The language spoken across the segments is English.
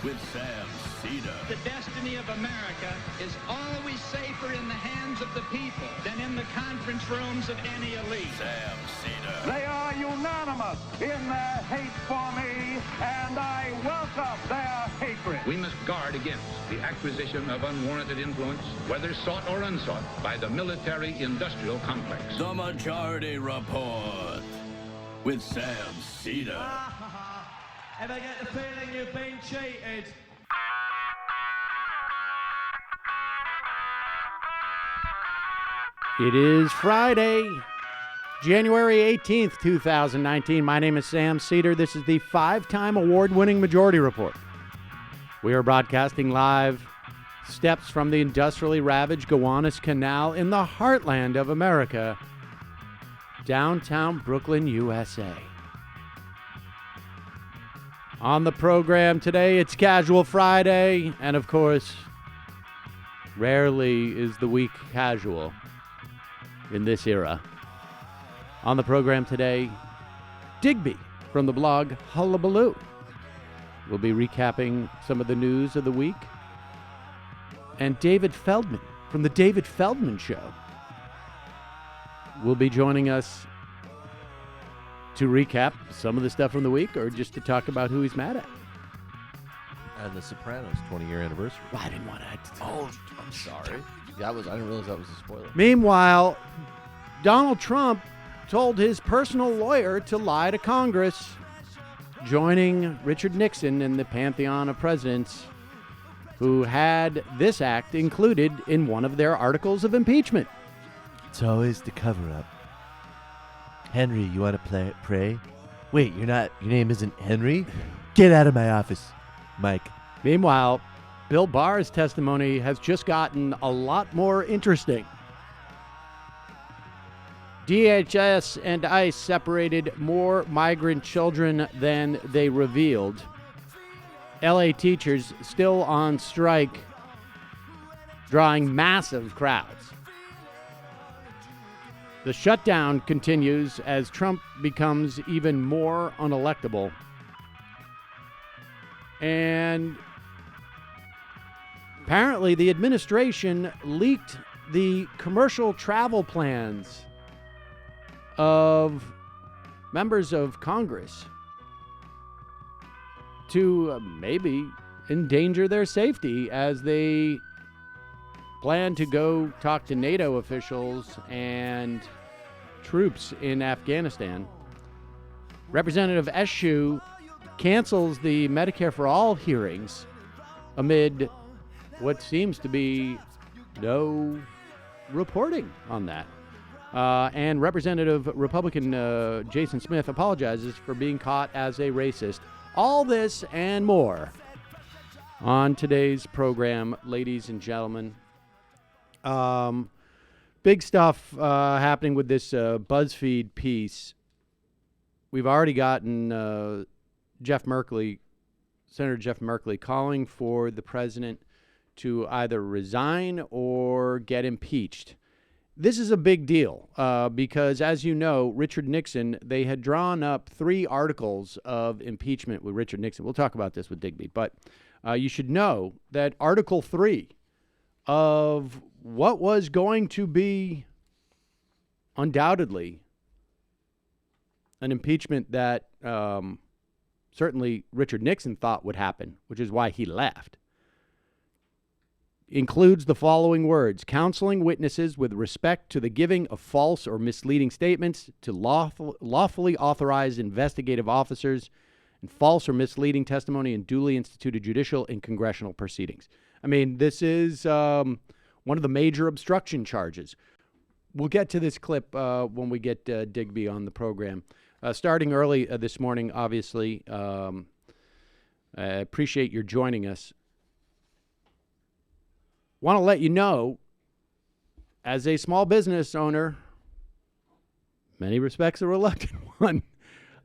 with Sam Seder. The destiny of America is always safer in the hands of the people than in the conference rooms of any elite. Sam Seder. They are unanimous in their hate for me, and I welcome their hatred. We must guard against the acquisition of unwarranted influence, whether sought or unsought, by the military-industrial complex. The Majority Report with Sam Seder. Ever get the feeling you've been cheated? It is Friday, January 18th, 2019. My name is Sam Seder. This is the 5-time award-winning Majority Report. We are broadcasting live steps from the industrially ravaged Gowanus Canal in the heartland of America, downtown Brooklyn, USA. On the program today, it's Casual Friday, and of course, rarely is the week casual in this era. On the program today, Digby from the blog Hullabaloo. We'll be recapping some of the news of the week. And David Feldman from the David Feldman Show will be joining us to recap some of the stuff from the week or just to talk about who he's mad at. And The Sopranos 20-year anniversary. Well, I didn't want to. Oh, I'm sorry. I didn't realize that was a spoiler. Meanwhile, Donald Trump told his personal lawyer to lie to Congress, joining Richard Nixon in the pantheon of presidents who had this act included in one of their articles of impeachment. It's always the cover-up. Henry, you want to pray? Wait, your name isn't Henry? Get out of my office, Mike. Meanwhile, Bill Barr's testimony has just gotten a lot more interesting. DHS and ICE separated more migrant children than they revealed. LA teachers still on strike, drawing massive crowds. The shutdown continues as Trump becomes even more unelectable. And apparently the administration leaked the commercial travel plans of members of Congress to maybe endanger their safety as they plan to go talk to NATO officials and troops in Afghanistan. Representative Eshoo cancels the Medicare for All hearings amid what seems to be no reporting on that. And Representative Republican Jason Smith apologizes for being caught as a racist. All this and more on today's program, ladies and gentlemen. Big stuff happening with this BuzzFeed piece. We've already gotten Jeff Merkley, Senator Jeff Merkley, calling for the president to either resign or get impeached. This is a big deal because, as you know, Richard Nixon, they had drawn up 3 articles of impeachment with Richard Nixon. We'll talk about this with Digby, but you should know that Article 3 of what was going to be undoubtedly an impeachment that certainly Richard Nixon thought would happen, which is why he left, includes the following words: counseling witnesses with respect to the giving of false or misleading statements to lawfully authorized investigative officers, and false or misleading testimony in duly instituted judicial and congressional proceedings. I mean, this is one of the major obstruction charges. We'll get to this clip when we get Digby on the program. Starting early this morning, obviously, I appreciate your joining us. Want to let you know, as a small business owner, many respects a reluctant one.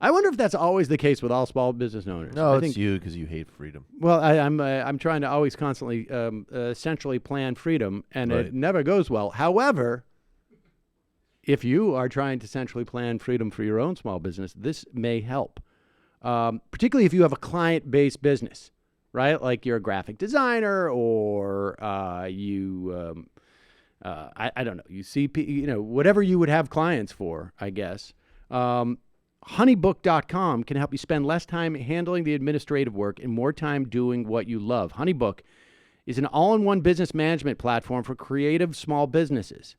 I wonder if that's always the case with all small business owners. No, it's you because you hate freedom. Well, I'm trying to always constantly centrally plan freedom, and Right. it never goes well. However, if you are trying to centrally plan freedom for your own small business, this may help, particularly if you have a client-based business. right? Like you're a graphic designer or I don't know, you see, whatever you would have clients for, I guess. Honeybook.com can help you spend less time handling the administrative work and more time doing what you love. Honeybook is an all-in-one business management platform for creative small businesses.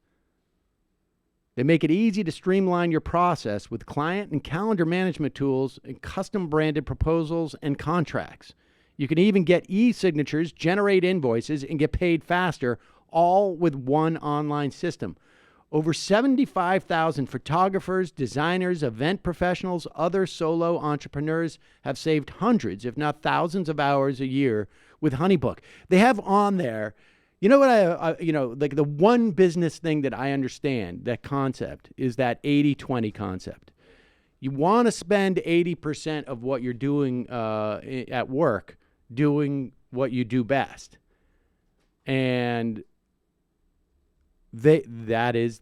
They make it easy to streamline your process with client and calendar management tools and custom-branded proposals and contracts. You can even get e-signatures, generate invoices, and get paid faster, all with one online system. Over 75,000 photographers, designers, event professionals, other solo entrepreneurs have saved hundreds, if not thousands of hours a year with Honeybook. They have on there, you know what like the one business thing that I understand, that concept, is that 80-20 concept. You want to spend 80% of what you're doing at work doing what you do best. And that is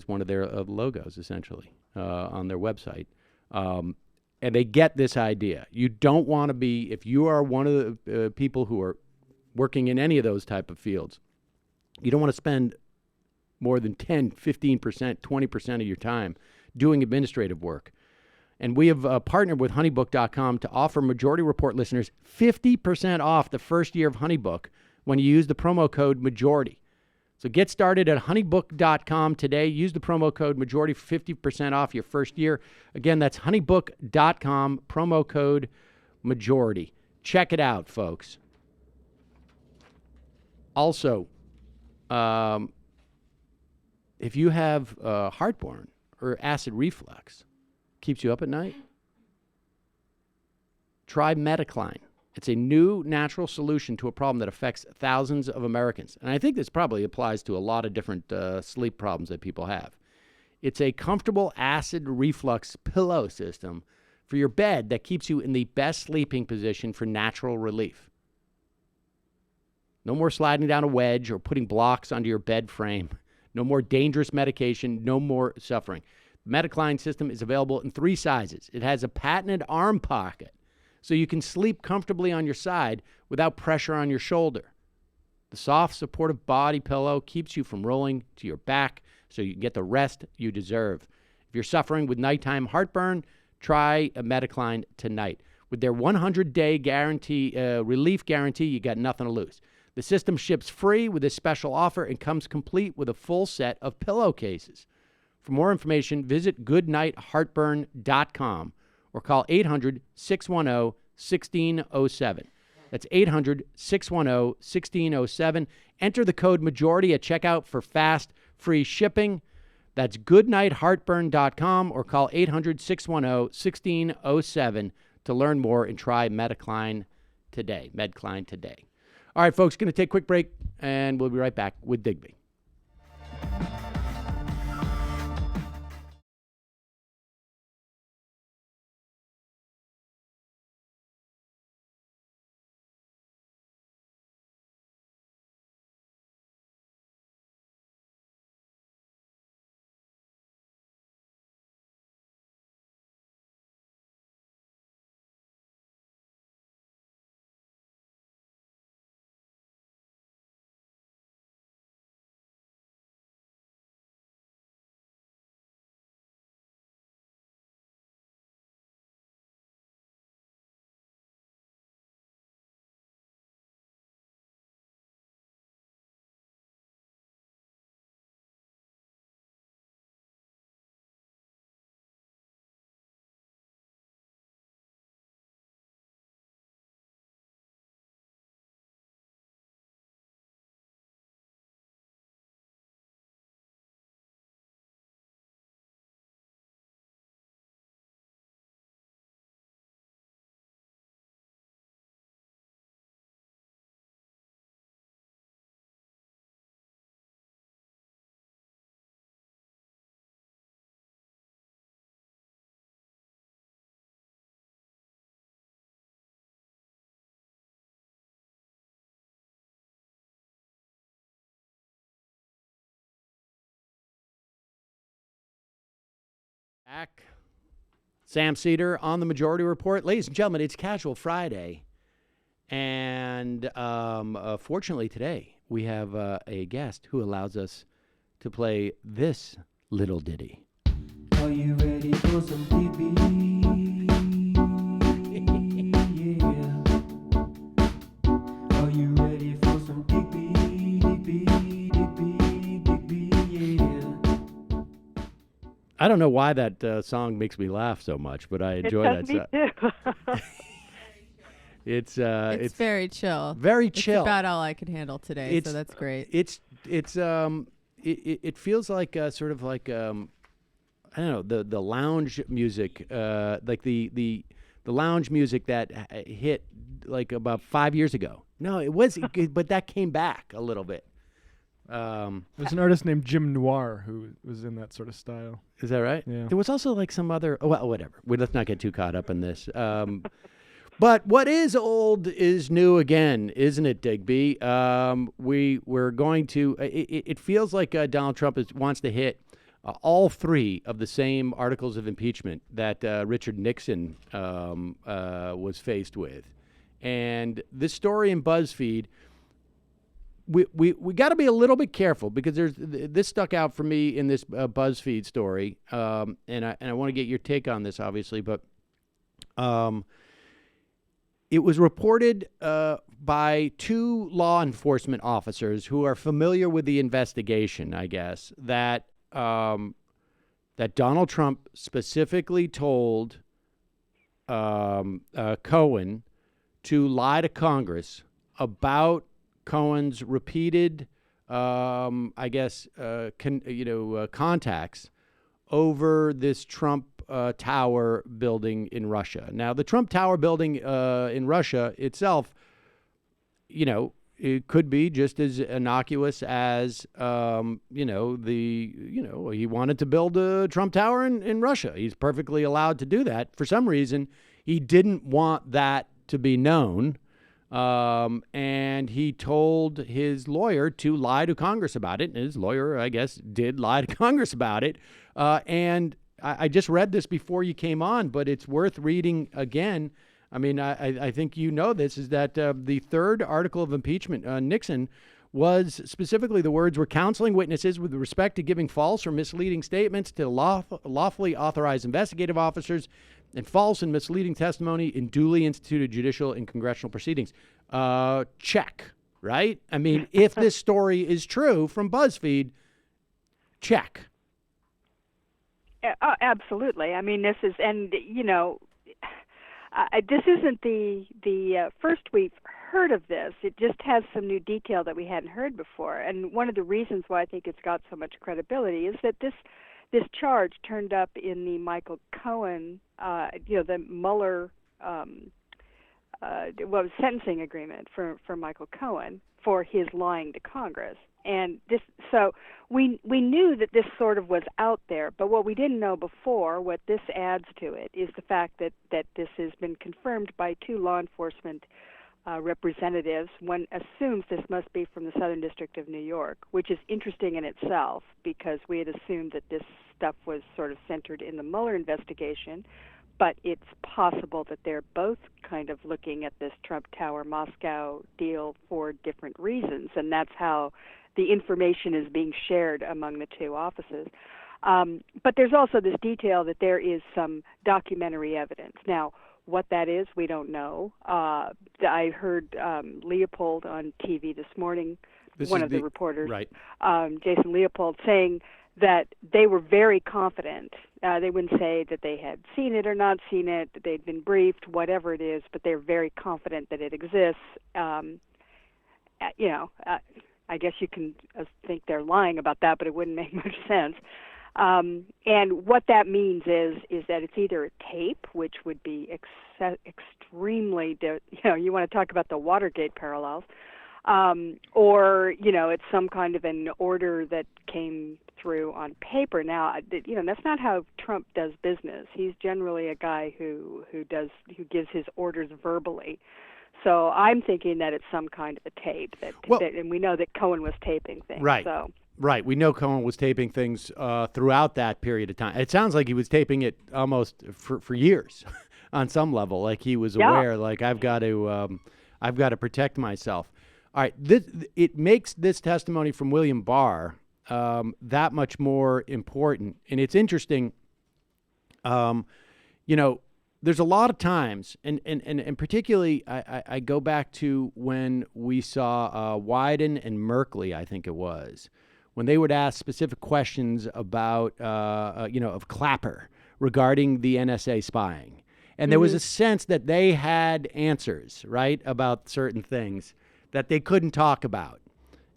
one of their logos, essentially, on their website. And they get this idea. You don't want to be, if you are one of the people who are working in any of those type of fields, you don't want to spend more than 10, 15%, 20% of your time doing administrative work. And we have partnered with Honeybook.com to offer Majority Report listeners 50% off the first year of Honeybook when you use the promo code MAJORITY. So get started at honeybook.com today. Use the promo code MAJORITY for 50% off your first year. Again, that's honeybook.com, promo code MAJORITY. Check it out, folks. Also, if you have heartburn or acid reflux, keeps you up at night, try Medicline. It's a new natural solution to a problem that affects thousands of Americans. And I think this probably applies to a lot of different sleep problems that people have. It's a comfortable acid reflux pillow system for your bed that keeps you in the best sleeping position for natural relief. No more sliding down a wedge or putting blocks under your bed frame. No more dangerous medication. No more suffering. The Medicline system is available in 3 sizes. It has a patented arm pocket, so you can sleep comfortably on your side without pressure on your shoulder. The soft, supportive body pillow keeps you from rolling to your back so you can get the rest you deserve. If you're suffering with nighttime heartburn, try a Medicline tonight. With their 100-day guarantee, relief guarantee, you got nothing to lose. The system ships free with a special offer and comes complete with a full set of pillowcases. For more information, visit goodnightheartburn.com or call 800-610-1607. That's 800-610-1607. Enter the code MAJORITY at checkout for fast, free shipping. That's goodnightheartburn.com or call 800-610-1607 to learn more and try Medicline today. All right, folks, going to take a quick break, and we'll be right back with Digby. Back. Sam Seder on the Majority Report. Ladies and gentlemen, it's Casual Friday. And fortunately today, we have a guest who allows us to play this little ditty. Are you ready for some Digby? Yeah. Are you ready for some Digby? Yeah. I don't know why that song makes me laugh so much, but I enjoy that song. Me too. It's very chill. Very chill. It's about all I could handle today, so that's great. It feels like sort of like I don't know, the lounge music, like the lounge music that hit like about 5 years ago. No, it was, but that came back a little bit. There's an artist named Jim Noir who was in that sort of style. Is that right? Yeah. There was also like some other. Well, whatever. Let's not get too caught up in this. But what is old is new again, isn't it, Digby? We're going to. It feels like Donald Trump wants to hit all three of the same articles of impeachment that Richard Nixon was faced with, and this story in BuzzFeed. We got to be a little bit careful because this stuck out for me in this BuzzFeed story, and I want to get your take on this, obviously, but. It was reported by two law enforcement officers who are familiar with the investigation, I guess, that Donald Trump specifically told Cohen to lie to Congress about Cohen's repeated, contacts over this Trump Tower building in Russia. Now, the Trump Tower building in Russia itself, it could be just as innocuous as, he wanted to build a Trump Tower in Russia. He's perfectly allowed to do that. For some reason, he didn't want that to be known. And he told his lawyer to lie to Congress about it. And his lawyer, I guess, did lie to Congress about it. And I just read this before you came on, but it's worth reading again. I mean, I think you know this, is that the third article of impeachment, Nixon, was specifically the words were counseling witnesses with respect to giving false or misleading statements to lawfully authorized investigative officers and false and misleading testimony in duly instituted judicial and congressional proceedings. Check, right? I mean, if this story is true from BuzzFeed, check. Absolutely. I mean, this is, and this isn't the first we've heard of this. It just has some new detail that we hadn't heard before. And one of the reasons why I think it's got so much credibility is that this charge turned up in the Michael Cohen, the Mueller, sentencing agreement for Michael Cohen for his lying to Congress. And so we knew that this sort of was out there, but what we didn't know before, what this adds to it, is the fact that this has been confirmed by two law enforcement representatives. One assumes this must be from the Southern District of New York, which is interesting in itself because we had assumed that this stuff was sort of centered in the Mueller investigation, but it's possible that they're both kind of looking at this Trump Tower Moscow deal for different reasons, and that's how the information is being shared among the two offices. But there's also this detail that there is some documentary evidence. Now, what that is, we don't know. I heard Leopold on TV this morning, one of the reporters, right. Jason Leopold, saying that they were very confident. They wouldn't say that they had seen it or not seen it, that they'd been briefed, whatever it is, but they're very confident that it exists. I guess you can think they're lying about that, but it wouldn't make much sense. And what that means is that it's either a tape, which would be extremely, you want to talk about the Watergate parallels, or, it's some kind of an order that came through on paper. Now, that's not how Trump does business. He's generally a guy who gives his orders verbally. So I'm thinking that it's some kind of a tape, and we know that Cohen was taping things. Right. So. Right. We know Cohen was taping things throughout that period of time. It sounds like he was taping it almost for years on some level, like he was aware, like I've got to I've got to protect myself. All right, it makes this testimony from William Barr that much more important. And it's interesting, there's a lot of times, and particularly I go back to when we saw Wyden and Merkley, I think it was, when they would ask specific questions about, of Clapper regarding the NSA spying. And there was a sense that they had answers, right, about certain things that they couldn't talk about.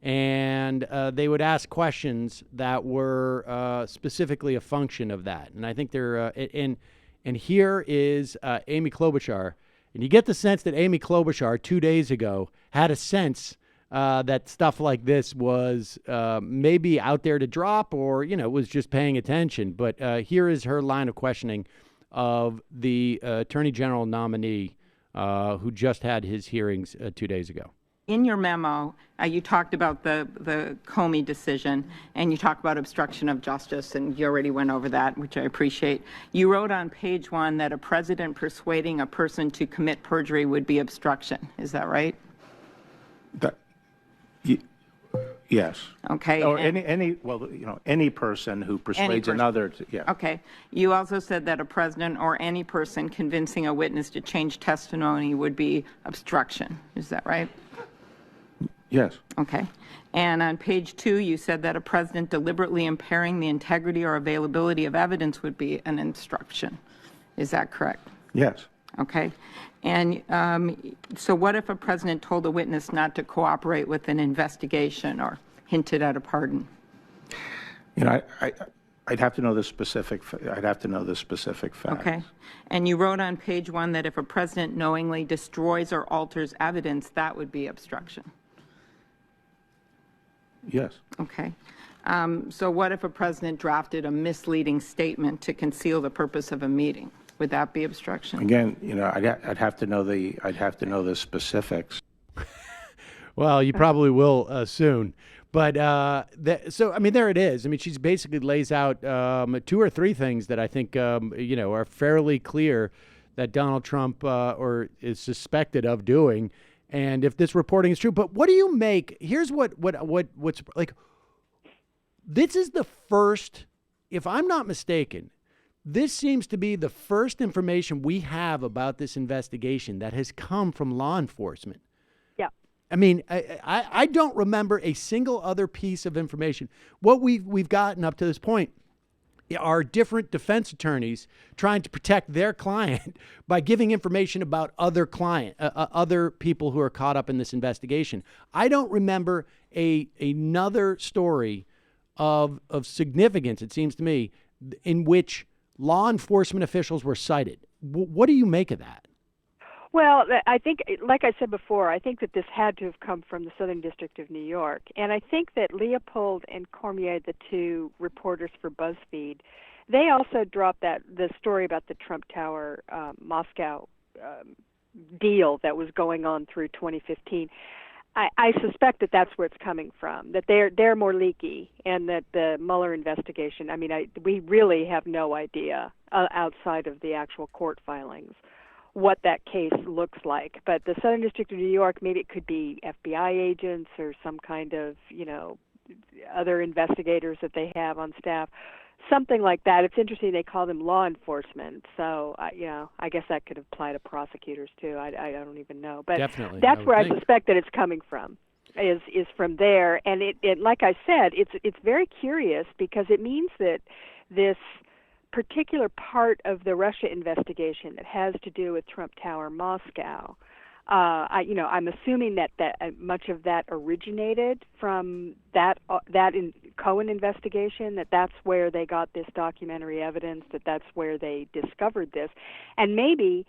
And they would ask questions that were specifically a function of that. And I think they're and here is Amy Klobuchar. And you get the sense that Amy Klobuchar 2 days ago had a sense that stuff like this was maybe out there to drop or, was just paying attention. But here is her line of questioning of the Attorney General nominee who just had his hearings 2 days ago. In your memo, you talked about the Comey decision, and you talked about obstruction of justice, and you already went over that, which I appreciate. You wrote on page 1 that a president persuading a person to commit perjury would be obstruction. Is that right? Yes. Okay. Or any person who persuades another to, yeah. Okay. You also said that a president or any person convincing a witness to change testimony would be obstruction. Is that right? Yes. Okay. And on page 2, you said that a president deliberately impairing the integrity or availability of evidence would be an obstruction. Is that correct? Yes. Okay. And so what if a president told a witness not to cooperate with an investigation or hinted at a pardon? I'd have to know the specific. I'd have to know the specific facts. Okay. And you wrote on page 1 that if a president knowingly destroys or alters evidence, that would be obstruction. Yes. Okay. So what if a president drafted a misleading statement to conceal the purpose of a meeting? Would that be obstruction? Again, I'd have to know the specifics. Well, you probably will soon. But there it is. I mean, she's basically lays out 2 or 3 things that I think are fairly clear that Donald Trump is suspected of doing. And if this reporting is true, but what do you make? Here's what's like. This is the first, if I'm not mistaken, this seems to be the first information we have about this investigation that has come from law enforcement. Yeah. I mean, I don't remember a single other piece of information. What we've gotten up to this point are different defense attorneys trying to protect their client by giving information about other people who are caught up in this investigation. I don't remember another story of significance, it seems to me, in which law enforcement officials were cited. What do you make of that? Well, I think, like I said before, I think that this had to have come from the Southern District of New York. And I think that Leopold and Cormier, the 2 reporters for BuzzFeed, they also dropped the story about the Trump Tower Moscow deal that was going on through 2015. I suspect that that's where it's coming from, that they're more leaky, and that the Mueller investigation, we really have no idea outside of the actual court filings what that case looks like. But the Southern District of New York, maybe it could be FBI agents or some kind of, other investigators that they have on staff, something like that. It's interesting they call them law enforcement. So, I guess that could apply to prosecutors too. I don't even know. But definitely, that's where I suspect that it's coming from, is from there. And it like I said, it's very curious because it means that this particular part of the Russia investigation that has to do with Trump Tower Moscow, I'm assuming that much of that originated from that Cohen investigation, that's where they got this documentary evidence, that's where they discovered this. And maybe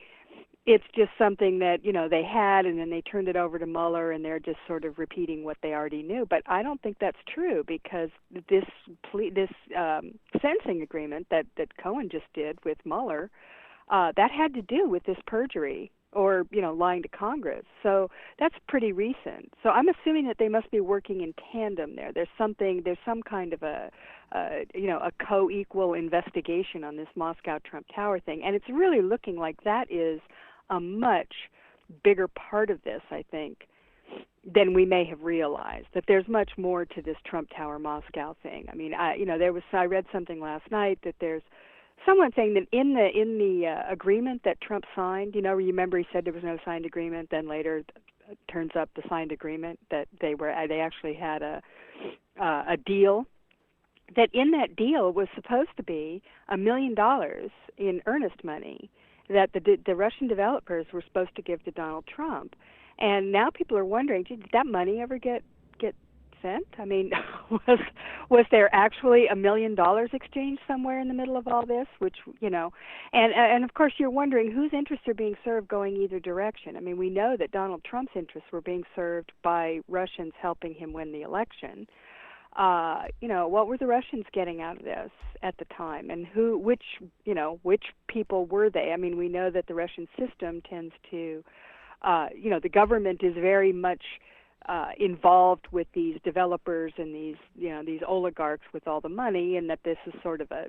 it's just something that, they had, and then they turned it over to Mueller, and they're just sort of repeating what they already knew. But I don't think that's true, because this sentencing agreement that Cohen just did with Mueller, that had to do with this perjury or, lying to Congress. So that's pretty recent. So I'm assuming that they must be working in tandem there. There's some kind of a co-equal investigation on this Moscow Trump Tower thing. And it's really looking like that is a much bigger part of this, I think, than we may have realized. That there's much more to this Trump Tower Moscow thing. I mean, I read something last night that there's someone saying that in the agreement that Trump signed, you remember he said there was no signed agreement, then later it turns up the signed agreement that they actually had a deal. That in that deal was supposed to be $1 million in earnest money that the Russian developers were supposed to give to Donald Trump. And now people are wondering, did that money ever get sent? I mean, was there actually $1 million exchanged somewhere in the middle of all this? Which, and of course you're wondering whose interests are being served going either direction. I mean, we know that Donald Trump's interests were being served by Russians helping him win the election. What were the Russians getting out of this at the time, and which people were they? I mean, we know that the Russian system tends to, the government is very much involved with these developers and these oligarchs with all the money, and that this is sort of a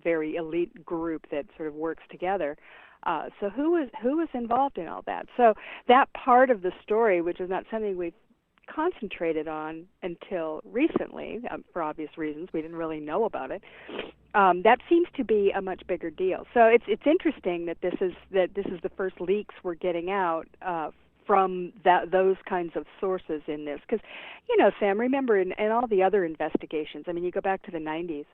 very elite group that sort of works together. So who was involved in all that? So that part of the story, which is not something we've concentrated on until recently, for obvious reasons, we didn't really know about it. That seems to be a much bigger deal. So it's interesting that this is the first leaks we're getting out from those kinds of sources in this, because Sam, remember in all the other investigations, I mean, you go back to the 90s,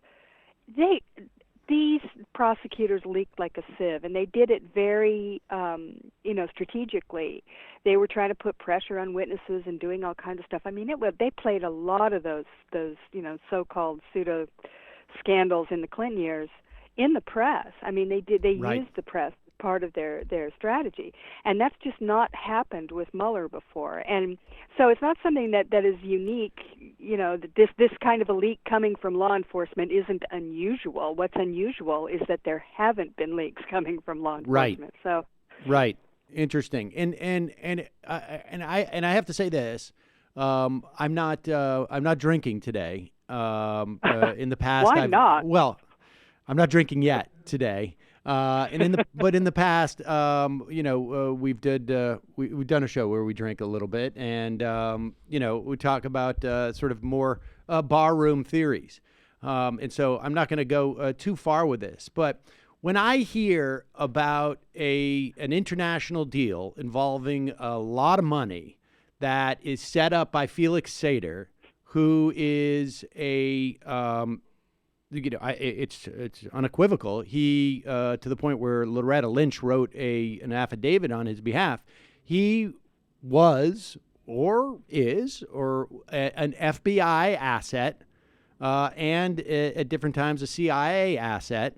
these prosecutors leaked like a sieve, and they did it very strategically. They were trying to put pressure on witnesses and doing all kinds of stuff. I mean, they played a lot of those so-called pseudo scandals in the Clinton years in the press. I mean, they Right. used the press as part of their strategy, and that's just not happened with Mueller before. And so it's not something that is unique. This kind of a leak coming from law enforcement isn't unusual. What's unusual is that there haven't been leaks coming from law enforcement. So right. Interesting. And I have to say this. I'm not drinking today. In the past, Why not? Well, I'm not drinking yet today. But in the past, we've done a show where we drink a little bit, and we talk about sort of more barroom theories. And so I'm not going to go too far with this, but when I hear about an international deal involving a lot of money that is set up by Felix Seder, who is it's unequivocal. He, to the point where Loretta Lynch wrote an affidavit on his behalf, he was or is an FBI asset and at different times a CIA asset.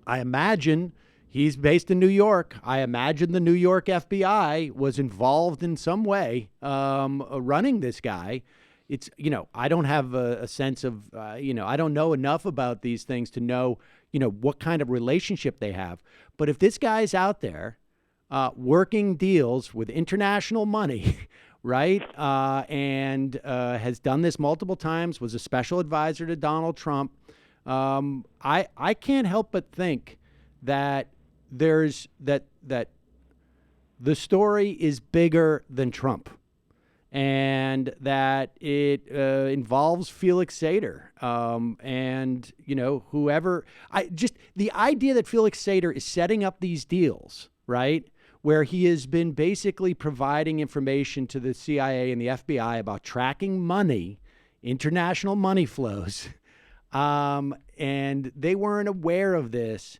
I imagine he's based in New York. I imagine the New York FBI was involved in some way running this guy. It's, I don't have a sense of, I don't know enough about these things to know, what kind of relationship they have. But if this guy's out there working deals with international money, right, and has done this multiple times, was a special advisor to Donald Trump, I can't help but think that that the story is bigger than Trump. And that it involves Felix Seder, and whoever. The idea that Felix Seder is setting up these deals, right, where he has been basically providing information to the CIA and the FBI about tracking money, international money flows, and they weren't aware of this.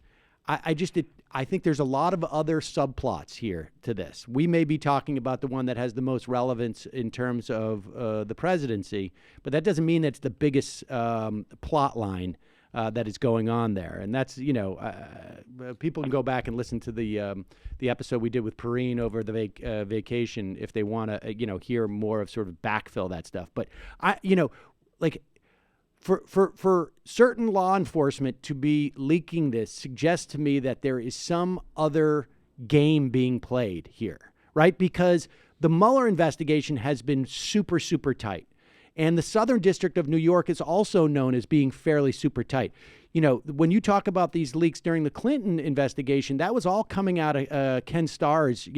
I think there's a lot of other subplots here to this. We may be talking about the one that has the most relevance in terms of the presidency, but that doesn't mean it's the biggest plot line that is going on there. And that's, people can go back and listen to the episode we did with Perrine over the vacation if they want to, hear more of sort of backfill that stuff. But For certain law enforcement to be leaking this suggests to me that there is some other game being played here, right? Because the Mueller investigation has been super, super tight. And the Southern District of New York is also known as being fairly super tight. You know, when you talk about these leaks during the Clinton investigation, that was all coming out of Ken Starr's,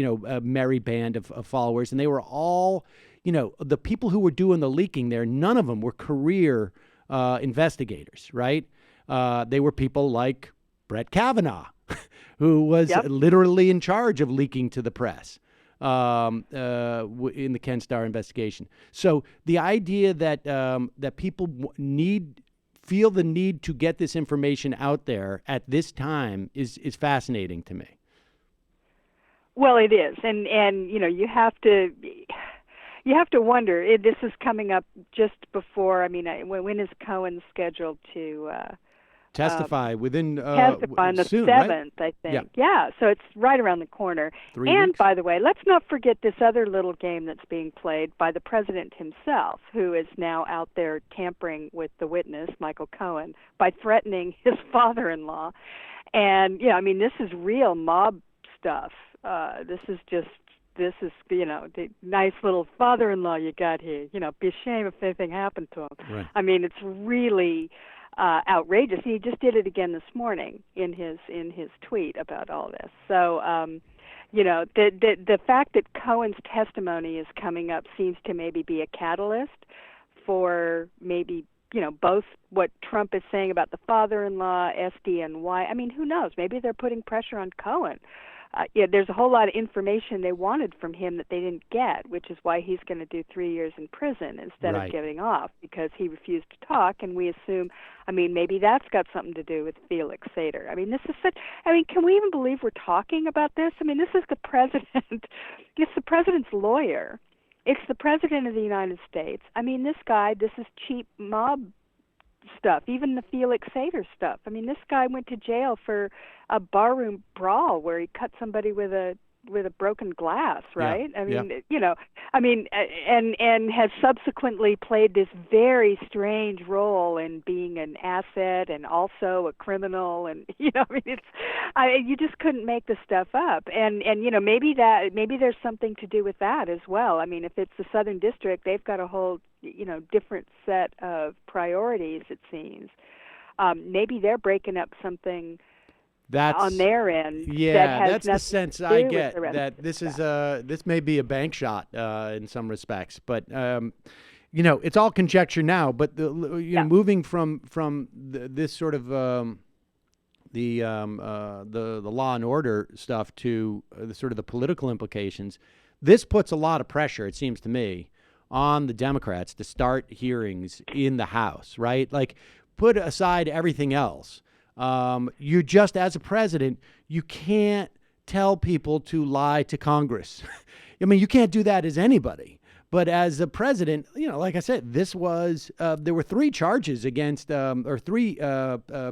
merry band of followers. And they were all, the people who were doing the leaking there, none of them were career investigators, right? They were people like Brett Kavanaugh, who was literally in charge of leaking to the press in the Ken Starr investigation. So the idea that that people feel the need to get this information out there at this time is fascinating to me. Well, it is, and you have to wonder. This is coming up just before. I mean, when is Cohen scheduled to testify? Testify on the soon, 7th, right? I think. Yeah, so it's right around the corner. 3 and weeks. By the way, let's not forget this other little game that's being played by the president himself, who is now out there tampering with the witness, Michael Cohen, by threatening his father-in-law. And this is real mob stuff. This is the nice little father-in-law you got here. Be a shame if anything happened to him. Right. I mean, it's really outrageous. He just did it again this morning in his tweet about all this. So, the fact that Cohen's testimony is coming up seems to maybe be a catalyst for maybe both what Trump is saying about the father-in-law, SDNY. I mean, who knows? Maybe they're putting pressure on Cohen. There's a whole lot of information they wanted from him that they didn't get, which is why he's going to do 3 years in prison instead of getting off, because he refused to talk. And we assume, maybe that's got something to do with Felix Seder. Can we even believe we're talking about this? This is the president. It's the president's lawyer. It's the president of the United States. This is cheap mob stuff, even the Felix Seder stuff. This guy went to jail for a barroom brawl where he cut somebody with a broken glass, right? And has subsequently played this very strange role in being an asset and also a criminal, and you just couldn't make this stuff up. And maybe there's something to do with that as well. If it's the Southern District, they've got a whole different set of priorities, it seems. Maybe they're breaking up something on their end. Yeah, that has that's the sense I get, that this is this may be a bank shot in some respects, but it's all conjecture now. But moving from this sort of the law and order stuff to the sort of the political implications, this puts a lot of pressure, it seems to me, on the Democrats to start hearings in the House, right? Like, put aside everything else. You just, as a president, you can't tell people to lie to Congress. You can't do that as anybody. But as a president, like I said, this was, there were 3 charges against, or 3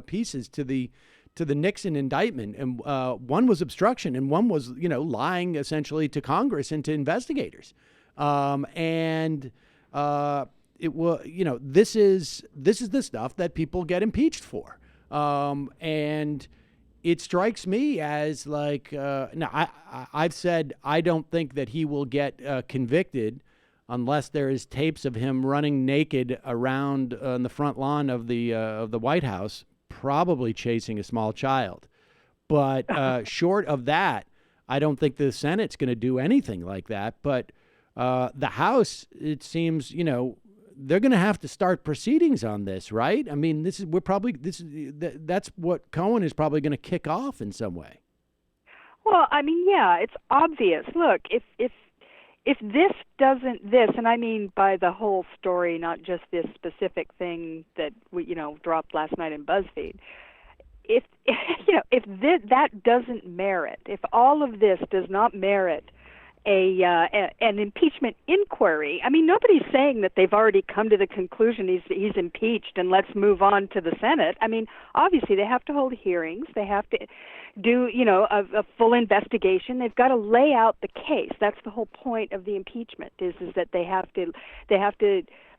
pieces to the Nixon indictment. And one was obstruction, and one was, lying essentially to Congress and to investigators. It was, this is the stuff that people get impeached for. And it strikes me as like, I've said I don't think that he will get convicted unless there is tapes of him running naked around on the front lawn of the White House, probably chasing a small child. But short of that, I don't think the Senate's going to do anything like that. But the House, it seems, they're going to have to start proceedings on this, right? That's what Cohen is probably going to kick off in some way. Well, it's obvious. Look, if this, and I mean by the whole story, not just this specific thing that we, dropped last night in BuzzFeed. If that doesn't merit, if all of this does not merit an impeachment inquiry. Nobody's saying that they've already come to the conclusion he's impeached and let's move on to the Senate. Obviously they have to hold hearings. They have to do, a full investigation. They've got to lay out the case. That's the whole point of the impeachment is that they have to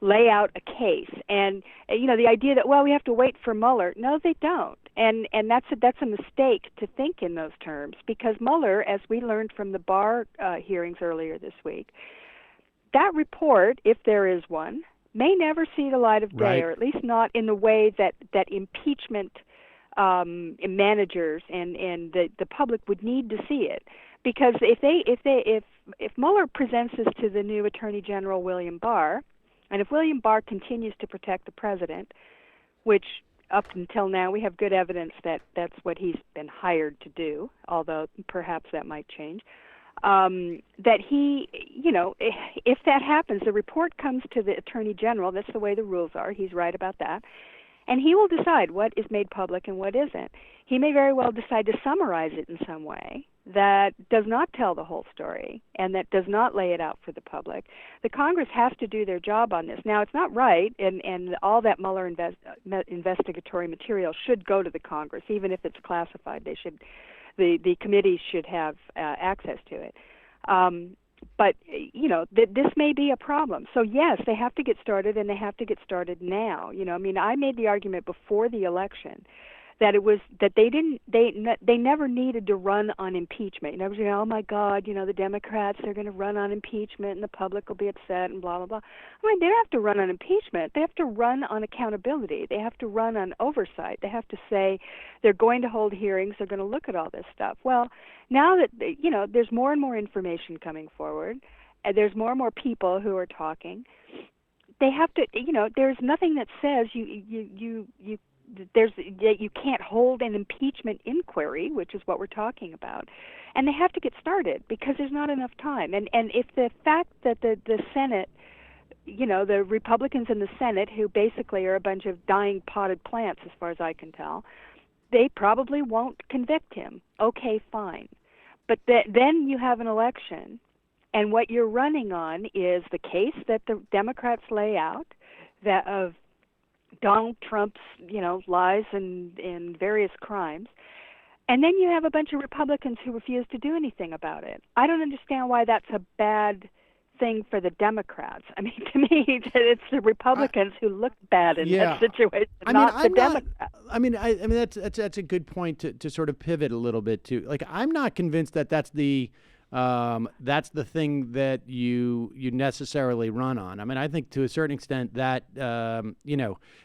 lay out a case. And the idea that we have to wait for Mueller. No, they don't. And that's a mistake to think in those terms, because Mueller, as we learned from the Barr hearings earlier this week, that report, if there is one, may never see the light of day, Right. or at least not in the way that impeachment managers and the public would need to see it. Because if Mueller presents this to the new Attorney General William Barr, and if William Barr continues to protect the president, which up until now we have good evidence that that's what he's been hired to do, although perhaps that might change, that he, if that happens, the report comes to the Attorney General. That's the way the rules are. He's right about that. And he will decide what is made public and what isn't. He may very well decide to summarize it in some way that does not tell the whole story and that does not lay it out for the public. The Congress has to do their job on this. Now, it's not right, and all that Mueller investigatory material should go to the Congress, even if it's classified. The committees should have access to it. But, this may be a problem. So, yes, they have to get started, and they have to get started now. I made the argument before the election that it was that they never needed to run on impeachment. Oh my God, the Democrats, they're going to run on impeachment and the public will be upset and blah, blah, blah. They don't have to run on impeachment. They have to run on accountability. They have to run on oversight. They have to say they're going to hold hearings, they're going to look at all this stuff. Well, now that, there's more and more information coming forward, and there's more and more people who are talking, they have to, there's nothing that says you can't hold an impeachment inquiry, which is what we're talking about. And they have to get started because there's not enough time. And if the fact that the Senate, the Republicans in the Senate, who basically are a bunch of dying potted plants as far as I can tell, they probably won't convict him. Okay, fine. But then you have an election, and what you're running on is the case that the Democrats lay out that of Donald Trump's, lies and various crimes. And then you have a bunch of Republicans who refuse to do anything about it. I don't understand why that's a bad thing for the Democrats. To me, it's the Republicans who look bad in that situation, not the Democrats. That's a good point to sort of pivot a little bit to. I'm not convinced that that's the thing that you necessarily run on. I think to a certain extent that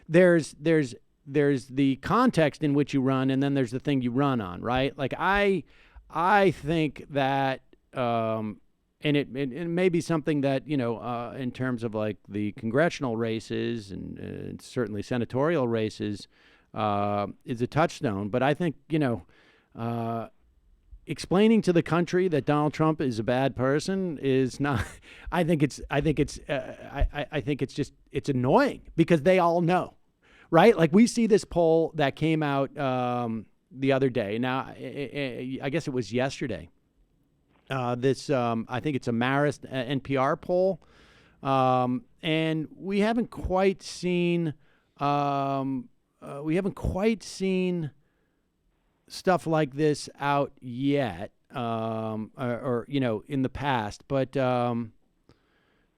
there's the context in which you run, and then there's the thing you run on, right? I think that and it may be something that in terms of the congressional races and certainly senatorial races is a touchstone. But I think explaining to the country that Donald Trump is a bad person is not. I think it's annoying because they all know, right? We see this poll that came out the other day. Now, I guess it was yesterday. I think it's a Marist NPR poll, and we haven't quite seen. Stuff like this out yet, or in the past. But now,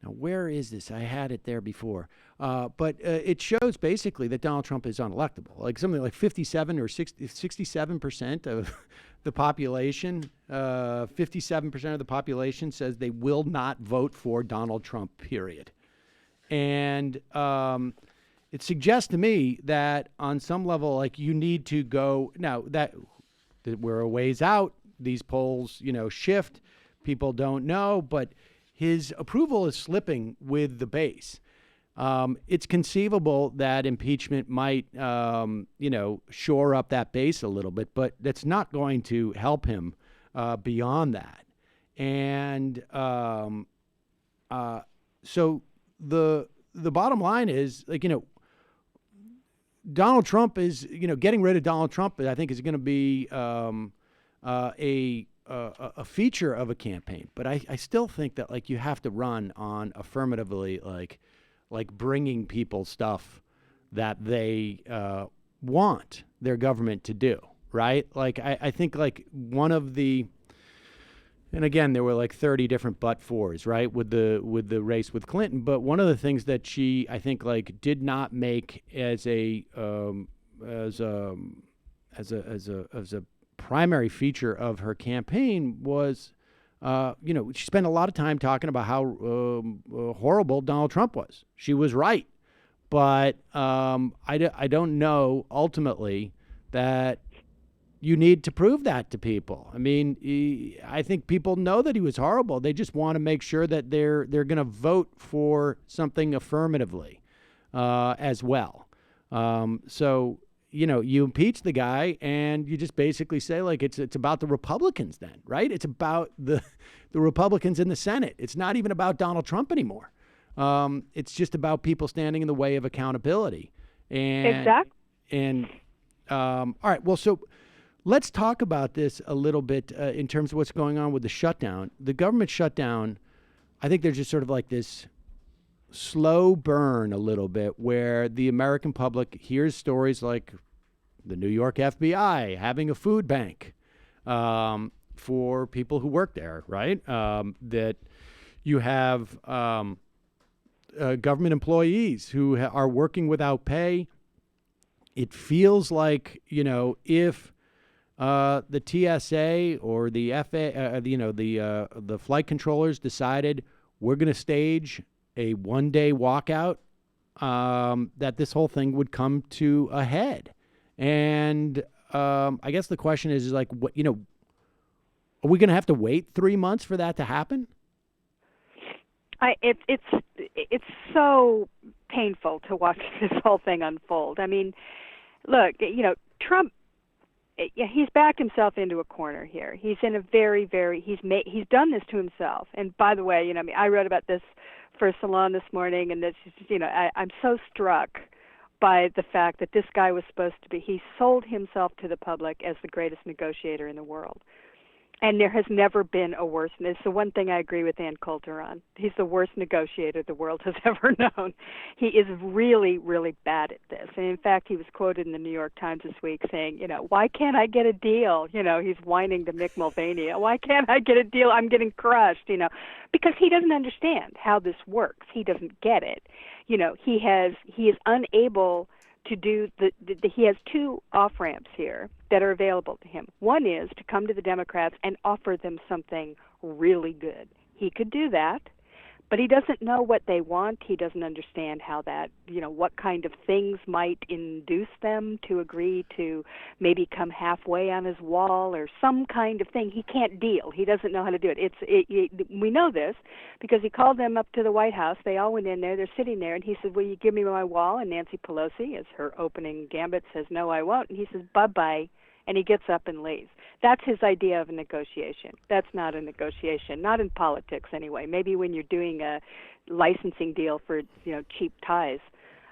where is this? I had it there before. But it shows basically that Donald Trump is unelectable. Something like 57 or 67% of the population, 57% of the population says they will not vote for Donald Trump, period. And it suggests to me that on some level, you need to go now that we're a ways out. These polls, shift. People don't know, but his approval is slipping with the base. It's conceivable that impeachment might, shore up that base a little bit, but that's not going to help him beyond that. And so the bottom line is, Donald Trump is, getting rid of Donald Trump, I think, is going to be a feature of a campaign. But I still think that you have to run on affirmatively, bringing people stuff that they want their government to do, right? I think one of the, and again, there were 30 different but-fors, right, with the race with Clinton. But one of the things that she, I think, did not make as a primary feature of her campaign was she spent a lot of time talking about how horrible Donald Trump was. She was right. But I don't know ultimately that you need to prove that to people. I mean, I think people know that he was horrible. They just want to make sure that they're going to vote for something affirmatively as well. So, you impeach the guy and you just basically say, like, it's about the Republicans then, right? It's about the Republicans in the Senate. It's not even about Donald Trump anymore. It's just about people standing in the way of accountability. And, exactly. And all right, well, so let's talk about this a little bit in terms of what's going on with the shutdown. The government shutdown, I think there's just sort of like this slow burn a little bit where the American public hears stories like the New York FBI having a food bank for people who work there, right? That you have government employees who are working without pay. It feels like, if the TSA or the FAA, the flight controllers decided we're going to stage a one-day walkout, that this whole thing would come to a head. And I guess the question is like, what, are we going to have to wait 3 months for that to happen? It's so painful to watch this whole thing unfold. I mean, look, Trump, he's backed himself into a corner here. He's in a very, he's done this to himself. And by the way, I wrote about this for Salon this morning, and this, I'm so struck by the fact that this guy was supposed to be, he sold himself to the public as the greatest negotiator in the world. And there has never been a worse. And it's the one thing I agree with Ann Coulter on. He's the worst negotiator the world has ever known. He is really, really bad at this. And in fact, he was quoted in the New York Times this week saying, why can't I get a deal? He's whining to Mick Mulvaney. Why can't I get a deal? I'm getting crushed, because he doesn't understand how this works. He doesn't get it. He is unable to do he has two off-ramps here that are available to him. One is to come to the Democrats and offer them something really good. He could do that, but he doesn't know what they want. He doesn't understand how that, what kind of things might induce them to agree to maybe come halfway on his wall or some kind of thing. He can't deal. He doesn't know how to do it. We know this because he called them up to the White House. They all went in there. They're sitting there, and he said, will you give me my wall? And Nancy Pelosi, as her opening gambit, says, no, I won't. And he says, bye-bye. And he gets up and leaves. That's his idea of a negotiation. That's not a negotiation, not in politics anyway. Maybe when you're doing a licensing deal for cheap ties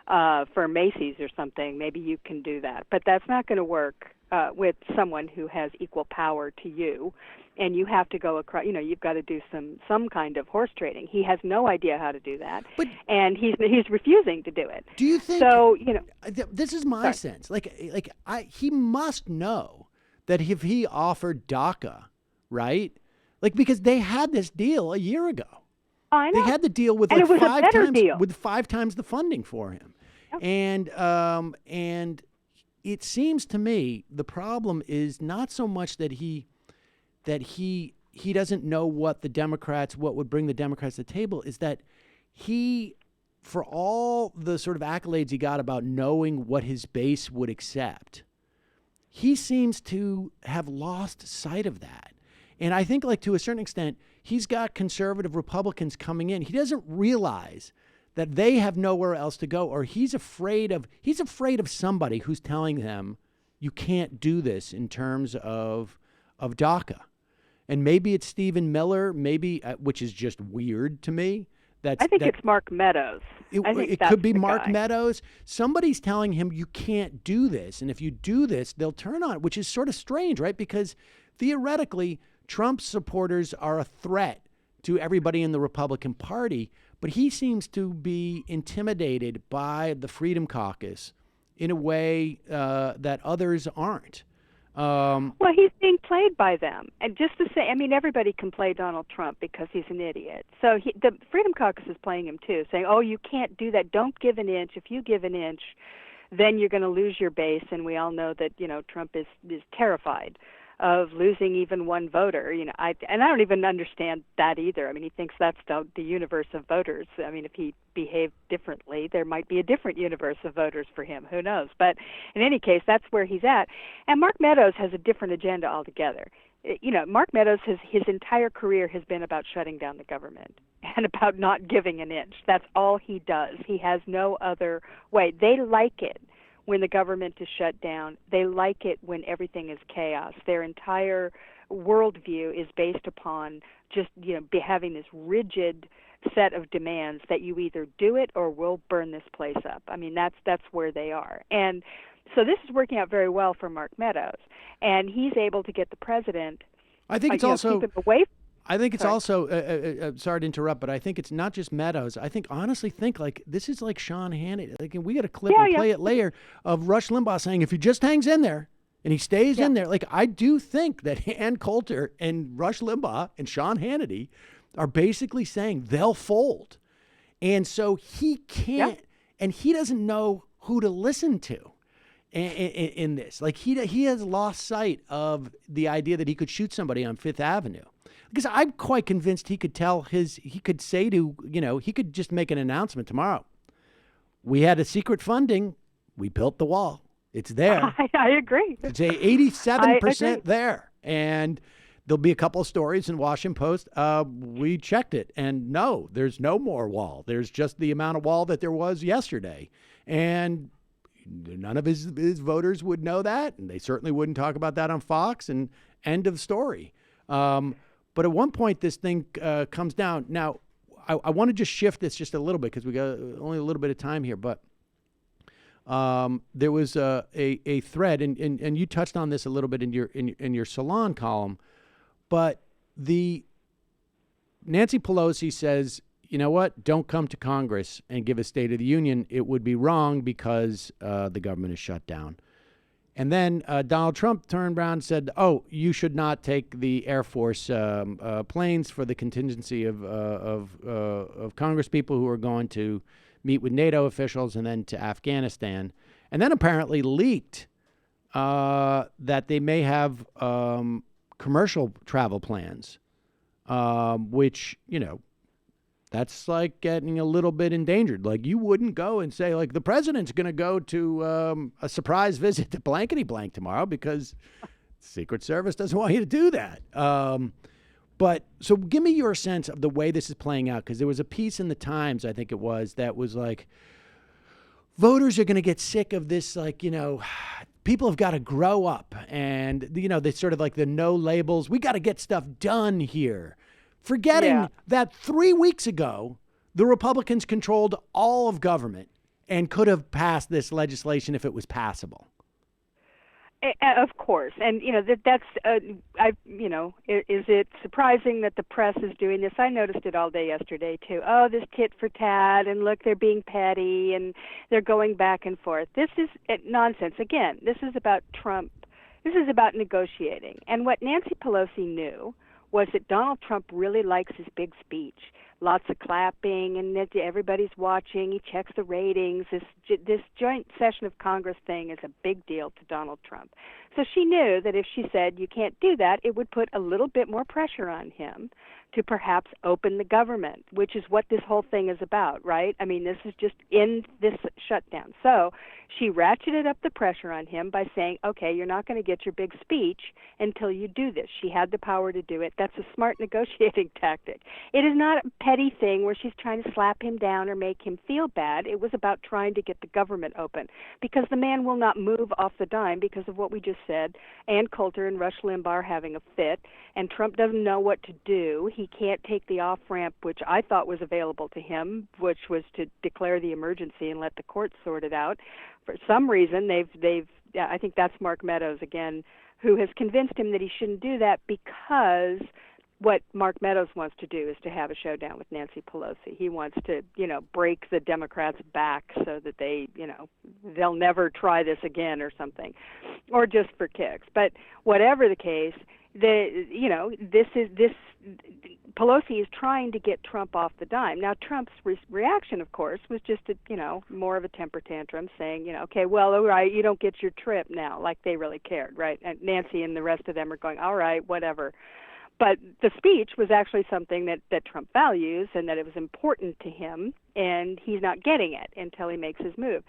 for Macy's or something, maybe you can do that. But that's not going to work with someone who has equal power to you, and you have to go across. You've got to do some kind of horse trading. He has no idea how to do that, and he's refusing to do it. Do you think? So this is my sense. He must know that if he offered DACA, right? Because they had this deal a year ago. I know. They had the deal with it was a better deal. with 5 times the funding for him, and it seems to me the problem is not so much that he doesn't know what would bring the Democrats to the table, is that he, for all the sort of accolades he got about knowing what his base would accept, he seems to have lost sight of that. And I think, to a certain extent, he's got conservative Republicans coming in. He doesn't realize that they have nowhere else to go, or he's afraid of somebody who's telling them you can't do this in terms of DACA. And maybe it's Stephen Miller, which is just weird to me. I think it's Mark Meadows. It could be Mark Meadows. Somebody's telling him you can't do this, and if you do this, they'll turn on it, which is sort of strange, right? Because theoretically, Trump's supporters are a threat to everybody in the Republican Party, but he seems to be intimidated by the Freedom Caucus in a way that others aren't. Well, he's being played by them. And just to say, everybody can play Donald Trump because he's an idiot. So the Freedom Caucus is playing him too, saying, oh, you can't do that. Don't give an inch. If you give an inch, then you're going to lose your base. And we all know that, Trump is terrified of losing even one voter. I don't even understand that either. I mean, he thinks that's the universe of voters. I mean, if he behaved differently, there might be a different universe of voters for him. Who knows? But in any case, that's where he's at. And Mark Meadows has a different agenda altogether. Mark Meadows, his entire career has been about shutting down the government and about not giving an inch. That's all he does. He has no other way. They like it when the government is shut down. They like it when everything is chaos. Their entire worldview is based upon just having this rigid set of demands that you either do it or we'll burn this place up. I mean, that's where they are. And so this is working out very well for Mark Meadows, and he's able to get the president. I think it's also. Keep him away. I think it's also. Sorry to interrupt, but I think it's not just Meadows. I honestly think like this is like Sean Hannity. Like we got a clip and play it later of Rush Limbaugh saying if he just hangs in there and he stays in there. Like I do think that Ann Coulter and Rush Limbaugh and Sean Hannity are basically saying they'll fold, and so he can't, and he doesn't know who to listen to. In this, like he has lost sight of the idea that he could shoot somebody on Fifth Avenue, because I'm quite convinced he could say to, he could just make an announcement tomorrow. We had a secret funding. We built the wall. It's there. I agree. It's 87% there. And there'll be a couple of stories in Washington Post. We checked it and no, there's no more wall. There's just the amount of wall that there was yesterday. And none of his voters would know that, and they certainly wouldn't talk about that on Fox, and end of story. But at one point, this thing comes down. Now, I want to just shift this just a little bit because we got only a little bit of time here, but there was a thread, and you touched on this a little bit in your Salon column, but Nancy Pelosi says, you know what? Don't come to Congress and give a State of the Union. It would be wrong because the government is shut down. And then Donald Trump turned around and said, oh, you should not take the Air Force planes for the contingency of Congress people who are going to meet with NATO officials and then to Afghanistan. And then apparently leaked that they may have commercial travel plans, which, that's like getting a little bit endangered. Like you wouldn't go and say like the president's going to go to a surprise visit to blankety blank tomorrow because the Secret Service doesn't want you to do that. But so give me your sense of the way this is playing out, because there was a piece in the Times, I think it was, that was like voters are going to get sick of this, like, people have got to grow up and, they sort of like the no labels. We got to get stuff done here. Forgetting that 3 weeks ago, the Republicans controlled all of government and could have passed this legislation if it was passable. Of course. And, that's, is it surprising that the press is doing this? I noticed it all day yesterday, too. Oh, this tit for tat, and look, they're being petty, and they're going back and forth. This is nonsense. Again, this is about Trump. This is about negotiating. And what Nancy Pelosi knew was that Donald Trump really likes his big speech. Lots of clapping, and everybody's watching. He checks the ratings. This joint session of Congress thing is a big deal to Donald Trump. So she knew that if she said, you can't do that, it would put a little bit more pressure on him to perhaps open the government, which is what this whole thing is about, right? I mean, this is just in this shutdown. So she ratcheted up the pressure on him by saying, okay, you're not going to get your big speech until you do this. She had the power to do it. That's a smart negotiating tactic. It is not a petty thing where she's trying to slap him down or make him feel bad. It was about trying to get the government open, because the man will not move off the dime because of what we just said. Ann Coulter and Rush Limbaugh are having a fit, and Trump doesn't know what to do. He can't take the off-ramp, which I thought was available to him, which was to declare the emergency and let the courts sort it out. For some reason, I think that's Mark Meadows again, who has convinced him that he shouldn't do that, because what Mark Meadows wants to do is to have a showdown with Nancy Pelosi. He wants to, break the Democrats' back so that they, they'll never try this again or something, or just for kicks. But whatever the case, Pelosi is trying to get Trump off the dime. Now, Trump's reaction, of course, was just more of a temper tantrum, saying, okay, well, all right, you don't get your trip now, like they really cared, right? And Nancy and the rest of them are going, all right, whatever. But the speech was actually something that Trump values and that it was important to him, and he's not getting it until he makes his move.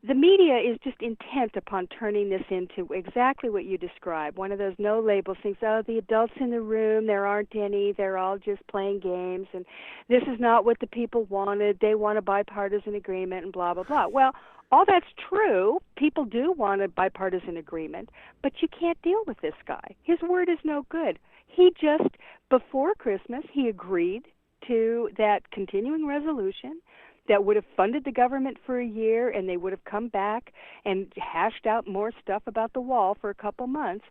The media is just intent upon turning this into exactly what you described, one of those no-label things. Oh, the adults in the room, there aren't any. They're all just playing games, and this is not what the people wanted. They want a bipartisan agreement and blah, blah, blah. Well, all that's true. People do want a bipartisan agreement, but you can't deal with this guy. His word is no good. He just, before Christmas, he agreed to that continuing resolution that would have funded the government for a year, and they would have come back and hashed out more stuff about the wall for a couple months.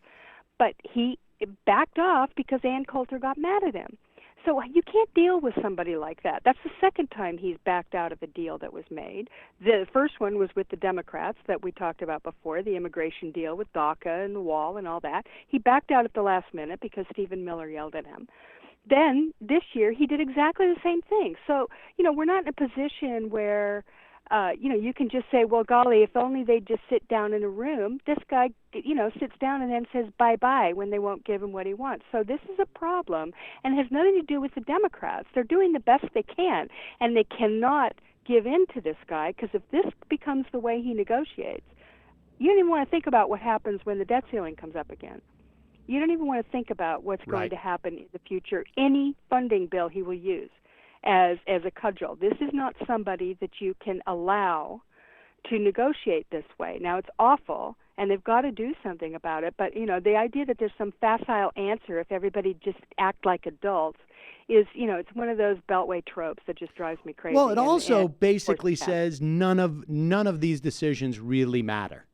But he backed off because Ann Coulter got mad at him. So you can't deal with somebody like that. That's the second time he's backed out of a deal that was made. The first one was with the Democrats that we talked about before, the immigration deal with DACA and the wall and all that. He backed out at the last minute because Stephen Miller yelled at him. Then this year he did exactly the same thing. So, we're not in a position where, you can just say, well, golly, if only they'd just sit down in a room. This guy, sits down and then says bye-bye when they won't give him what he wants. So this is a problem, and it has nothing to do with the Democrats. They're doing the best they can, and they cannot give in to this guy, because if this becomes the way he negotiates, you don't even want to think about what happens when the debt ceiling comes up again. You don't even want to think about what's going to happen in the future. Any funding bill he will use as a cudgel. This is not somebody that you can allow to negotiate this way. Now, it's awful, and they've got to do something about it. But, the idea that there's some facile answer if everybody just act like adults is, it's one of those Beltway tropes that just drives me crazy. Well, it also basically says none of these decisions really matter.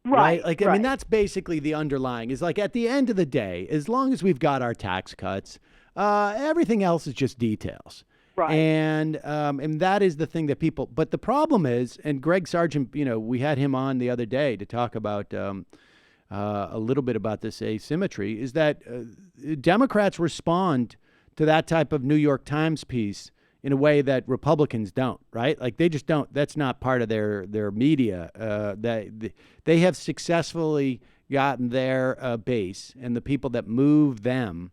Right? I mean, that's basically the underlying is like at the end of the day, as long as we've got our tax cuts, everything else is just details. Right. And that is the thing that people, but the problem is, and Greg Sargent, we had him on the other day to talk about a little bit about this asymmetry, is that Democrats respond to that type of New York Times piece in a way that Republicans don't, right? Like they just don't. That's not part of their media. They have successfully gotten their base and the people that move them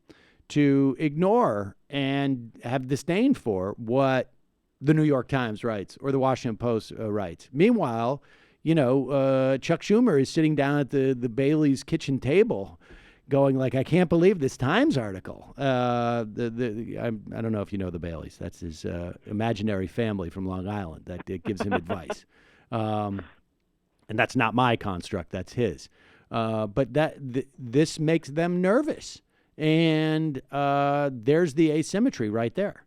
to ignore and have disdain for what the New York Times writes or the Washington Post writes. Meanwhile, Chuck Schumer is sitting down at the Bailey's kitchen table going like, I can't believe this Times article. I don't know if you know the Baileys. That's his imaginary family from Long Island that gives him advice. And that's not my construct. That's his. But this makes them nervous. And there's the asymmetry right there.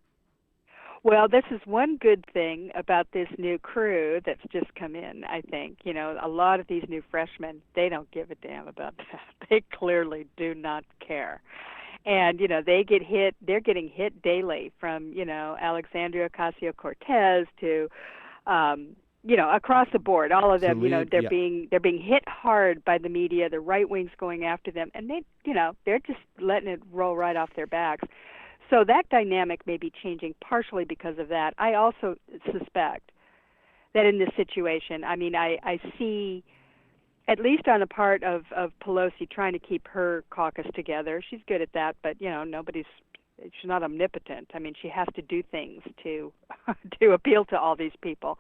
Well, this is one good thing about this new crew that's just come in, I think. A lot of these new freshmen, they don't give a damn about that. They clearly do not care. And, they're getting hit daily from, Alexandria Ocasio-Cortez to, across the board. All of them, they're being hit hard by the media. The right wing's going after them. And they're just letting it roll right off their backs. So that dynamic may be changing partially because of that. I also suspect that in this situation, I see, at least on the part of Pelosi, trying to keep her caucus together. She's good at that, but, she's not omnipotent. She has to do things to appeal to all these people.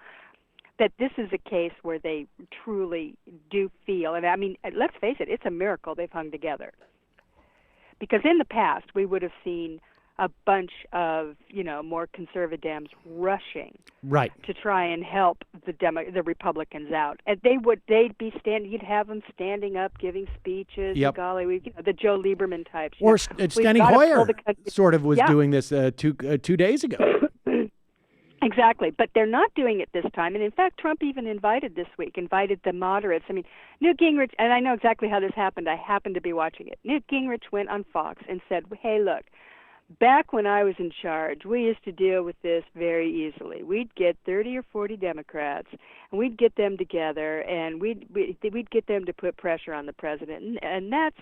That this is a case where they truly do feel, and let's face it, it's a miracle they've hung together. Because in the past, we would have seen a bunch of, more conservative Dems rushing to try and help the Republicans out. And you'd have them standing up, giving speeches, golly, the Joe Lieberman types. Or Steny Hoyer sort of was doing this 2 days ago. Exactly, but they're not doing it this time. And in fact, Trump even invited the moderates. Newt Gingrich, and I know exactly how this happened. I happened to be watching it. Newt Gingrich went on Fox and said, hey, look, back when I was in charge, we used to deal with this very easily. We'd get 30 or 40 Democrats, and we'd get them together, and we'd get them to put pressure on the president. And that's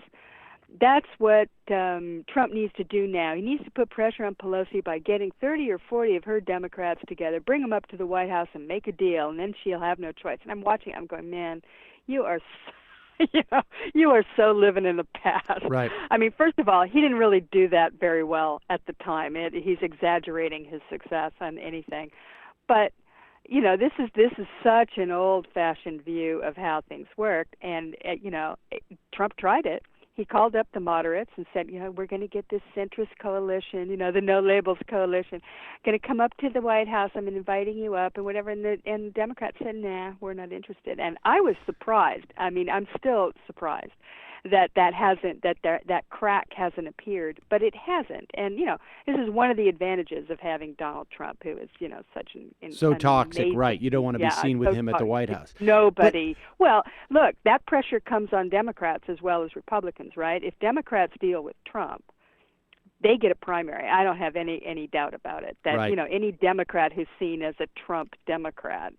that's what Trump needs to do now. He needs to put pressure on Pelosi by getting 30 or 40 of her Democrats together, bring them up to the White House and make a deal, and then she'll have no choice. And I'm watching, I'm going, man, you are you are so living in the past. Right. I mean, first of all, he didn't really do that very well at the time. He's exaggerating his success on anything. But, this is such an old-fashioned view of how things worked. And, Trump tried it. He called up the moderates and said, we're going to get this centrist coalition, the No Labels coalition, going to come up to the White House. I'm inviting you up and whatever. And the Democrats said, nah, we're not interested. And I was surprised. I mean, I'm still surprised that crack hasn't appeared, but it hasn't. And this is one of the advantages of having Donald Trump, who is such so toxic, amazing, right? You don't want to be seen with him at the White House. Nobody. Well, look, that pressure comes on Democrats as well as Republicans, right? If Democrats deal with Trump, they get a primary. I don't have any doubt about it. That right. Any Democrat who's seen as a Trump Democrat,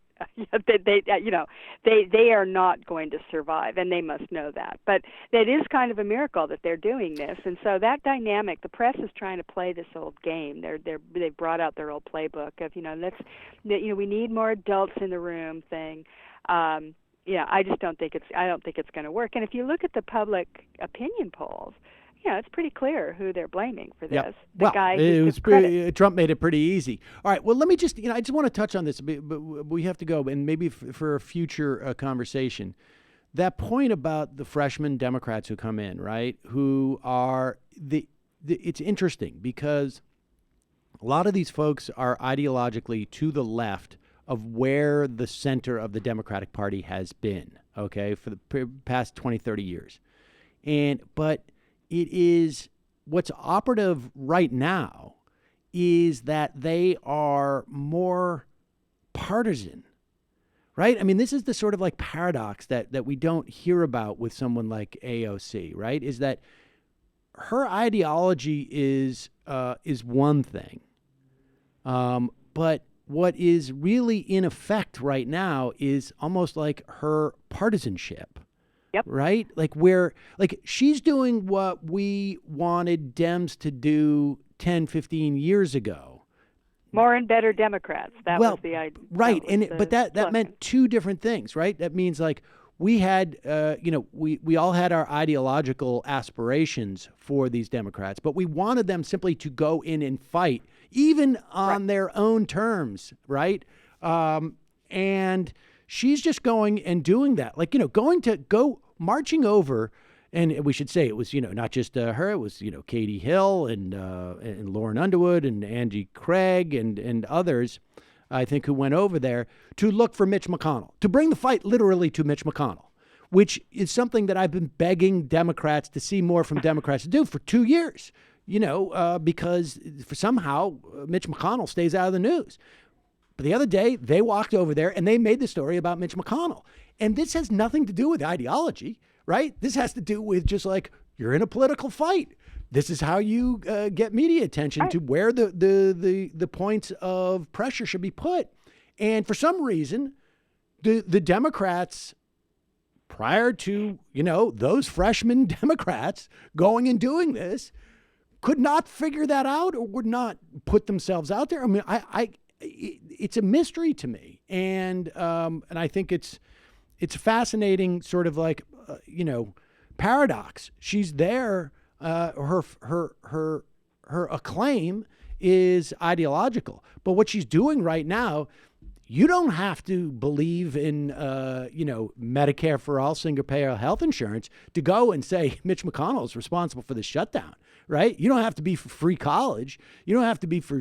they are not going to survive, and they must know that. But that is kind of a miracle that they're doing this, and so that dynamic, the press is trying to play this old game. They've brought out their old playbook of we need more adults in the room thing. I just don't think it's going to work. And if you look at the public opinion polls, it's pretty clear who they're blaming for this. Yep. The guy who Trump made it pretty easy. All right. Well, let me just, I just want to touch on this, but we have to go, and maybe for a future conversation. That point about the freshman Democrats who come in, right, who are it's interesting because a lot of these folks are ideologically to the left of where the center of the Democratic Party has been, okay, for the past 20, 30 years. But it is what's operative right now is that they are more partisan, right? I mean, this is the sort of like paradox that we don't hear about with someone like AOC, right? Is that her ideology is one thing, but what is really in effect right now is almost like her partisanship. Yep. Right? She's doing what we wanted Dems to do 10, 15 years ago. More and better Democrats. That was the idea. Right. But that meant two different things, right? That means we had, we all had our ideological aspirations for these Democrats, but we wanted them simply to go in and fight, even on their own terms, right? And she's just going and doing that, marching over, and we should say it was, not just her, it was, Katie Hill and Lauren Underwood and Angie Craig and others, I think, who went over there to look for Mitch McConnell, to bring the fight literally to Mitch McConnell, which is something that I've been begging Democrats to see more from Democrats to do for 2 years, because somehow Mitch McConnell stays out of the news. But the other day, they walked over there and they made the story about Mitch McConnell. And this has nothing to do with ideology, right? This has to do with just you're in a political fight. This is how you get media attention to where the points of pressure should be put. And for some reason, the Democrats, prior to, those freshman Democrats going and doing this, could not figure that out or would not put themselves out there. I mean, it's a mystery to me, and I think it's a fascinating sort of paradox. She's there. Her acclaim is ideological, but what she's doing right now, you don't have to believe in Medicare for all, single payer health insurance to go and say Mitch McConnell is responsible for the shutdown. Right? You don't have to be for free college. You don't have to be for,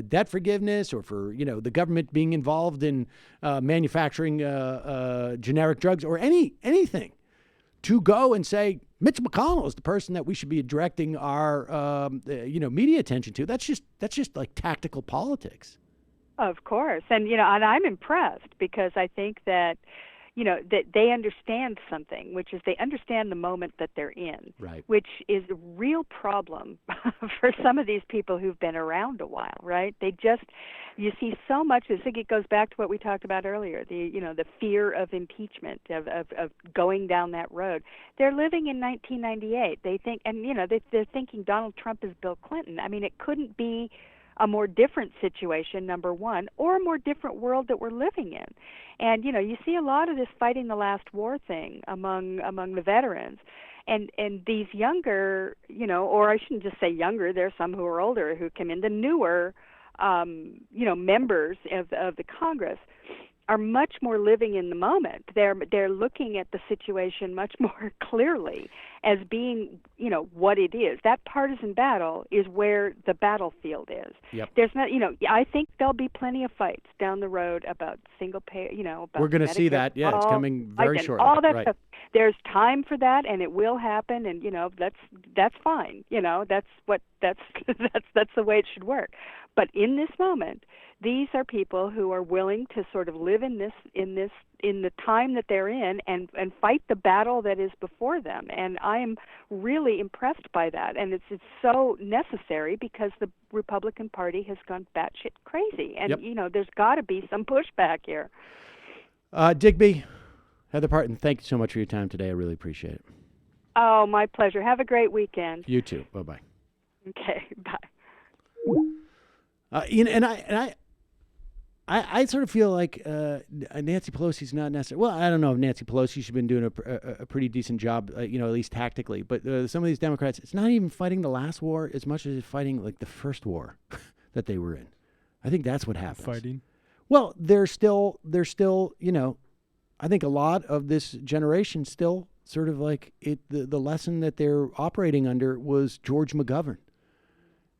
debt forgiveness or for, the government being involved in manufacturing generic drugs or anything to go and say Mitch McConnell is the person that we should be directing our, media attention to. That's just like tactical politics. Of course. And, and I'm impressed because I think that, that they understand something, which is they understand the moment that they're in, right? Which is a real problem for some of these people who've been around a while, right? You see so much. I think it goes back to what we talked about earlier, the fear of impeachment, of going down that road. They're living in 1998. They think, and they're thinking Donald Trump is Bill Clinton. I mean, it couldn't be a more different situation, number one, or a more different world that we're living in. And you see a lot of this fighting the last war thing among the veterans, and these younger, or I shouldn't just say younger. There's some who are older who come in. The newer, members of the Congress are much more living in the moment. They're looking at the situation much more clearly as being, what it is. That partisan battle is where the battlefield is. Yep. There's not, I think there'll be plenty of fights down the road about single pay, about we're going to see that. Yeah, it's coming very shortly. All that right. stuff. There's time for that, and it will happen, and that's fine. That's the way it should work. But in this moment, these are people who are willing to sort of live in the time that they're in and fight the battle that is before them. And I am really impressed by that. And it's so necessary because the Republican Party has gone batshit crazy. And, there's got to be some pushback here. Digby, Heather Parton, thank you so much for your time today. I really appreciate it. Oh, my pleasure. Have a great weekend. You too. Bye-bye. Okay, bye. I sort of feel like Nancy Pelosi's not necessarily. Well, I don't know if Nancy Pelosi. She's been doing a pretty decent job, at least tactically. But some of these Democrats, it's not even fighting the last war as much as it's fighting like the first war that they were in. I think that's what happens. Fighting. Well, they're still. I think a lot of this generation still sort of like it. The lesson that they're operating under was George McGovern.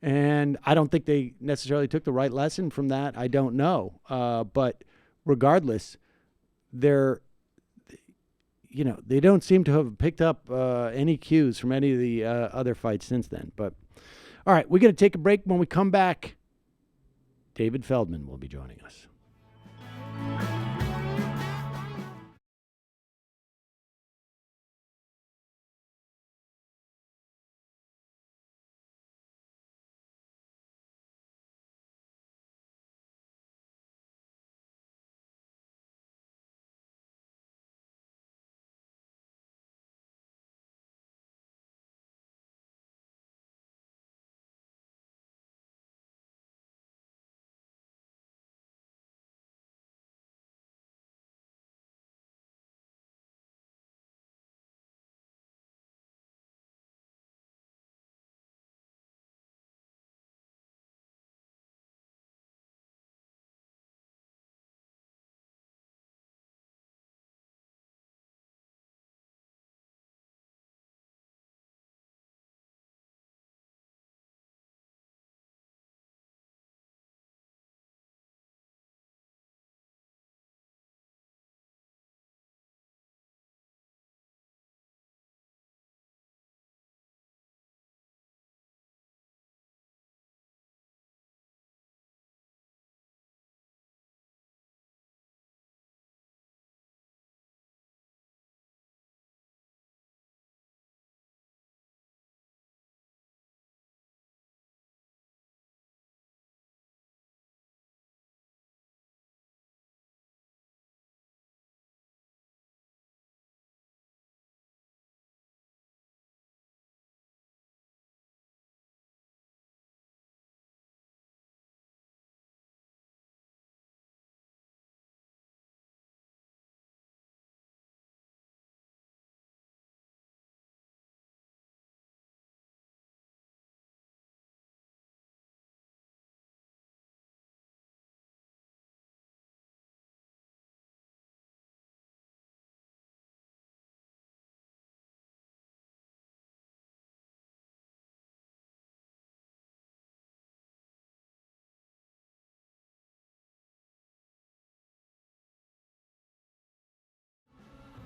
And I don't think they necessarily took the right lesson from that. I don't know. But regardless, they don't seem to have picked up any cues from any of the other fights since then. But all right, we're going to take a break. When we come back, David Feldman will be joining us.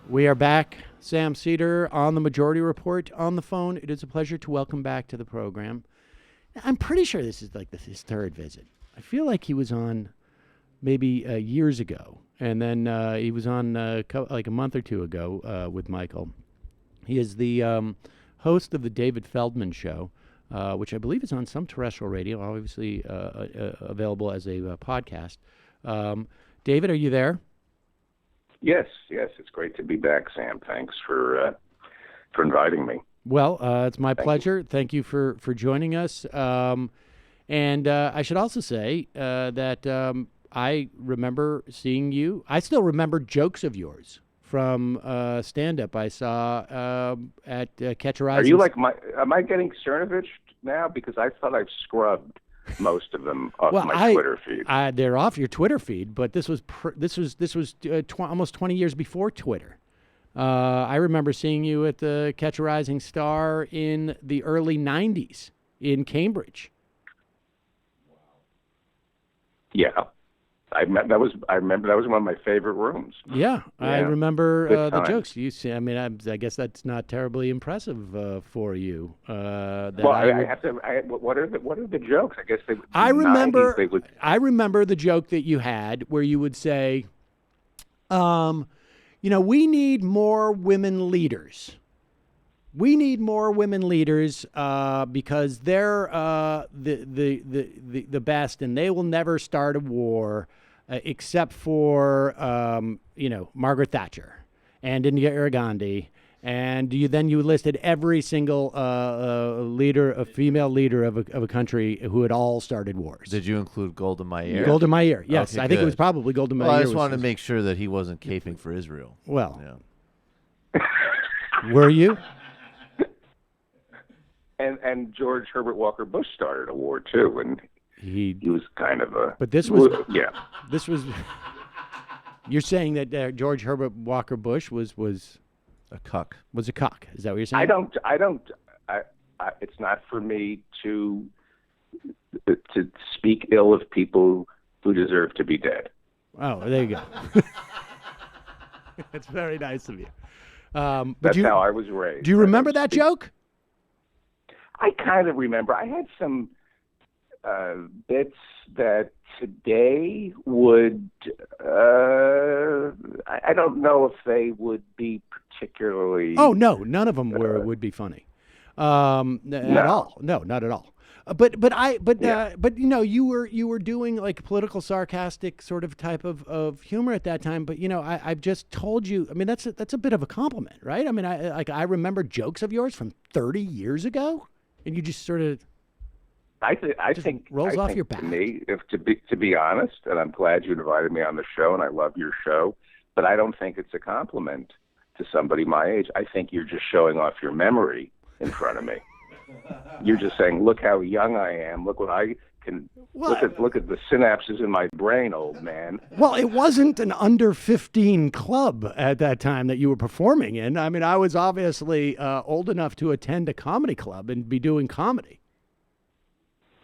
We are back. Sam Seder on the Majority Report on the phone. It is a pleasure to welcome back to the program. I'm pretty sure this is like his third visit. I feel like he was on maybe years ago. And then he was on like a month or two ago with Michael. He is the host of the David Feldman Show, which I believe is on some terrestrial radio, obviously available as a podcast. David, are you there? Yes. It's great to be back, Sam. Thanks for inviting me. Well, it's my pleasure. Thank you for joining us. And I should also say that I remember seeing you. I still remember jokes of yours from stand-up I saw at Catch a Rising. Are you like am I getting Cernovich now? Because I thought I've scrubbed most of them off my Twitter feed. They're off your Twitter feed, but this was almost 20 years before Twitter. I remember seeing you at the Catch a Rising Star in the early 90s in Cambridge. Yeah. I remember that was one of my favorite rooms. Yeah. I remember the jokes you see. I mean, I guess that's not terribly impressive for you. What are the jokes? I guess they. I remember the joke that you had where you would say, we need more women leaders. We need more women leaders because they're the best, and they will never start a war except for Margaret Thatcher and Indira Gandhi. And you listed every single female leader of a country who had all started wars. Did you include Golda Meir? Golda Meir, yes. Okay, I think it was probably Golda Meir. Well, I just wanted to make sure that he wasn't caping for Israel. Well, yeah. Were you? And George Herbert Walker Bush started a war too, and he was kind of a. But this was This was. You're saying that George Herbert Walker Bush was a cuck. Was a cuck. Is that what you're saying? I don't. It's not for me to speak ill of people who deserve to be dead. Oh, there you go. That's very nice of you. That's how I was raised. Do you remember that joke? I kind of remember. I had some bits that today would. I don't know if they would be particularly. Oh no, none of them would be funny. At all. No, not at all. But you were doing like political sarcastic sort of type of humor at that time. But I've just told you. I mean, that's a bit of a compliment, right? I mean, I remember jokes of yours from 30 years ago, and you just sort of. I think rolls off your back. To me, to be honest, and I'm glad you invited me on the show, and I love your show, but I don't think it's a compliment to somebody my age. I think you're just showing off your memory in front of me. You're just saying, look how young I am. Look what I can. Look at the synapses in my brain, old man. Well, it wasn't an under 15 club at that time that you were performing in. I mean, I was obviously old enough to attend a comedy club and be doing comedy.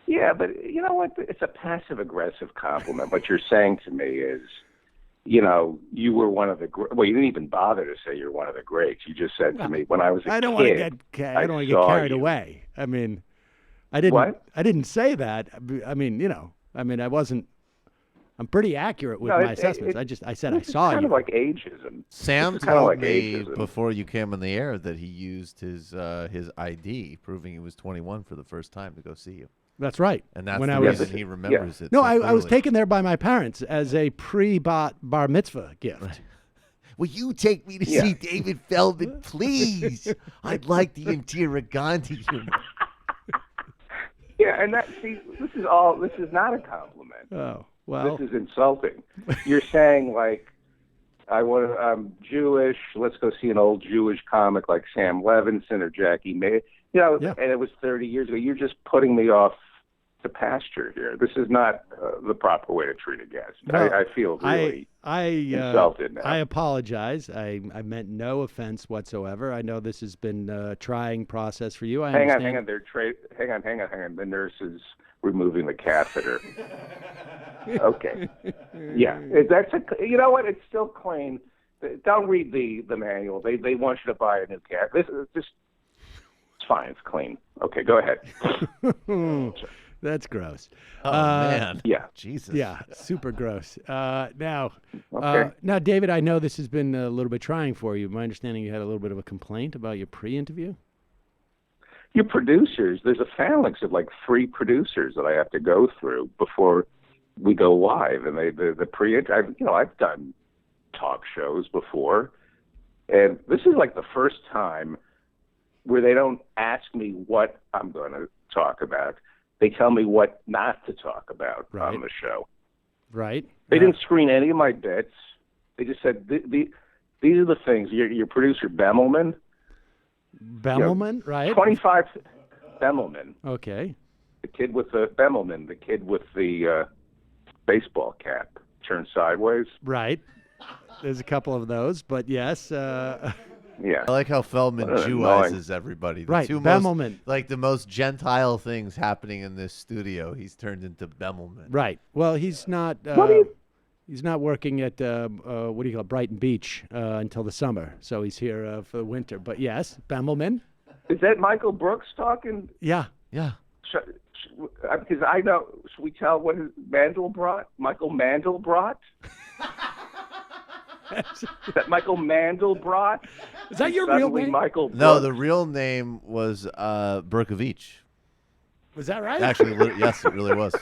Yeah, but you know what? It's a passive-aggressive compliment. What you're saying to me is, you were one of the well, you didn't even bother to say you're one of the greats. You just said to me when I was a kid. I don't want to get carried away. I mean, I didn't. What? I didn't say that. I mean, I wasn't. I'm pretty accurate with my assessments. I said I saw you. Kind of like ageism. Sam told me before you came on the air that he used his ID, proving he was 21 for the first time to go see you. That's right. And that's the reason he remembers it. No, so I was taken there by my parents as a pre-bar mitzvah gift. Right. Will you take me to see David Feldman, please? I'd like the Indira Gandhi. Yeah, and this is not a compliment. Oh, well. This is insulting. You're saying, like, I'm Jewish, let's go see an old Jewish comic like Sam Levinson or Jackie May. And it was 30 years ago. You're just putting me off the pasture here. This is not the proper way to treat a guest. No, I feel really insulted now. I apologize. I meant no offense whatsoever. I know this has been a trying process for you. Hang on. Hang on. The nurse is removing the catheter. Okay. Yeah. You know what? It's still clean. Don't read the manual. They want you to buy a new catheter. This is just. It's fine. It's clean. Okay, go ahead. That's gross. Oh, man. Yeah. Jesus. Yeah, super gross. Now, Okay. now, David, I know this has been a little bit trying for you. My understanding you had a little bit of a complaint about your pre-interview? Your producers, there's a phalanx of like 3 producers that I have to go through before we go live. And the I've done talk shows before. And this is like the first time where they don't ask me what I'm going to talk about. They tell me what not to talk about on the show. Right. They didn't screen any of my bits. They just said, these are the things. Your producer, Bemelman. Bemelman, right? 25 Bemelman. Okay. The kid with the Bemelman, the kid with the baseball cap turned sideways. Right. There's a couple of those, but yes. Yeah. I like how Feldman Jewises everybody. The right, two Bemelman. the most gentile things happening in this studio, he's turned into Bemelman. Right. Well, he's not. He's not working at what do you call it, Brighton Beach until the summer, so he's here for the winter. But yes, Bemelman. Is that Michael Brooks talking? Yeah. Because I know. Should we tell what his Mandelbrot? Michael Mandelbrot. Is that Michael Mandelbrot? Is that your real name? Michael No, Brooks? the real name was Berkovich. Was that right? Actually, yes, it really was.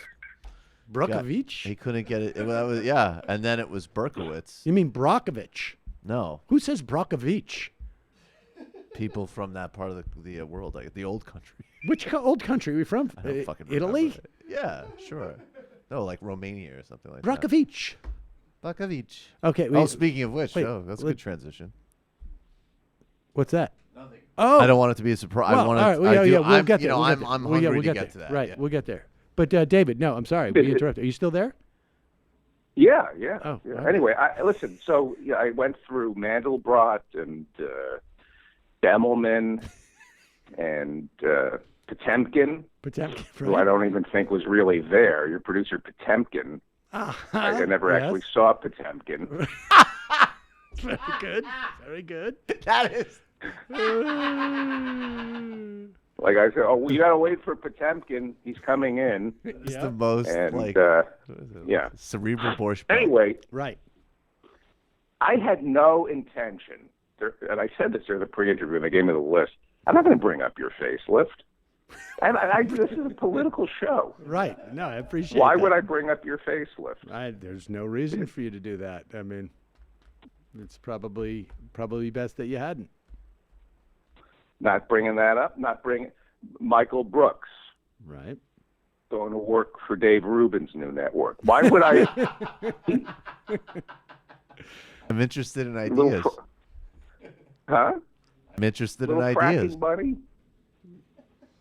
Brockovich? He couldn't get it. Yeah, and then it was Berkowitz. You mean Brockovich? No. Who says Brockovich? People from that part of the world, like the old country. Which old country are we from? I don't fucking Italy? remember. Yeah, sure. No, like Romania or something like Brockovich. that. Brockovich. Okay. Speaking of which, wait, that's a good transition. What's that? Nothing. Oh, I don't want it to be a surprise. Well, I want all right, we'll get there. I'm hungry we'll to get get to there. that. Right, yeah. we'll get there. But David, no, I'm sorry, we interrupted. Are you still there? Yeah. Oh, yeah. okay. Anyway, listen. So I went through Mandelbrot and Bemelman and Potemkin, who I don't even think was really there. Your producer Potemkin. I never actually saw Potemkin. Very good. Very good. That is. Like I said, you got to wait for Potemkin. He's coming in. It's the most cerebral borscht. Anyway, right. I had no intention, and I said this during the pre-interview, and they gave me the list. I'm not going to bring up your facelift. And this is a political show. Right. No, I appreciate Why that. would I bring up your facelift? There's no reason for you to do that. I mean, it's probably best that you hadn't. Not bringing that up. Not bringing Michael Brooks. Right. Going to work for Dave Rubin's new network. Why would I? I'm interested in ideas. Huh? I'm interested in Little ideas. Fracking money?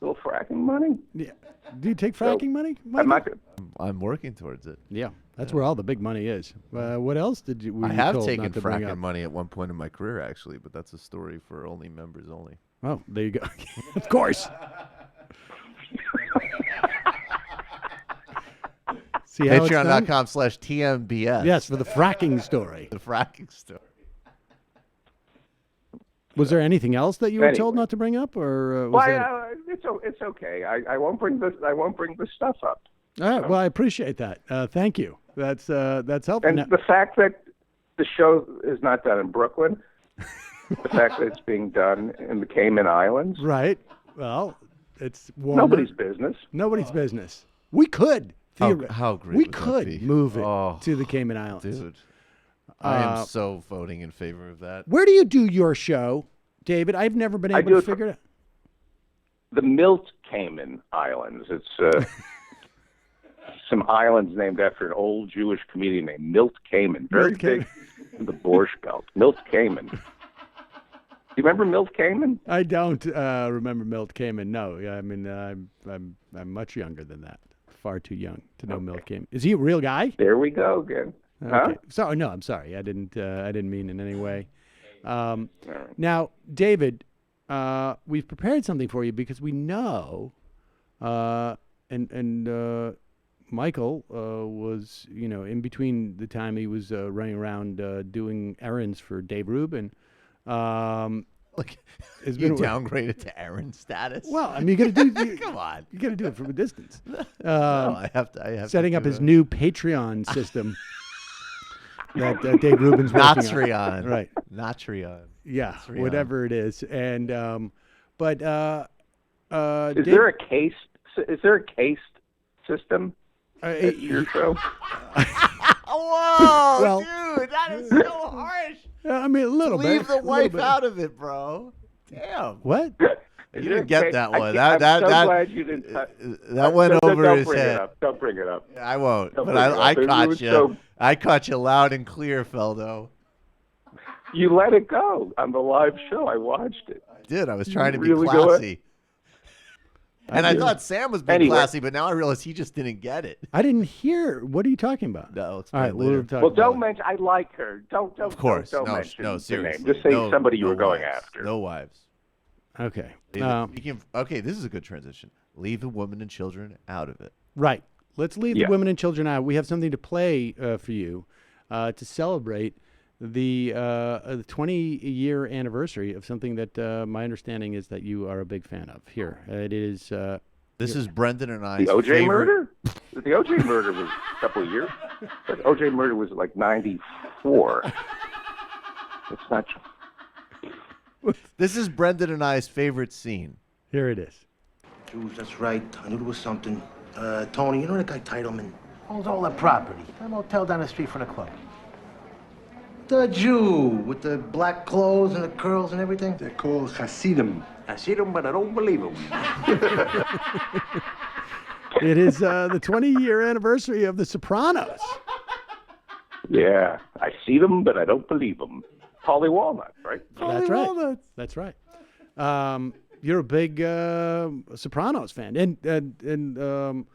Little fracking money? Yeah. Do you take fracking money? I'm not gonna, I'm working towards it. Yeah, that's where all the big money is. What else did you? I have taken fracking money at one point in my career, actually, but that's a story for only members only. Oh, there you go. Of course. See how Patreon.com/TMBS. Yes, for the fracking story. The fracking story. Was there anything else that you were told not to bring up, or it's okay. I won't bring this. I won't bring this stuff up. All right. Well, I appreciate that. Thank you. That's helpful. And the fact that the show is not done in Brooklyn, the fact that it's being done in the Cayman Islands, right? Well, it's warmer. Nobody's business. Nobody's business. We could. How great we would that could be? move it to the Cayman Islands, dude. I am so voting in favor of that. Where do you do your show, David? I've never been able to figure it out. The Milt Cayman Islands. It's some islands named after an old Jewish comedian named Milt Cayman. Very big in the Borscht Belt. Milt Cayman. Do you remember Milt Cayman? I don't remember Milt Cayman. No, I mean I'm much younger than that. Far too young to know Milt Cayman. Is he a real guy? There we go again. Okay. Huh? So no, I'm sorry. I didn't mean in any way. Now, David, we've prepared something for you because we know, and Michael was, in between the time he was running around doing errands for Dave Rubin, Like, It's you been downgraded to Aaron status. Well, I mean, you got to do. Come on, you got to do it from a distance. No, I have to. Setting to up do his it. new Patreon system that Dave Rubin's working on. Natreon, Right? Natreon. Yeah, Natreon. whatever it is, and but is there a case? Is there a cased system at your show? Whoa, Well- dude, that is so harsh. I mean, a little bit. Leave the a little wife bit. out of it, bro. Damn. What? You didn't get that one. I'm so glad you didn't. That went over don't his bring head. It up. Don't bring it up. I won't. Don't But bring it I up. It caught was you. so- I caught you loud and clear, Feldo. You let it go on the live show. I watched it. I did. I was trying to be really do it? classy. And I thought Sam was being Anyway. classy, but now I realize he just didn't get it. I didn't hear. What are you talking about? No, it's All right, later. we'll talk Well, about don't it. mention. I like her. Don't. Of course. Don't No, mention no, the seriously. name. Just say No- somebody you no were going wives. after. No wives. Okay. Okay, this is a good transition. Leave the women and children out of it. Right. Let's leave Yeah. the women and children out. We have something to play for you to celebrate the 20-year anniversary of something that my understanding is that you are a big fan of. Here, it is. This is Brendan and I's The OJ favorite. murder? The OJ murder was a couple of years. But OJ murder was like 94. It's not. This is Brendan and I's favorite scene. Here it is. Jews, that's right. I knew there was something. Tony, you know that guy Titleman? Owns all that property. That motel down the street from the club. The Jew with the black clothes and the curls and everything? They're called Hasidim. Hasidim, but I don't believe him. It is the 20-year anniversary of The Sopranos. Yeah, I see them, but I don't believe them. Paulie Walnut, right? That's right. That's right. You're a big Sopranos fan, and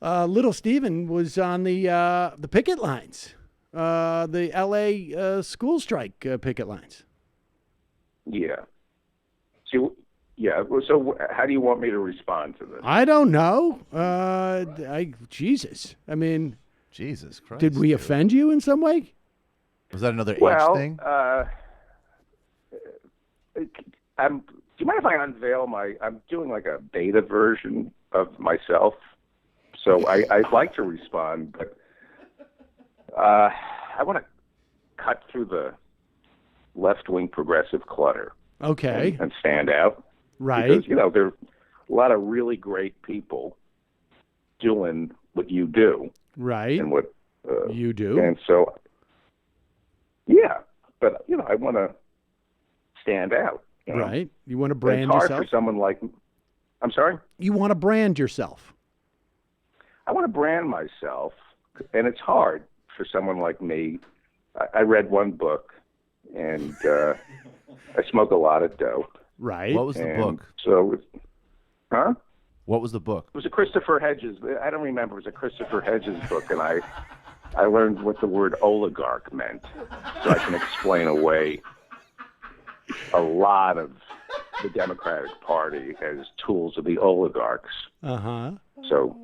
Little Steven was on the picket lines, the L.A. school strike picket lines. Yeah. Yeah. So, how do you want me to respond to this? I don't know. Jesus. I mean, Jesus Christ. did we offend you in some way? Was that another Well, age thing? do you mind if I unveil I'm doing like a beta version of myself, so I'd like to respond, but I want to cut through the left-wing progressive clutter. Okay. And stand out. Right. Because, there are a lot of really great people doing what you do. Right. And what you do. And so, yeah, but, I want to stand out. Right. You want to brand it's hard yourself? for someone like, I'm sorry? You want to brand yourself. I want to brand myself, and it's hard for someone like me. I read one book, and I smoke a lot of dope. Right. What was the book? So, huh? What was the book? It was a Christopher Hedges. I don't remember. It was a Christopher Hedges book, and I learned what the word oligarch meant, so I can explain away a lot of the Democratic Party as tools of the oligarchs. Uh-huh. So,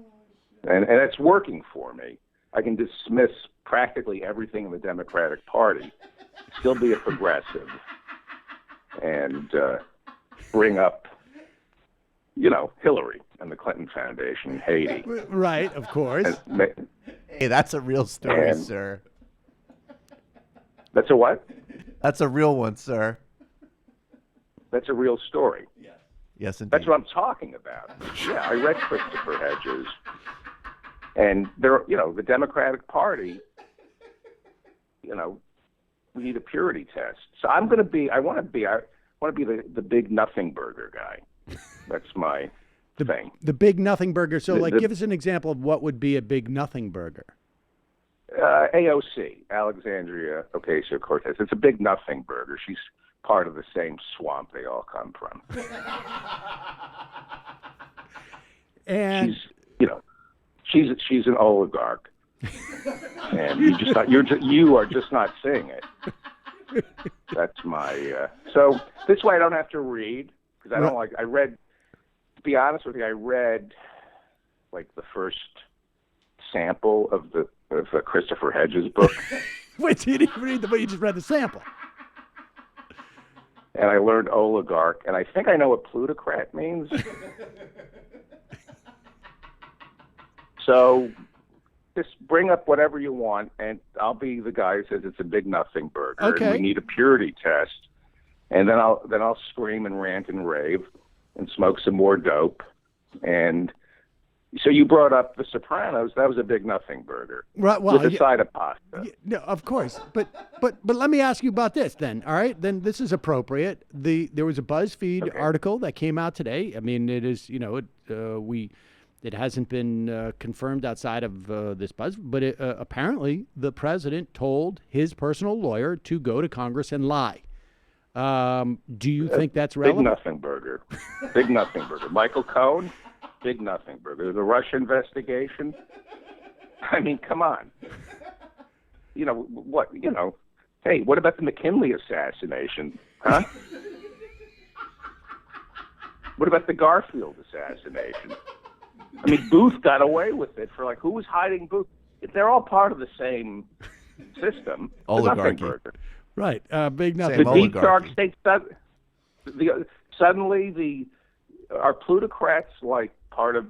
and it's working for me. I can dismiss practically everything in the Democratic Party, still be a progressive, and bring up, Hillary and the Clinton Foundation in Haiti. Right, of course. Hey, that's a real story, sir. That's a what? That's a real one, sir. That's a real story. Yes, indeed. That's what I'm talking about. Yeah, I read Christopher Hedges, and the Democratic Party. We need a purity test. So I want to be the big nothing burger guy. That's my thing. The big nothing burger. So, give us an example of what would be a big nothing burger. AOC, Alexandria Ocasio-Cortez. It's a big nothing burger. She's part of the same swamp they all come from. And she's an oligarch, and you are just not seeing it. That's my. So this way I don't have to read because I don't like. I read. To be honest with you, I read like the first sample of the Christopher Hedges book. Wait, you didn't read the book? You just read the sample. and I learned oligarch, and I think I know what plutocrat means. So just bring up whatever you want, and I'll be the guy who says it's a big nothing burger. Okay. And we need a purity test, and then I'll scream and rant and rave and smoke some more dope. And so you brought up The Sopranos. That was a big nothing burger, right? Well, with a side of pasta. No, of course, but let me ask you about this then. All right, then this is appropriate. There was a BuzzFeed article that came out today. I mean, it is it hasn't been confirmed outside of this buzz, but apparently the president told his personal lawyer to go to Congress and lie. Do you think that's relevant? Big nothing burger. Big nothing burger. Michael Cohen, big nothing burger. The Russia investigation. I mean, come on. You know, what, hey, what about the McKinley assassination? Huh? What about the Garfield assassination? I mean, Booth got away with it for who was hiding Booth? They're all part of the same system. Oligarchy. Right. Big nothing. The deep dark state. Suddenly, are plutocrats part of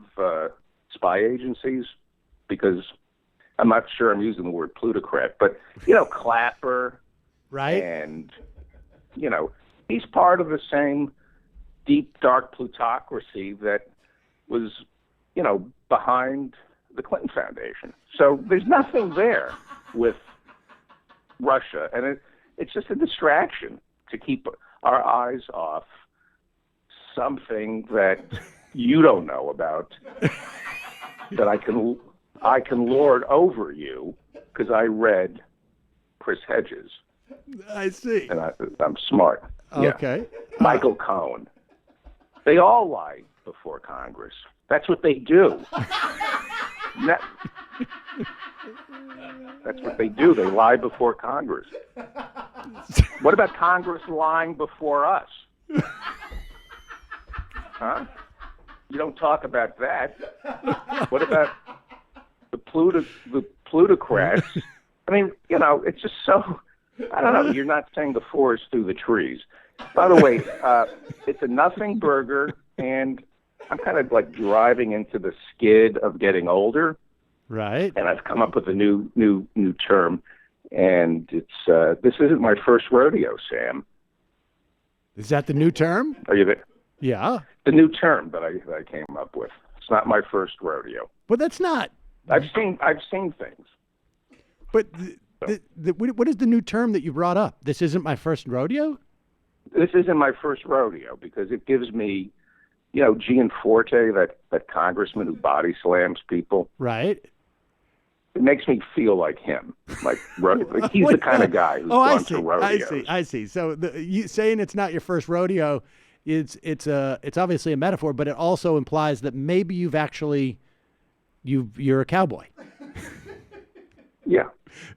spy agencies? Because I'm not sure I'm using the word plutocrat, but Clapper, right? And he's part of the same deep dark plutocracy that was behind the Clinton Foundation. So there's nothing there with Russia, and it's just a distraction to keep our eyes off something that you don't know about that I can lord over you because I read Chris Hedges. I see. And I'm smart. Okay. Yeah. Michael Cohen. They all lie before Congress. That's what they do. That's what they do. They lie before Congress. What about Congress lying before us? Huh? You don't talk about that. What about the plutocrats? I mean, it's just so, I don't know. You're not saying the forest through the trees. By the way, it's a nothing burger, and I'm kind of driving into the skid of getting older. Right. And I've come up with a new term, and it's this isn't my first rodeo, Sam. Is that the new term? Are you there? Yeah. The new term that I came up with. It's not my first rodeo. But that's not. I've seen things. But what is the new term that you brought up? This isn't my first rodeo? This isn't my first rodeo because it gives me, Gianforte, that congressman who body slams people. Right. It makes me feel like him. He's the kind of guy who's gone to rodeos. I see. So you saying it's not your first rodeo, it's obviously a metaphor, but it also implies that maybe you're a cowboy. Yeah.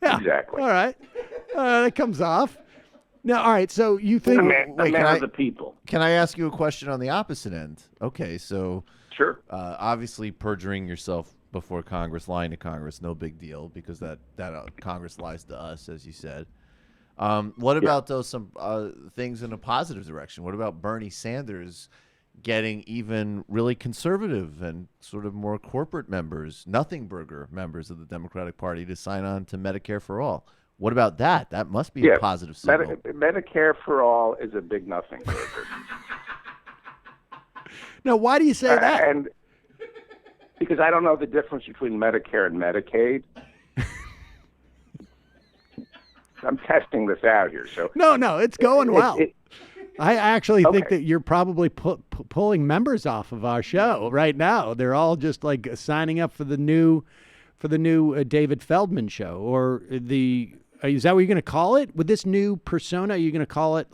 Exactly. All right. That comes off. Now, all right, so you think... The man of the people. Can I ask you a question on the opposite end? Okay, so... Sure. Obviously, perjuring yourself before Congress, lying to Congress, no big deal, because that Congress lies to us, as you said. What about some things in a positive direction? What about Bernie Sanders getting even really conservative and sort of more corporate members, nothing burger members of the Democratic Party to sign on to Medicare for All? What about that? That must be a positive signal. Medicare for All is a big nothing burger. Now, why do you say that? And because I don't know the difference between Medicare and Medicaid. I'm testing this out here. So no, it's going well. I actually think that you're probably pulling members off of our show right now. They're all just signing up for the new David Feldman show, or is that what you're going to call it with this new persona? Are you going to call it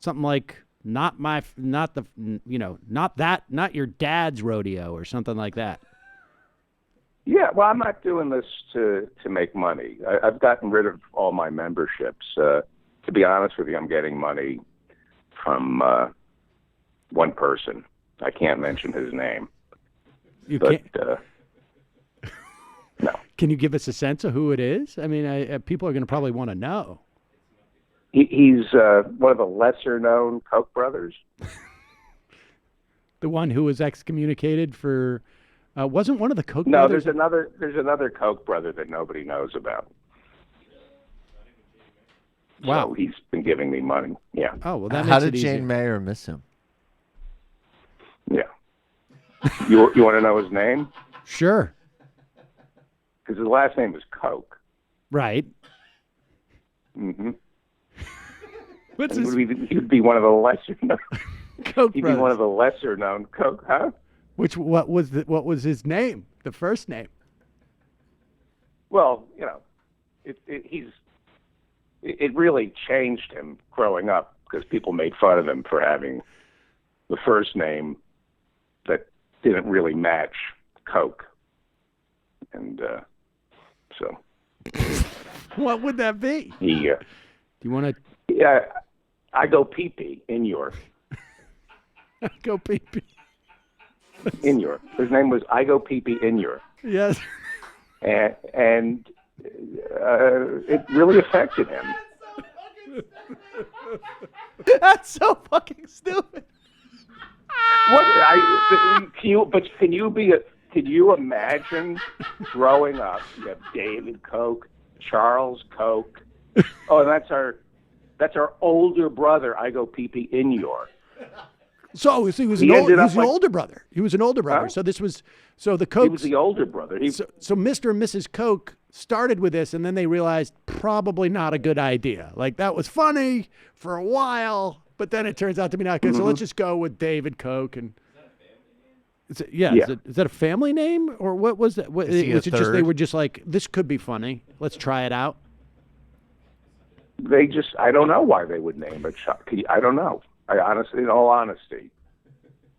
something like not your dad's rodeo or something like that? Yeah, well, I'm not doing this to make money. I've gotten rid of all my memberships. To be honest with you, I'm getting money from one person. I can't mention his name. Can't? No. Can you give us a sense of who it is? I mean, people are going to probably want to know. He's one of the lesser-known Koch brothers. The one who was excommunicated for wasn't one of the Koch No, brothers? there's another Koch brother that nobody knows about. Wow. So he's been giving me money. Yeah. Oh, well, that How makes did it Jane easier. Mayer miss him? Yeah. You want to know his name? Sure. Because his last name is Koch. Right. Mm-hmm. What's He would be one of the lesser known. Koch He'd brothers. be one of the lesser known Koch, huh? What was his name? The first name? Well, it really changed him growing up because people made fun of him for having the first name that didn't really match Koch, and so. What would that be? He. Do you want to? Yeah, I go pee-pee in your. Go pee-pee. In your. His name was I go pee-pee in your. Yes. And it really affected him. That's so fucking stupid. Can you imagine growing up? You have David Koch, Charles Koch. Oh, and that's our older brother. I go pee-pee in your. So he was an older brother. He was an older brother. Huh? So the Kochs. He was the older brother. So Mr. and Mrs. Koch started with this, and then they realized probably not a good idea. Like, that was funny for a while, but then it turns out to be not good. So let's just go with David Koch. And is that a family name, or what was that? Was it just they were just like, this could be funny. Let's try it out. I don't know why they would name a child. I don't know. In all honesty,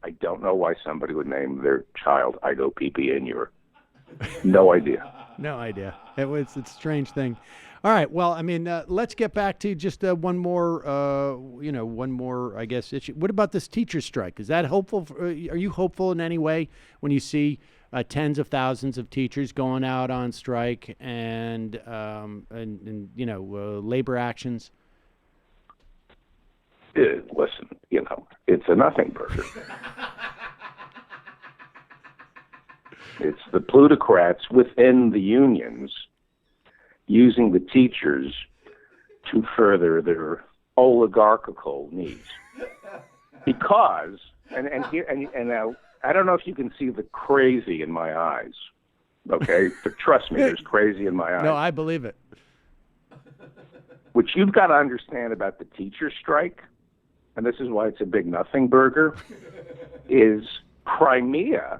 I don't know why somebody would name their child I go pee-pee in your. No idea. No idea. It's a strange thing. All right. Well, I mean, let's get back to just one more, I guess, issue. What about this teacher strike? Is that hopeful? Are you hopeful in any way when you see tens of thousands of teachers going out on strike and labor actions? Listen, it's a nothing burger. It's the plutocrats within the unions using the teachers to further their oligarchical needs. Because, and now, I don't know if you can see the crazy in my eyes, okay? But trust me, there's crazy in my eyes. No, I believe it. What you've got to understand about the teacher strike, and this is why it's a big nothing burger, is Crimea,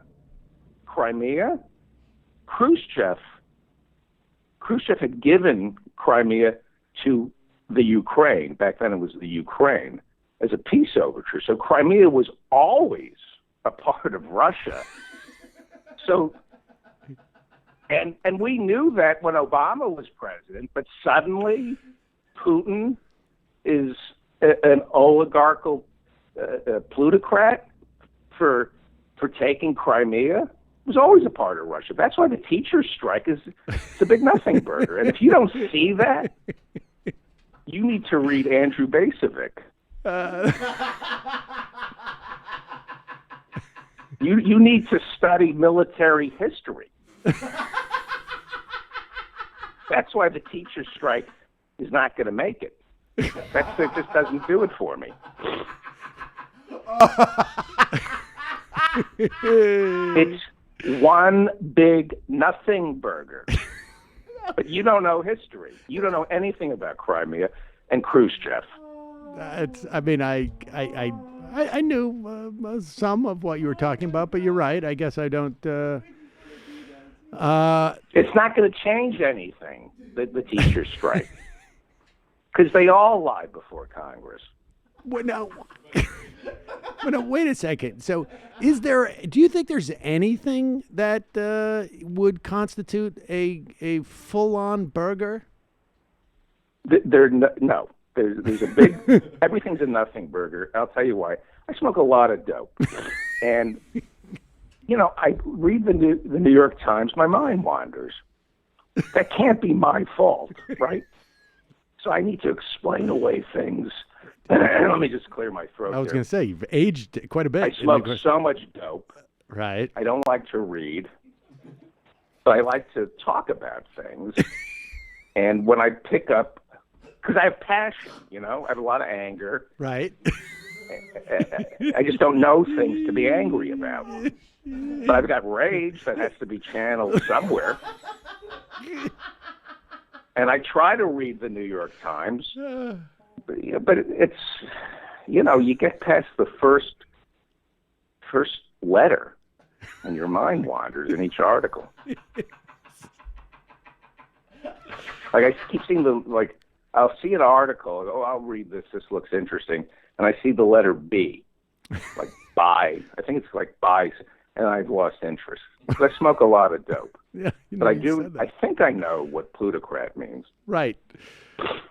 Khrushchev had given Crimea to the Ukraine. Back then it was the Ukraine as a peace overture. So Crimea was always a part of Russia. So, and we knew that when Obama was president, but suddenly Putin is an oligarchical plutocrat for taking Crimea. It was always a part of Russia. That's why the teacher strike it's a big nothing burger. And if you don't see that, you need to read Andrew Basovic. You need to study military history. That's why the teacher strike is not going to make it. It just doesn't do it for me. It's one big nothing burger. But you don't know history. You don't know anything about Crimea and Khrushchev. I knew some of what you were talking about, but you're right. I guess I don't. It's not going to change anything, the teacher strike. Because they all lie before Congress. Well, no, wait a second. So, do you think there's anything that would constitute a full-on burger? No. There's a big. Everything's a nothing burger. I'll tell you why. I smoke a lot of dope, and I read the New York Times. My mind wanders. That can't be my fault, right? So I need to explain away things. Let me just clear my throat. I was going to say, you've aged quite a bit. I smoke so much dope. Right. I don't like to read, but I like to talk about things. And when I pick up, because I have passion, I have a lot of anger. Right. I just don't know things to be angry about. But I've got rage that has to be channeled somewhere. And I try to read the New York Times, but it's, you get past the first letter, and your mind wanders in each article. Like I keep seeing I'll see an article, I'll read this. This looks interesting, and I see the letter B, like buy. I think it's like buy, and I've lost interest. I smoke a lot of dope. Yeah, but I do. I think I know what plutocrat means. Right.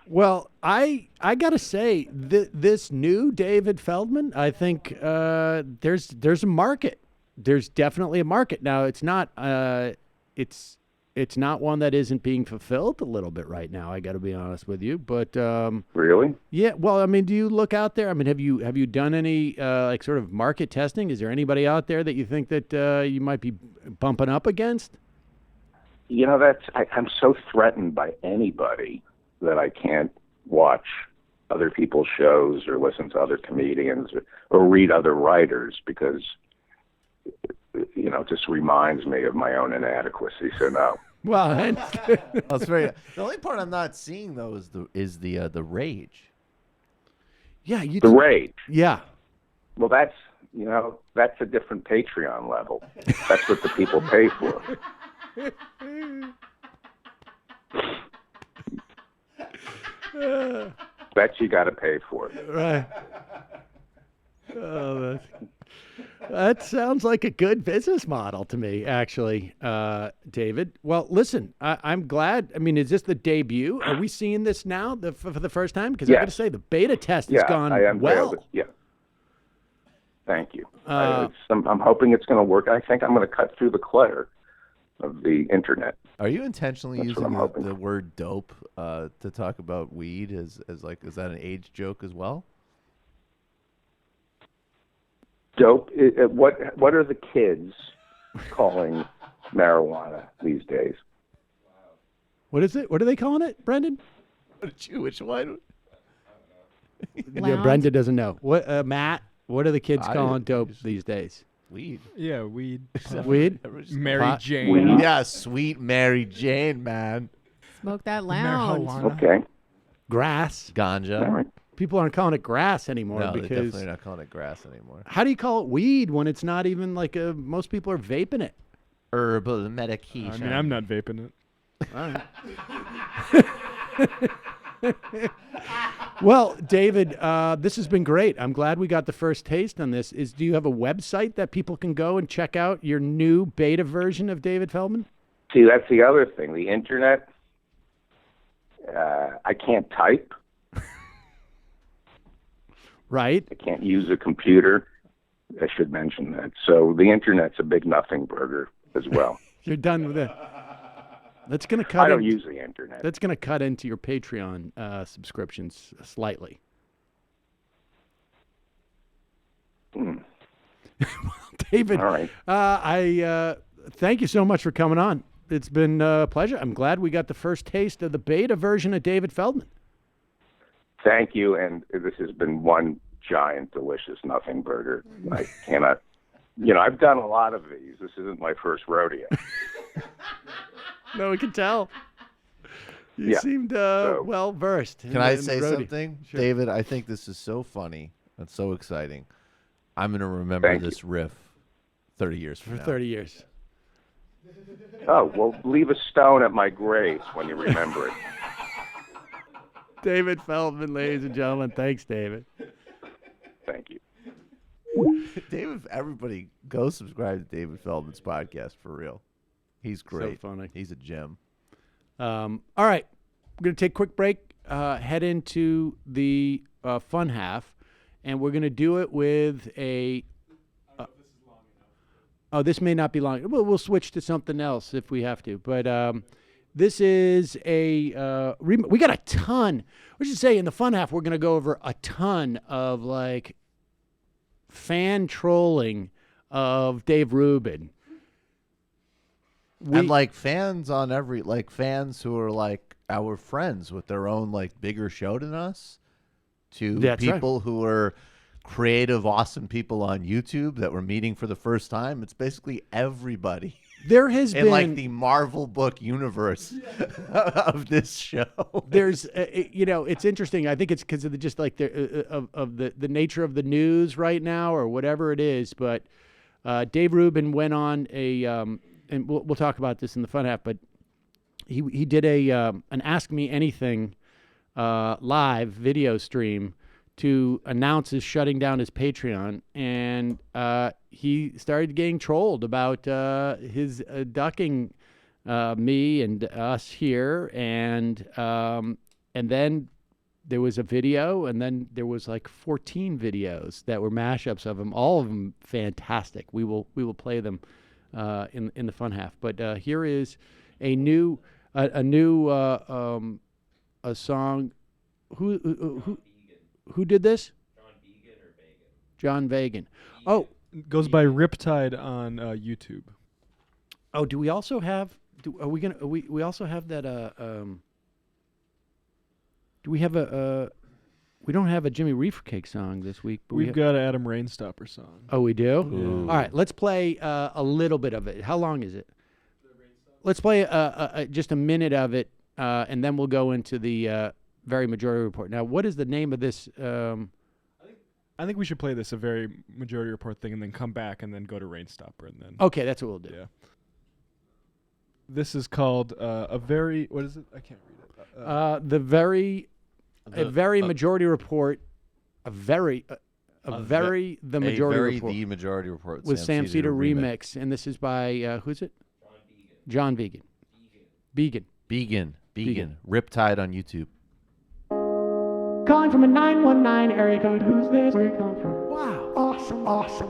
Well, I got to say, this new David Feldman, I think there's a market. There's definitely a market. Now, it's not one that isn't being fulfilled a little bit right now. I got to be honest with you, but really, yeah. Well, I mean, do you look out there? I mean, have you done any sort of market testing? Is there anybody out there that you think that you might be bumping up against? I'm so threatened by anybody that I can't watch other people's shows or listen to other comedians or read other writers because, it just reminds me of my own inadequacy. So no. Well, that's very. The only part I'm not seeing though is the rage. Yeah, the rage. Yeah. Well, that's a different Patreon level. That's what the people pay for. That you got to pay for. Right. Oh, that sounds like a good business model to me, actually, David. Well, listen, I'm glad. I mean, is this the debut? Are we seeing this now for the first time? Because I got to say, the beta test has gone well. Yeah. Thank you. I'm hoping it's going to work. I think I'm going to cut through the clutter of the internet. Are you intentionally using the word dope to talk about weed? Is that an age joke as well? Dope. What are the kids calling marijuana these days? What is it? What are they calling it, Brendan? Which one? Yeah, Brendan doesn't know. What, Matt? What are the kids calling dope these days? Weed. Yeah, weed. Weed? Mary Jane. Weed. Yeah, sweet Mary Jane, man. Smoke that lounge. Okay. Grass. Ganja. All right. People aren't calling it grass anymore No, they're because definitely not calling it grass anymore. How do you call it weed when it's not even like most people are vaping it? Herbal medication. I mean, I'm not vaping it. All right. Well, David, this has been great. I'm glad we got the first taste on this. Do you have a website that people can go and check out your new beta version of David Feldman? See, that's the other thing. The internet, I can't type. Right. I can't use a computer. I should mention that. So the internet's a big nothing burger as well. You're done with it. That's going to cut. I don't use the internet. That's going to cut into your Patreon subscriptions slightly. Well, David, all right. I thank you so much for coming on. It's been a pleasure. I'm glad we got the first taste of the beta version of David Feldman. Thank you, and this has been one giant, delicious nothing burger. I cannot, I've done a lot of these. This isn't my first rodeo. No, we can tell. You seemed well versed. Can I say rodeo. something, Sure. David? I think this is so funny and so exciting. I'm going to remember this riff 30 years from now. 30 years. Oh, well, leave a stone at my grave when you remember it. David Feldman, ladies and gentlemen. Thanks, David. Thank you. David, everybody go subscribe to David Feldman's podcast for real. He's great. So funny. He's a gem. All right. We're going to take a quick break, head into the fun half, and we're going to do it with a... this may not be long. We'll switch to something else if we have to. But This is a we got a ton. We should say in the fun half we're going to go over a ton of like fan trolling of Dave Rubin. And like fans on every fans who are like our friends with their own like bigger show than us, to people who are creative, awesome people on YouTube that we're meeting for the first time. It's basically everybody. There has in been like the Marvel book universe of this show. There's, it's interesting. I think it's because of just like the nature of the news right now or whatever it is. But Dave Rubin went on and we'll talk about this in the fun half. But he did an Ask Me Anything live video stream to announce his shutting down his Patreon, and he started getting trolled about his ducking me and us here, and then there was a video, and then there was like 14 videos that were mashups of him, all of them fantastic. We will play them in the fun half, but here is a new song. Who did this? John Vegan. Oh, it goes by Riptide on YouTube. Oh, do we also have? We also have that? Do we have a? We don't have a Jimmy Reefercake song this week. But We've got an Adam Rainstopper song. Oh, we do. Ooh. All right, let's play a little bit of it. How long is it? Let's play just a minute of it, and then we'll go into the. Very Majority Report. Now, what is the name of this? I think we should play this a Very Majority Report thing, and then come back, and then go to Rainstopper, and then. Okay, that's what we'll do. Yeah. This is called a very. What is it? I can't read it. The very Majority Report. The Majority Report with Sam Seder remix, and this is by who's it? John Vegan. Began. Riptide on YouTube. Calling from a 919 area code. Who's this? Where you calling from? Wow. Awesome.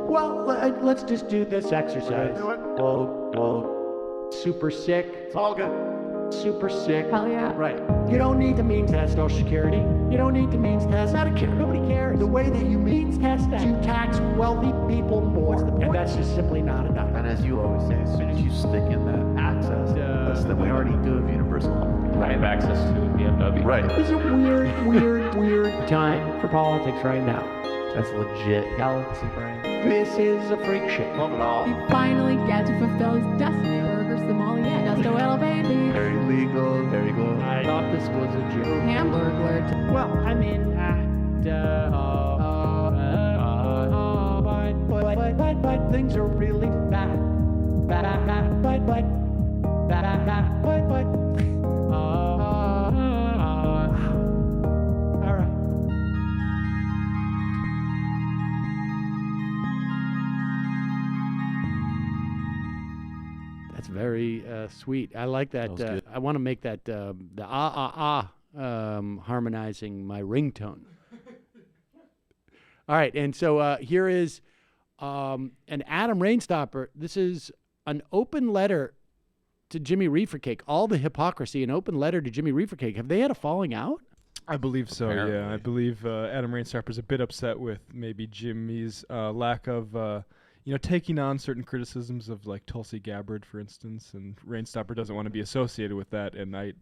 Well, let's just do this exercise. Do it. Whoa. Super sick. It's all good. Super sick. Hell yeah. Right. You don't need to means test Social Security. You don't need to means test Medicare. Nobody cares. The way that you means test that, you tax wealthy people more. And that's just simply not enough. And as you always say, as soon as you stick in that access, then we already do have universal health. I have access to BMW. Right. It's a weird time for politics right now. That's legit galaxy brain. This is a freak shit. Love it all. He finally got to fulfill his destiny. Burger sommelier. Just a little baby. Very legal. Very good. I thought this was a joke. Hamburglar. Well, I mean, but things are really bad. All right. That's very sweet. I like that. I want to make that the harmonizing my ringtone. All right, and so here is an Adam Rainstopper. This is an open letter to Jimmy Reefercake. All the hypocrisy, an open letter to Jimmy Reefercake. Have they had a falling out? I believe so, Apparently. yeah. I believe Adam Rainstopper's a bit upset with maybe Jimmy's lack of, taking on certain criticisms of, like, Tulsi Gabbard, for instance, and Rainstopper doesn't want to be associated with that, and I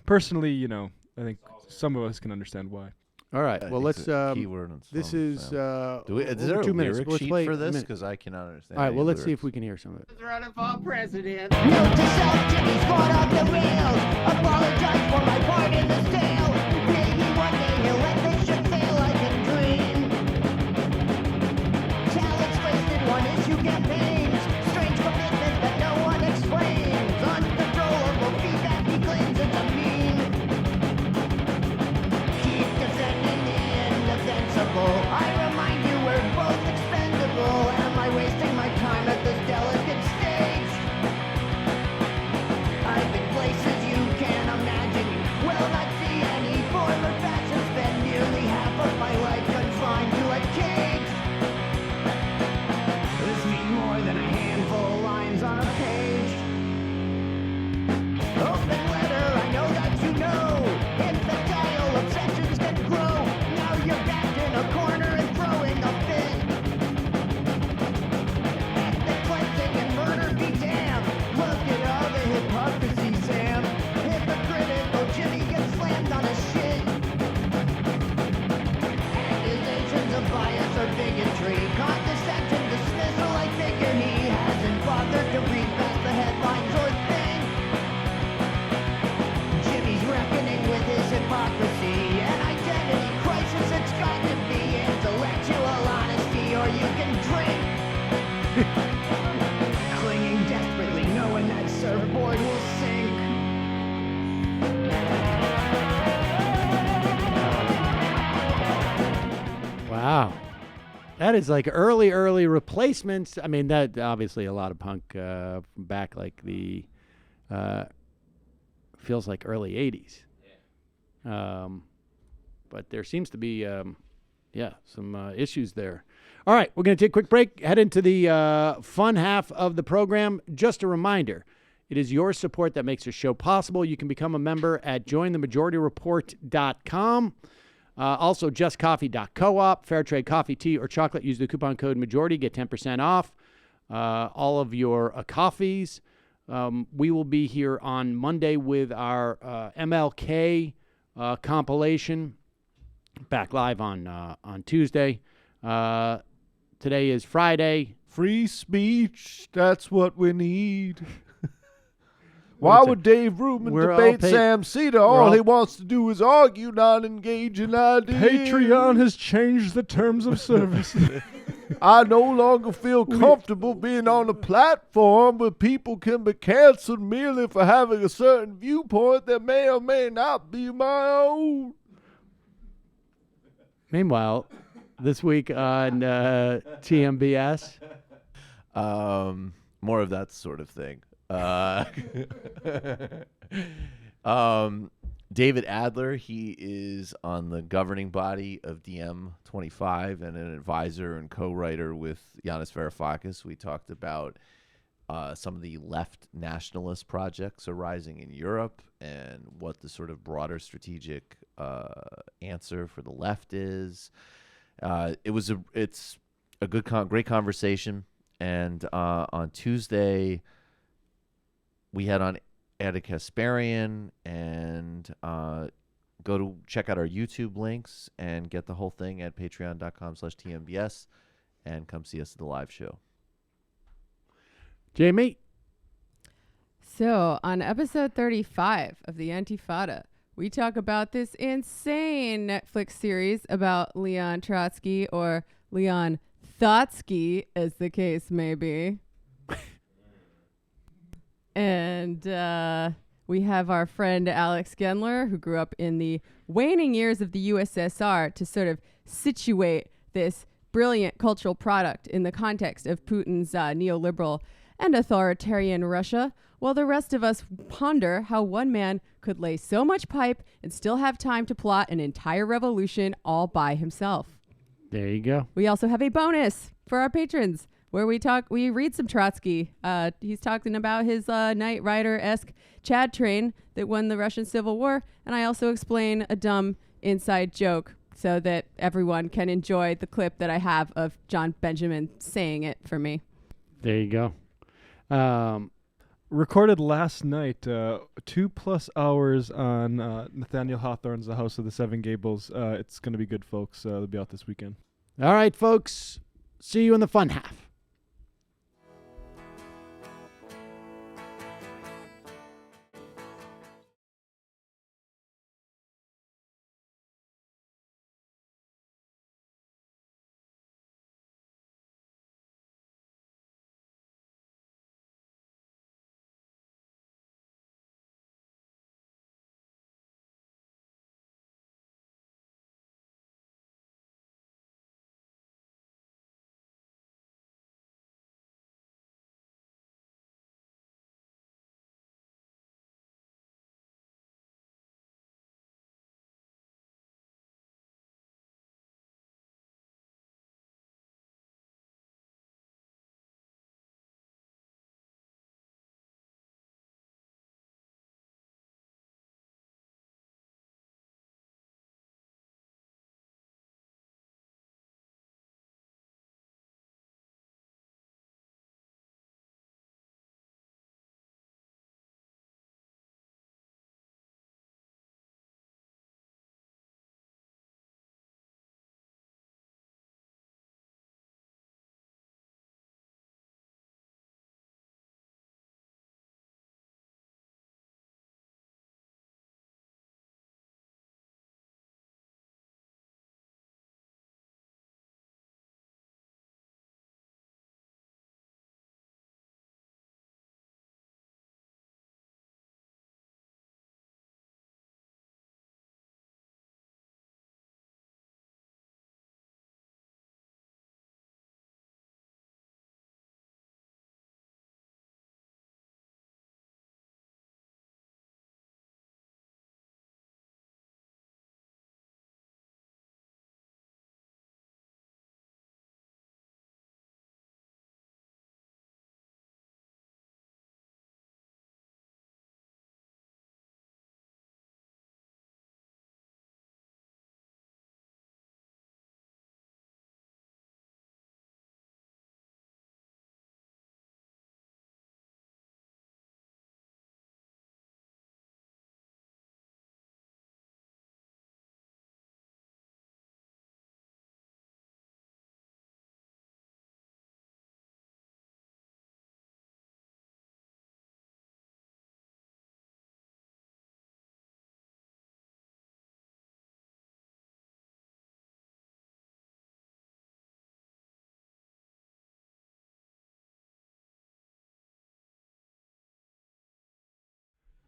personally, I think some of us can understand why. All right, well, let's, this is, is there a 2 minutes. lyric Let's sheet play for a this? minute. Because I cannot understand. All right, any well, let's see lyrics. if we can hear some of it. Running for president. Note to self, Jimmy's gone off the rails. Apologize for my part in this tale. Maybe one day he'll let this ship sail like a dream. Talents wasted, one issue campaigns. Strange commitment that no one explains. Uncontrollable feedback he claims it's a meme. Keep defending the indefensible. I remind you we're both expendable. Am I wasting my time at this delicate stage? I've been places you can't imagine. You will not see any That is like early replacements. I mean, that obviously a lot of punk back like the feels like early 80s. But there seems to be, some issues there. All right, we're going to take a quick break, head into the fun half of the program. Just a reminder, it is your support that makes the show possible. You can become a member at jointhemajority.report.com. Also, justcoffee.coop, Fairtrade coffee, tea, or chocolate. Use the coupon code MAJORITY, get 10% off all of your coffees. We will be here on Monday with our MLK compilation, back live on Tuesday. Today is Friday. Free speech, that's what we need. Why would Dave Rubin debate Sam Seder? All he wants to do is argue, not engage in ideas. Patreon has changed the terms of service. I no longer feel comfortable being on a platform where people can be canceled merely for having a certain viewpoint that may or may not be my own. Meanwhile, this week on TMBS. More of that sort of thing. David Adler, he is on the governing body of DM25 and an advisor and co-writer with Yanis Varoufakis. We talked about some of the left nationalist projects arising in Europe and what the sort of broader strategic answer for the left is. It's a great conversation. And on Tuesday, we had on Eda Kasparian, and go to check out our YouTube links and get the whole thing at patreon.com/TMBS and come see us at the live show. Jamie? So on episode 35 of the Antifada, we talk about this insane Netflix series about Leon Trotsky, or Leon Thotsky, as the case may be. And we have our friend Alex Gendler, who grew up in the waning years of the USSR, to sort of situate this brilliant cultural product in the context of Putin's neoliberal and authoritarian Russia, while the rest of us ponder how one man could lay so much pipe and still have time to plot an entire revolution all by himself. There you go. We also have a bonus for our patrons where we read some Trotsky. He's talking about his Knight Rider-esque Chad train that won the Russian Civil War, and I also explain a dumb inside joke so that everyone can enjoy the clip that I have of John Benjamin saying it for me. There you go. Recorded last night, 2+ hours on Nathaniel Hawthorne's The House of the Seven Gables. It's going to be good, folks. They'll be out this weekend. All right, folks. See you in the fun half.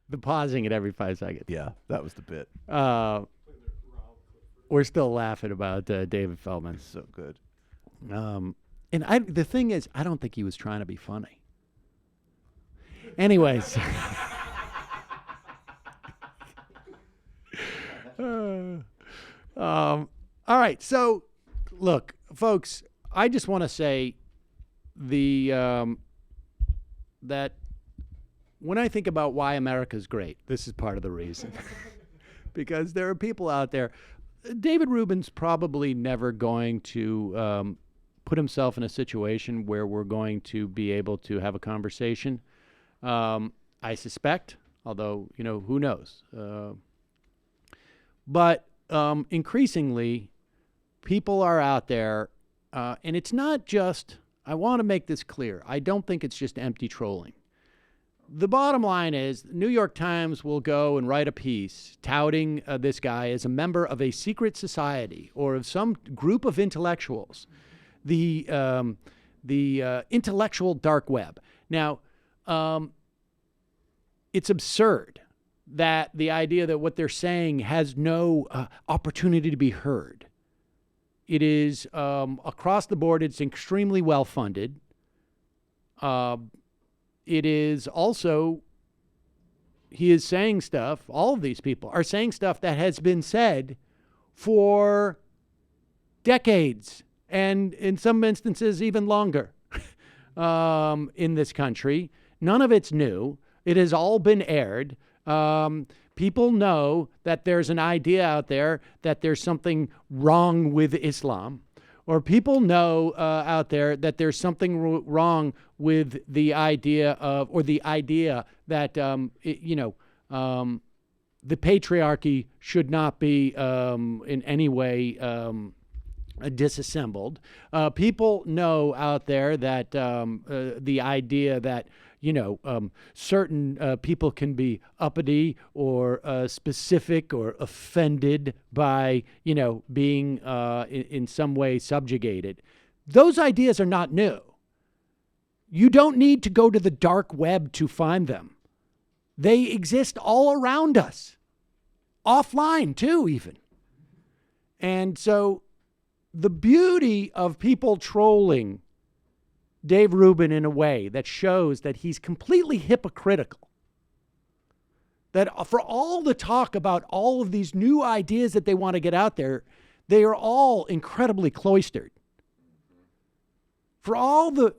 The pausing at every 5 seconds. Yeah, that was the bit. We're still laughing about David Feldman. So good. And the thing is, I don't think he was trying to be funny. Anyways. All right. So, look, folks, I just want to say that when I think about why America's great, this is part of the reason. Because there are people out there. David Rubin's probably never going to put himself in a situation where we're going to be able to have a conversation. I suspect, although, who knows. But increasingly, people are out there, and it's not just, I want to make this clear, I don't think it's just empty trolling. The bottom line is, the New York Times will go and write a piece touting this guy as a member of a secret society or of some group of intellectuals, the intellectual dark web. Now, it's absurd that the idea that what they're saying has no opportunity to be heard. It is across the board, it's extremely well funded. It is also, he is saying stuff, all of these people are saying stuff that has been said for decades, and in some instances even longer in this country. None of it's new. It has all been aired. People know that there's an idea out there that there's something wrong with Islam. Or people know out there that there's something wrong with the idea of, or the idea that, the patriarchy should not be in any way disassembled. People know out there that the idea that, certain people can be uppity or specific or offended by, being in some way subjugated. Those ideas are not new. You don't need to go to the dark web to find them. They exist all around us, offline too, even. And so the beauty of people trolling Dave Rubin in a way that shows that he's completely hypocritical. That for all the talk about all of these new ideas that they want to get out there, they are all incredibly cloistered. For all the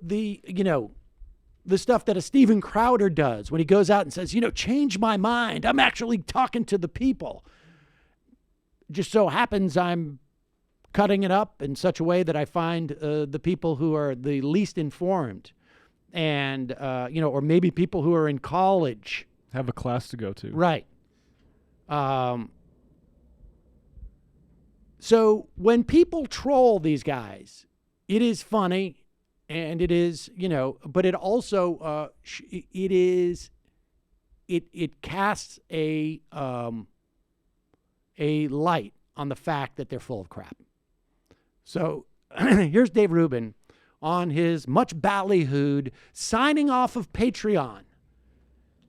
stuff that a Steven Crowder does when he goes out and says, change my mind. I'm actually talking to the people. Just so happens I'm cutting it up in such a way that I find the people who are the least informed and, or maybe people who are in college. Have a class to go to. Right. So when people troll these guys, it is funny and it is, but it also, it casts a light on the fact that they're full of crap. So here's Dave Rubin on his much ballyhooed signing off of Patreon.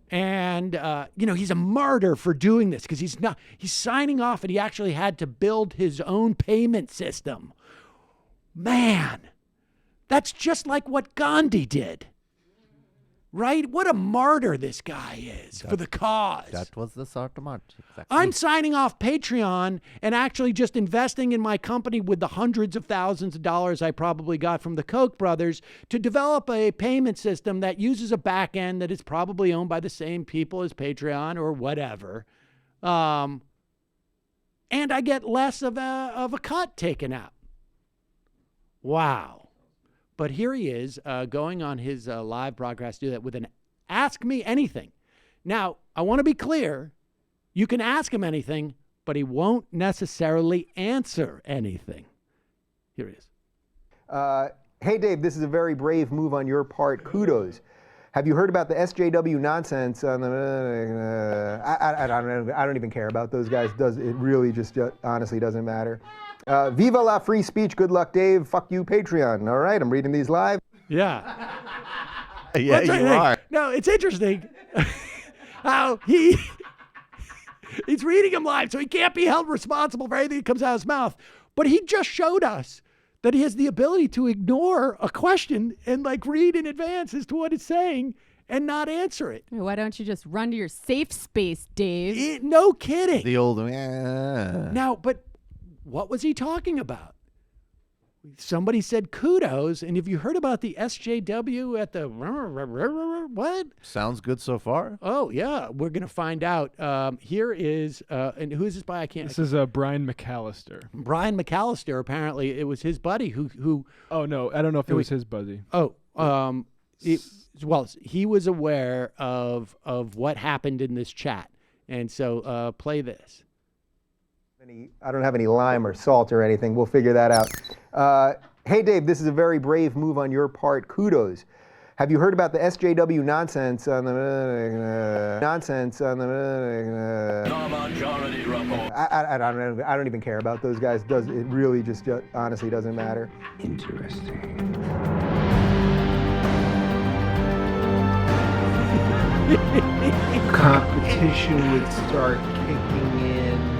And, he's a martyr for doing this because he's signing off and he actually had to build his own payment system. Man, that's just like what Gandhi did. Right? What a martyr this guy is for the cause. That was the sort of march. Exactly. I'm signing off Patreon and actually just investing in my company with the hundreds of thousands of dollars I probably got from the Koch brothers to develop a payment system that uses a back end that is probably owned by the same people as Patreon or whatever. And I get less of a cut taken out. Wow. But here he is going on his live broadcast, do that with an Ask Me Anything. Now, I want to be clear. You can ask him anything, but he won't necessarily answer anything. Here he is. Hey, Dave, this is a very brave move on your part. Kudos. Have you heard about the SJW nonsense? On the, I don't even care about those guys. It really just honestly doesn't matter. Viva la free speech. Good luck, Dave. Fuck you, Patreon. All right, I'm reading these live. Yeah. Yeah, you are. No, it's interesting. how he's reading him live, so he can't be held responsible for anything that comes out of his mouth. But he just showed us that he has the ability to ignore a question and like read in advance as to what it's saying and not answer it. Why don't you just run to your safe space, Dave? No kidding. The old. Now, but what was he talking about? Somebody said kudos, and have you heard about the SJW at the what? Sounds good so far. Oh yeah, we're gonna find out. Here is and who is this by? I can't. This is Brian McAllister. Brian McAllister. Apparently, it was his buddy who. Oh no, I don't know if it was his buddy. Oh, well, he was aware of what happened in this chat, and so play this. I don't have any lime or salt or anything. We'll figure that out. Hey, Dave, this is a very brave move on your part. Kudos. Have you heard about the SJW nonsense on the Majority report. I don't even care about those guys. It really just honestly doesn't matter. Interesting. Competition would start kicking in.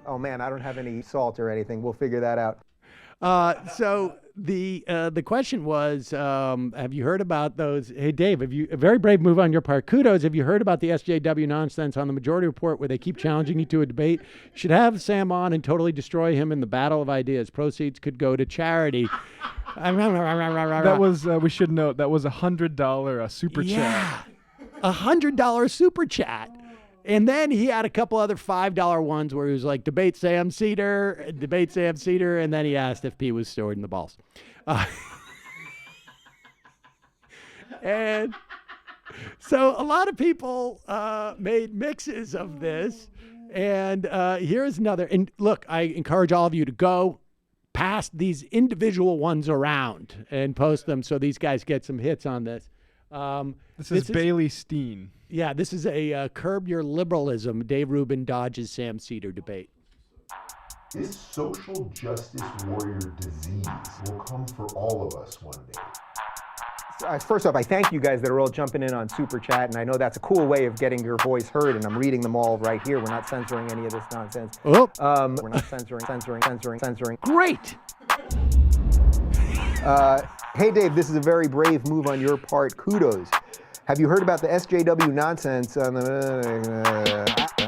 Oh man, I don't have any salt or anything. We'll figure that out. So the question was, have you heard about those? Hey, Dave, a very brave move on your part. Kudos. Have you heard about the SJW nonsense on the Majority Report where they keep challenging you to a debate? You should have Sam on and totally destroy him in the battle of ideas. Proceeds could go to charity. That was, we should note, that was $100 super chat. $100 super chat. And then he had a couple other $5 ones where he was like, debate Sam Seder, and then he asked if P was stored in the balls. And so a lot of people made mixes of this. And here's another. And look, I encourage all of you to go past these individual ones around and post them so these guys get some hits on this. This is Bailey Steen. Yeah, this is a Curb Your Liberalism, Dave Rubin dodges Sam Seder debate. This social justice warrior disease will come for all of us one day. First off, I thank you guys that are all jumping in on Super Chat, and I know that's a cool way of getting your voice heard, and I'm reading them all right here. We're not censoring any of this nonsense. Oh. We're not censoring. Great! Hey, Dave, this is a very brave move on your part. Kudos. Have you heard about the SJW nonsense on the...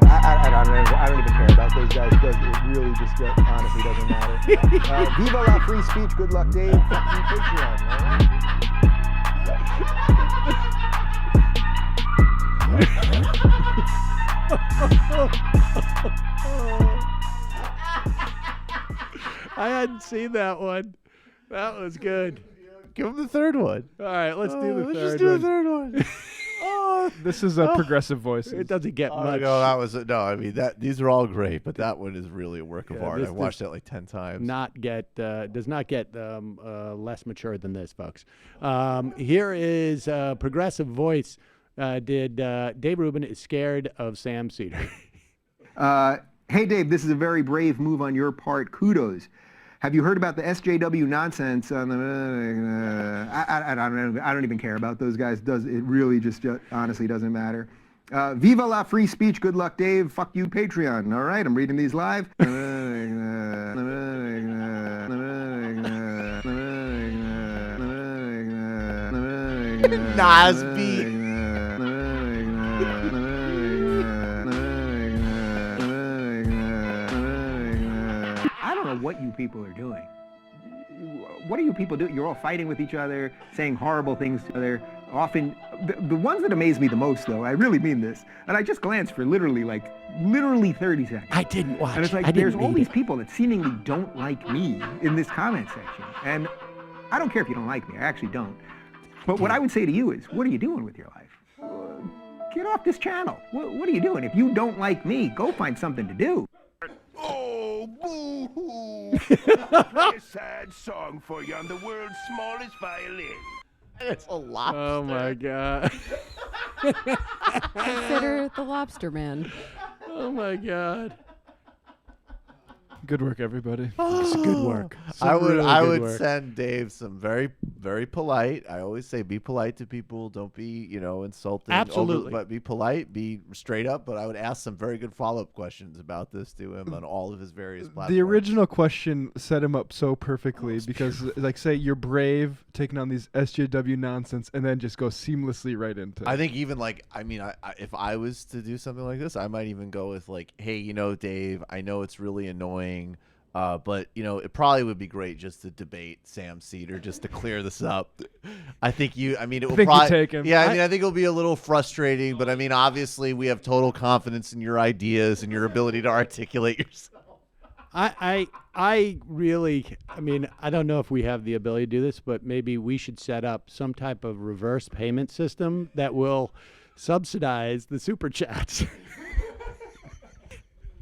I don't even care about those guys. It really just honestly doesn't matter. Viva la free speech. Good luck, Dave. Fuck you, Patreon. I hadn't seen that one. That was good. Give him the third one. All right, let's do the third one. Let's just do the third one. This is a progressive voice. It doesn't get much. No, that was I mean these are all great, but that one is really a work of art. I watched it like 10 times. Does not get less mature than this, folks. Here is progressive voice. Dave Rubin is scared of Sam Seder. Hey, Dave, this is a very brave move on your part. Kudos. Have you heard about the SJW nonsense on the... I don't even care about those guys. It really just honestly doesn't matter. Viva la free speech. Good luck, Dave. Fuck you, Patreon. All right, I'm reading these live. Nas beat. What you people are doing. What are you people doing? You're all fighting with each other, saying horrible things to each other. Often, the ones that amaze me the most, though, I really mean this, and I just glanced for literally 30 seconds. I didn't watch. And it's like, there's all these people that seemingly don't like me in this comment section. And I don't care if you don't like me. I actually don't. But what I would say to you is, what are you doing with your life? Get off this channel. What are you doing? If you don't like me, go find something to do. Oh, boo-hoo! A sad song for you on the world's smallest violin. It's a lobster. Oh, my God. Consider the lobster man. Oh, my God. Good work, everybody. It's good work. I would really I good would work. send Dave some very, very polite. I always say be polite to people. Don't be, insulting. Absolutely. But be polite, be straight up. But I would ask some very good follow-up questions about this to him on all of his various platforms. The original question set him up so perfectly because, like, say you're brave, taking on these SJW nonsense, and then just go seamlessly right into it. I think even if I was to do something like this, I might even go with like, hey, Dave, I know it's really annoying. But it probably would be great just to debate Sam Seder just to clear this up. I think it will probably take him. Yeah, I think it'll be a little frustrating, but obviously we have total confidence in your ideas and your ability to articulate yourself. I really, I don't know if we have the ability to do this, but maybe we should set up some type of reverse payment system that will subsidize the super chats.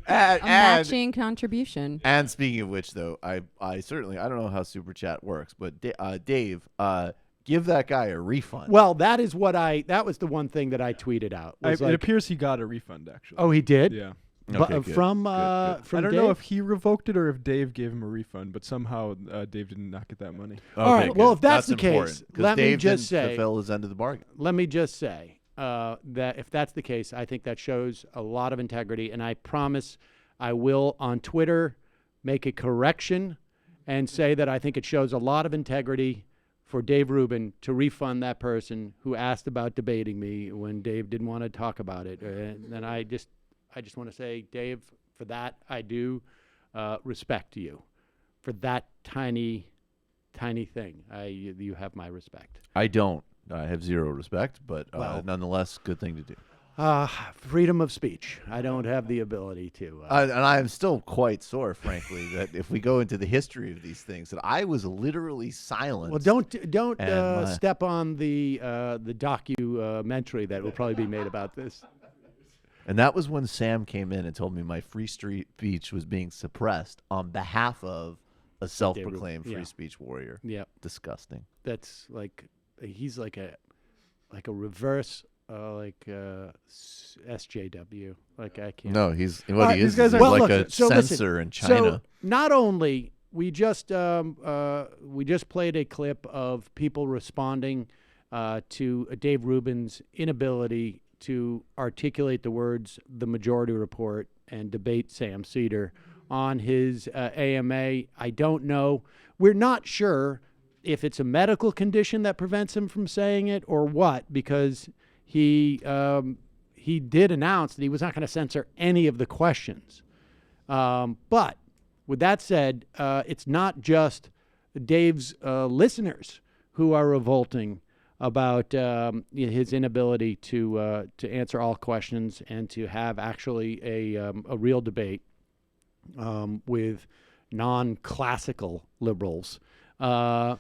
A matching contribution. And speaking of which, though, I certainly I don't know how Super Chat works, but Dave, give that guy a refund. Well, that was the one thing that I tweeted out. It appears he got a refund, actually. Oh, he did? Yeah. Okay, from I don't Dave? know if he revoked it or if Dave gave him a refund, but somehow Dave did not get that money. All right. Well, if that's the case, let Dave me just didn't say, fulfill his end of the bargain. Let me just say that if that's the case, I think that shows a lot of integrity, and I promise I will on Twitter make a correction and say that I think it shows a lot of integrity for Dave Rubin to refund that person who asked about debating me when Dave didn't want to talk about it. And I just want to say, Dave, for that I do respect you for that tiny thing. You have my respect. I don't. I have zero respect, but nonetheless, good thing to do. Freedom of speech. I don't have the ability to. And I am still quite sore, frankly, that if we go into the history of these things, that I was literally silent. Well, don't step on the documentary that will probably be made about this. And that was when Sam came in and told me my free speech was being suppressed on behalf of a self-proclaimed free speech warrior. Yeah, disgusting. That's he's like a reverse. SJW. I can't. No, he is like a censor in China. So not only we just played a clip of people responding to Dave Rubin's inability to articulate the words "the Majority Report" and debate Sam Seder on his AMA. I don't know. We're not sure if it's a medical condition that prevents him from saying it or what, because he did announce that he was not going to censor any of the questions. But with that said, it's not just Dave's listeners who are revolting about his inability to answer all questions and to have actually a real debate with non-classical liberals. On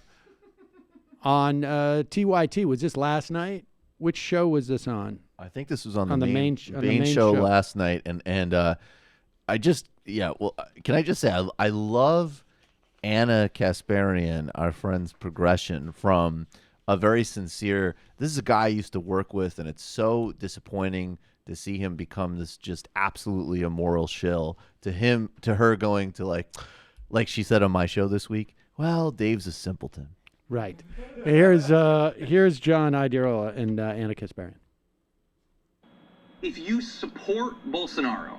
TYT, was this last night? Which show was this on? I think this was on the main show last night, and I just can I just say I love Anna Kasparian, our friend's progression from a very sincere. This is a guy I used to work with, and it's so disappointing to see him become this just absolutely immoral shill. To her going to like she said on my show this week. Well, Dave's a simpleton. Right. Here's John Idirola and Anna Kasparian. If you support Bolsonaro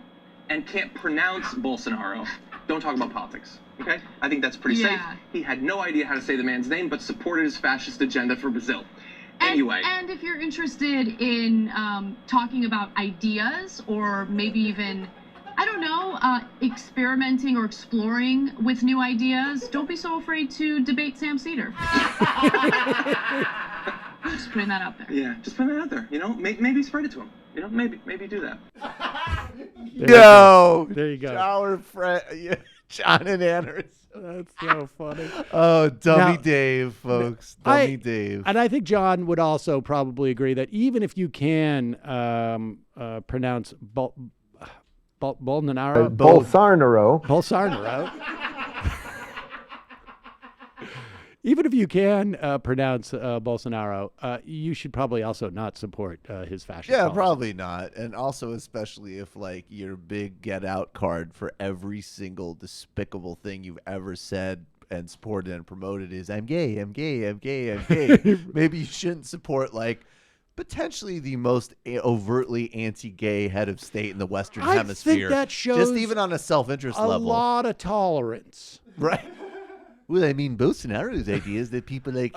and can't pronounce Bolsonaro, don't talk about politics. Okay? I think that's pretty safe. He had no idea how to say the man's name, but supported his fascist agenda for Brazil. Anyway. And if you're interested in talking about ideas or maybe even, I don't know, experimenting or exploring with new ideas, don't be so afraid to debate Sam Seder. Just putting that out there. Yeah, just putting that out there. Maybe spread it to him. Maybe do that. There you go. Our friend, John and Anna. That's so funny. Oh, dummy Now, Dave, folks. Dummy Dave. And I think John would also probably agree that even if you can pronounce Bolsonaro. even if you can pronounce Bolsonaro, you should probably also not support his fascist Yeah, policy. probably not. And also, especially if like your big get out card for every single despicable thing you've ever said and supported and promoted is I'm gay, I'm gay, I'm gay, I'm gay. Maybe you shouldn't support like potentially the most overtly anti-gay head of state in the Western Hemisphere. I think that shows just even on a self-interest a level. lot of tolerance. Right. Well, I mean, Bolsonaro's idea is that people like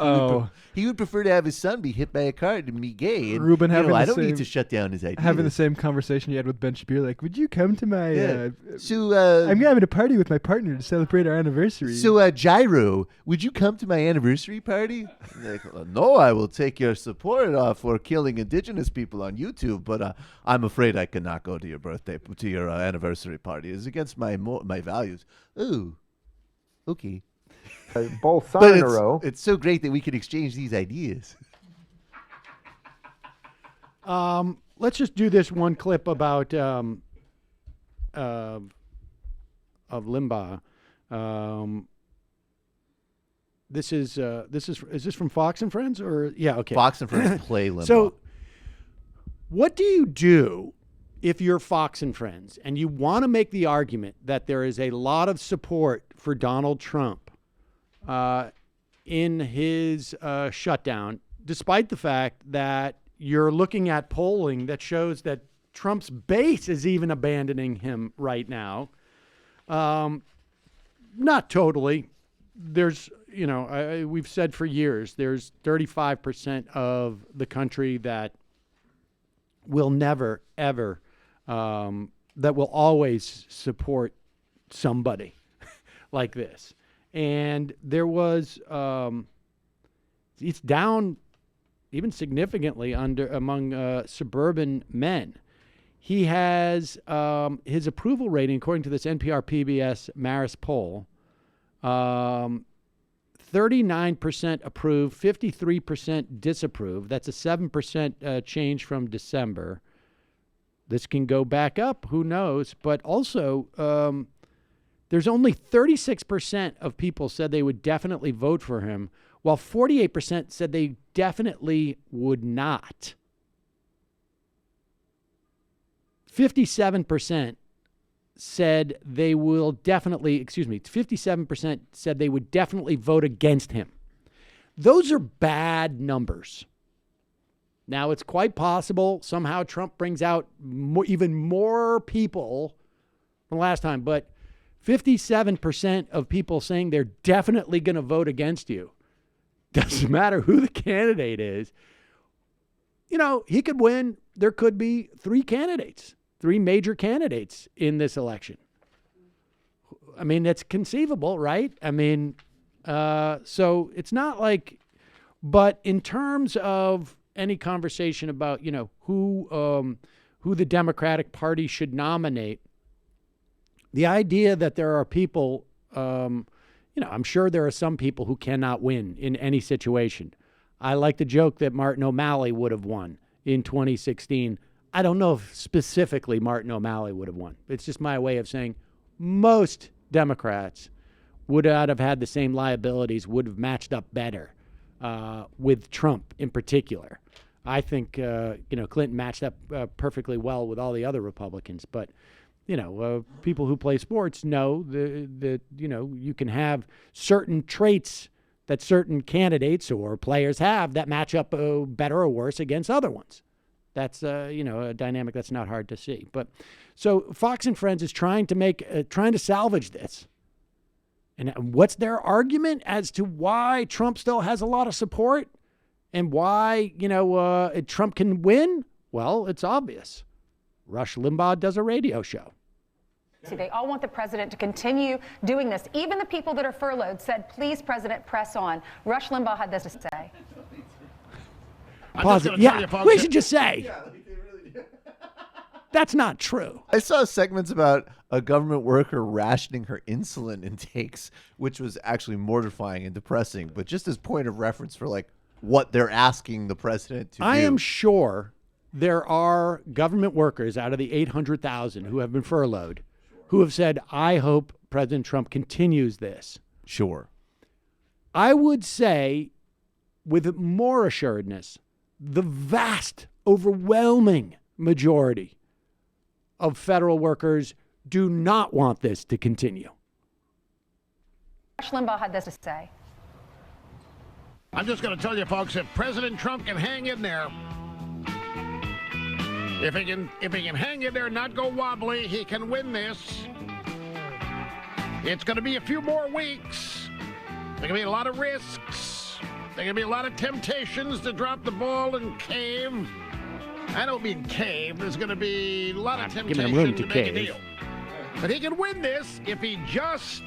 he would prefer to have his son be hit by a car than be gay. And, Ruben, having I the don't need same- to shut down his idea. Having the same conversation you had with Ben Shapiro, like, would you come to my? Yeah. I'm having a party with my partner to celebrate our anniversary. So, Gyro, would you come to my anniversary party? Like, no, I will take your support for killing indigenous people on YouTube, but I'm afraid I cannot go to your anniversary party. It's against my values. Ooh, okay. Bolsonaro. It's so great that we can exchange these ideas. Let's just do this one clip about of Limbaugh. Is this from Fox and Friends or okay. Fox and Friends play Limbaugh. So, what do you do if you're Fox and Friends and you want to make the argument that there is a lot of support for Donald Trump in his shutdown, despite the fact that you're looking at polling that shows that Trump's base is even abandoning him right now? Not totally. There's, we've said for years, there's 35% of the country that will never, ever, that will always support somebody like this. And there was, it's down even significantly among suburban men. He has his approval rating, according to this NPR PBS Marist poll, 39% approve, 53% disapprove. That's a 7% change from December. This can go back up, who knows? But also, there's only 36% of people said they would definitely vote for him, while 48% said they definitely would not. 57% said they will definitely, 57% said they would definitely vote against him. Those are bad numbers. Now, it's quite possible somehow Trump brings out even more people than last time, but 57% of people saying they're definitely going to vote against you. Doesn't matter who the candidate is. He could win. There could be three major candidates in this election. I mean, that's conceivable, right? I mean, so it's not like, but in terms of any conversation about, who the Democratic Party should nominate, the idea that there are people, I'm sure there are some people who cannot win in any situation. I like the joke that Martin O'Malley would have won in 2016. I don't know if specifically Martin O'Malley would have won. It's just my way of saying most Democrats would not have had the same liabilities, would have matched up better with Trump in particular. I think, Clinton matched up perfectly well with all the other Republicans, but people who play sports know that you can have certain traits that certain candidates or players have that match up better or worse against other ones. That's a dynamic that's not hard to see. But so Fox and Friends is trying to salvage this. And what's their argument as to why Trump still has a lot of support and why Trump can win? Well, it's obvious. Rush Limbaugh does a radio show. See, they all want the president to continue doing this. Even the people that are furloughed said, please, President, press on. Rush Limbaugh had this to say. Pause it. Yeah, we should just say. That's not true. I saw segments about a government worker rationing her insulin intakes, which was actually mortifying and depressing, but just as point of reference for like what they're asking the president to do. I am sure there are government workers out of the 800,000 who have been I would say, with more assuredness, the vast, overwhelming majority of federal workers do not want this to continue. Rush Limbaugh had this to say. I'm just going to tell you, folks, if President Trump can hang in there, if he can hang in there and not go wobbly, he can win this. It's going to be a few more weeks. There can be a lot of risks. There can be a lot of temptations to drop the ball and cave. I don't mean cave. There's going to be a lot of temptation to make a deal. But he can win this if he just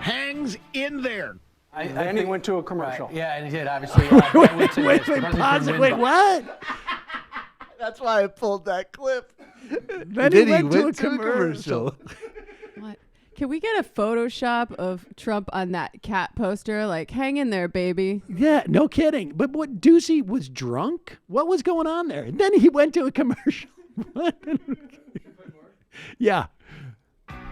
hangs in there. And he went to a commercial. Right. Yeah, and he did, obviously. Wait, what? That's why I pulled that clip. Then he went to a commercial. What? Can we get a Photoshop of Trump on that cat poster? Like, hang in there, baby. Yeah, no kidding. But what, Ducey was drunk? What was going on there? And then he went to a commercial. Yeah.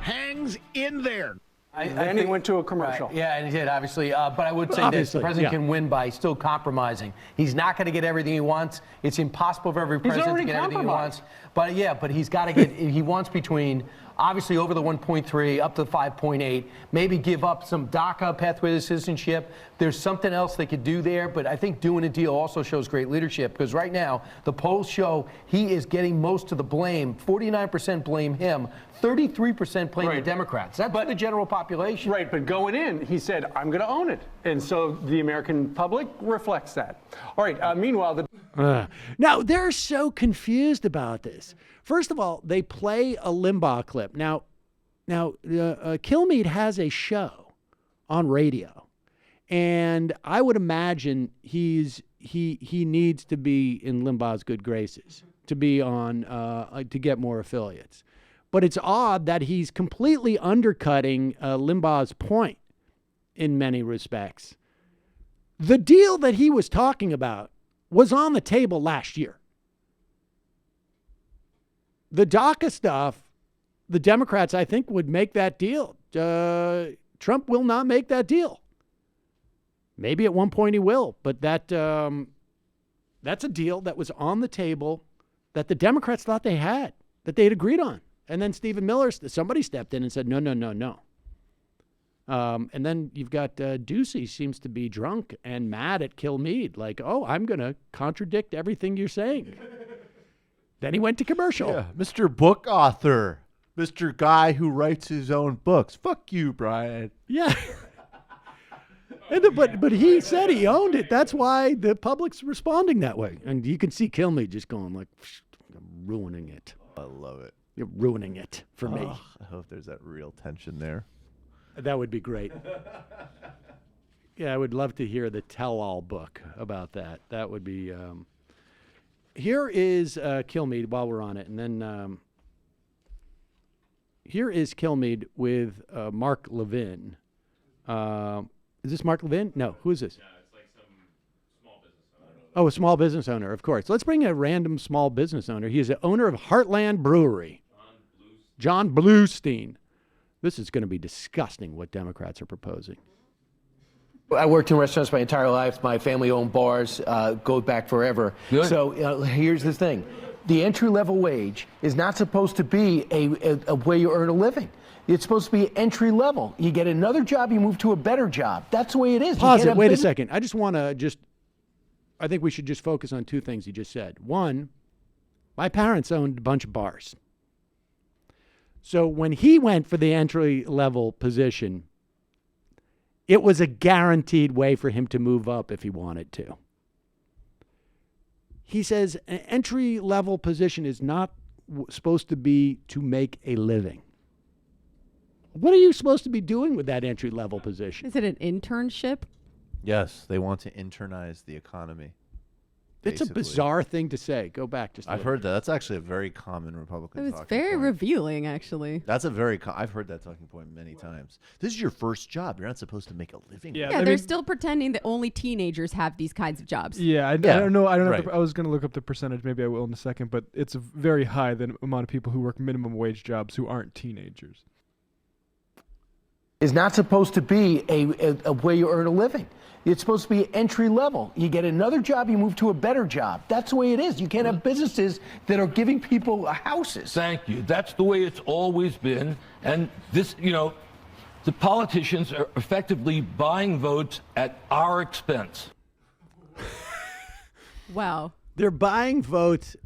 Hangs in there. And he went to a commercial. Right. Yeah, and he did, obviously. But I would say this, the president can win by still compromising. He's not going to get everything he wants. It's impossible for every president to get everything he wants. But yeah, but he's got to get, he wants between, obviously over the 1.3, up to 5.8, maybe give up some DACA, pathway to citizenship. There's something else they could do there, but I think doing a deal also shows great leadership, because right now, the polls show he is getting most of the blame. 49% blame him, 33% blame the Democrats. That's the general population. Right, but going in, he said, I'm going to own it. And so the American public reflects that. All right, meanwhile, now, they're so confused about this. First of all, they play a Limbaugh clip. Now, Kilmeade has a show on radio, and I would imagine he needs to be in Limbaugh's good graces to be on to get more affiliates. But it's odd that he's completely undercutting Limbaugh's point in many respects. The deal that he was talking about was on the table last year. The DACA stuff, the Democrats, I think, would make that deal. Trump will not make that deal. Maybe at one point he will, but that's a deal that was on the table that the Democrats thought they had, that they had agreed on. And then Stephen Miller, somebody stepped in and said, no. And then you've got Ducey seems to be drunk and mad at Kilmeade, like, oh, I'm going to contradict everything you're saying. Then he went to commercial. Yeah, Mr. Book Author, Mr. Guy who writes his own books. Fuck you, Brian. Yeah. But he said he owned it. That's why the public's responding that way. And you can see Kilmeade just going like, I'm ruining it. I love it. You're ruining it for me. I hope there's that real tension there. That would be great. Yeah, I would love to hear the tell-all book about that. That would be... Here is Kilmeade while we're on it. And then here is Kilmeade with Mark Levin. Is this Mark Levin? No. Who is this? No, it's like some small business owner. Oh, a small business owner, of course. Let's bring a random small business owner. He is the owner of Heartland Brewery. John Bluestein. This is going to be disgusting what Democrats are proposing. I worked in restaurants my entire life. My family-owned bars go back forever. Good. So here's the thing. The entry-level wage is not supposed to be a way you earn a living. It's supposed to be entry level. You get another job, you move to a better job. That's the way it is. Pause it. Wait a second. I just want to I think we should just focus on two things he just said. One, my parents owned a bunch of bars. So when he went for the entry level position, it was a guaranteed way for him to move up if he wanted to. He says an entry level position is not supposed to be to make a living. What are you supposed to be doing with that entry level position? Is it an internship? Yes, they want to internize the economy. It's a bizarre thing to say. Go back just a I've little. heard that. That's actually a very common Republican It was talking very point. revealing, actually. That's a very I've heard that talking point many times. This is your first job. You're not supposed to make a living. Yeah, they're still pretending that only teenagers have these kinds of jobs. Yeah, I don't know. I don't right. have I was going to look up the percentage. Maybe I will in a second. But it's very high the amount of people who work minimum wage jobs who aren't teenagers. is not supposed to be a way you earn a living. It's supposed to be entry level. You get another job, you move to a better job. That's the way it is. You can't have businesses that are giving people houses. Thank you. That's the way it's always been. And this, the politicians are effectively buying votes at our expense. Wow. They're buying votes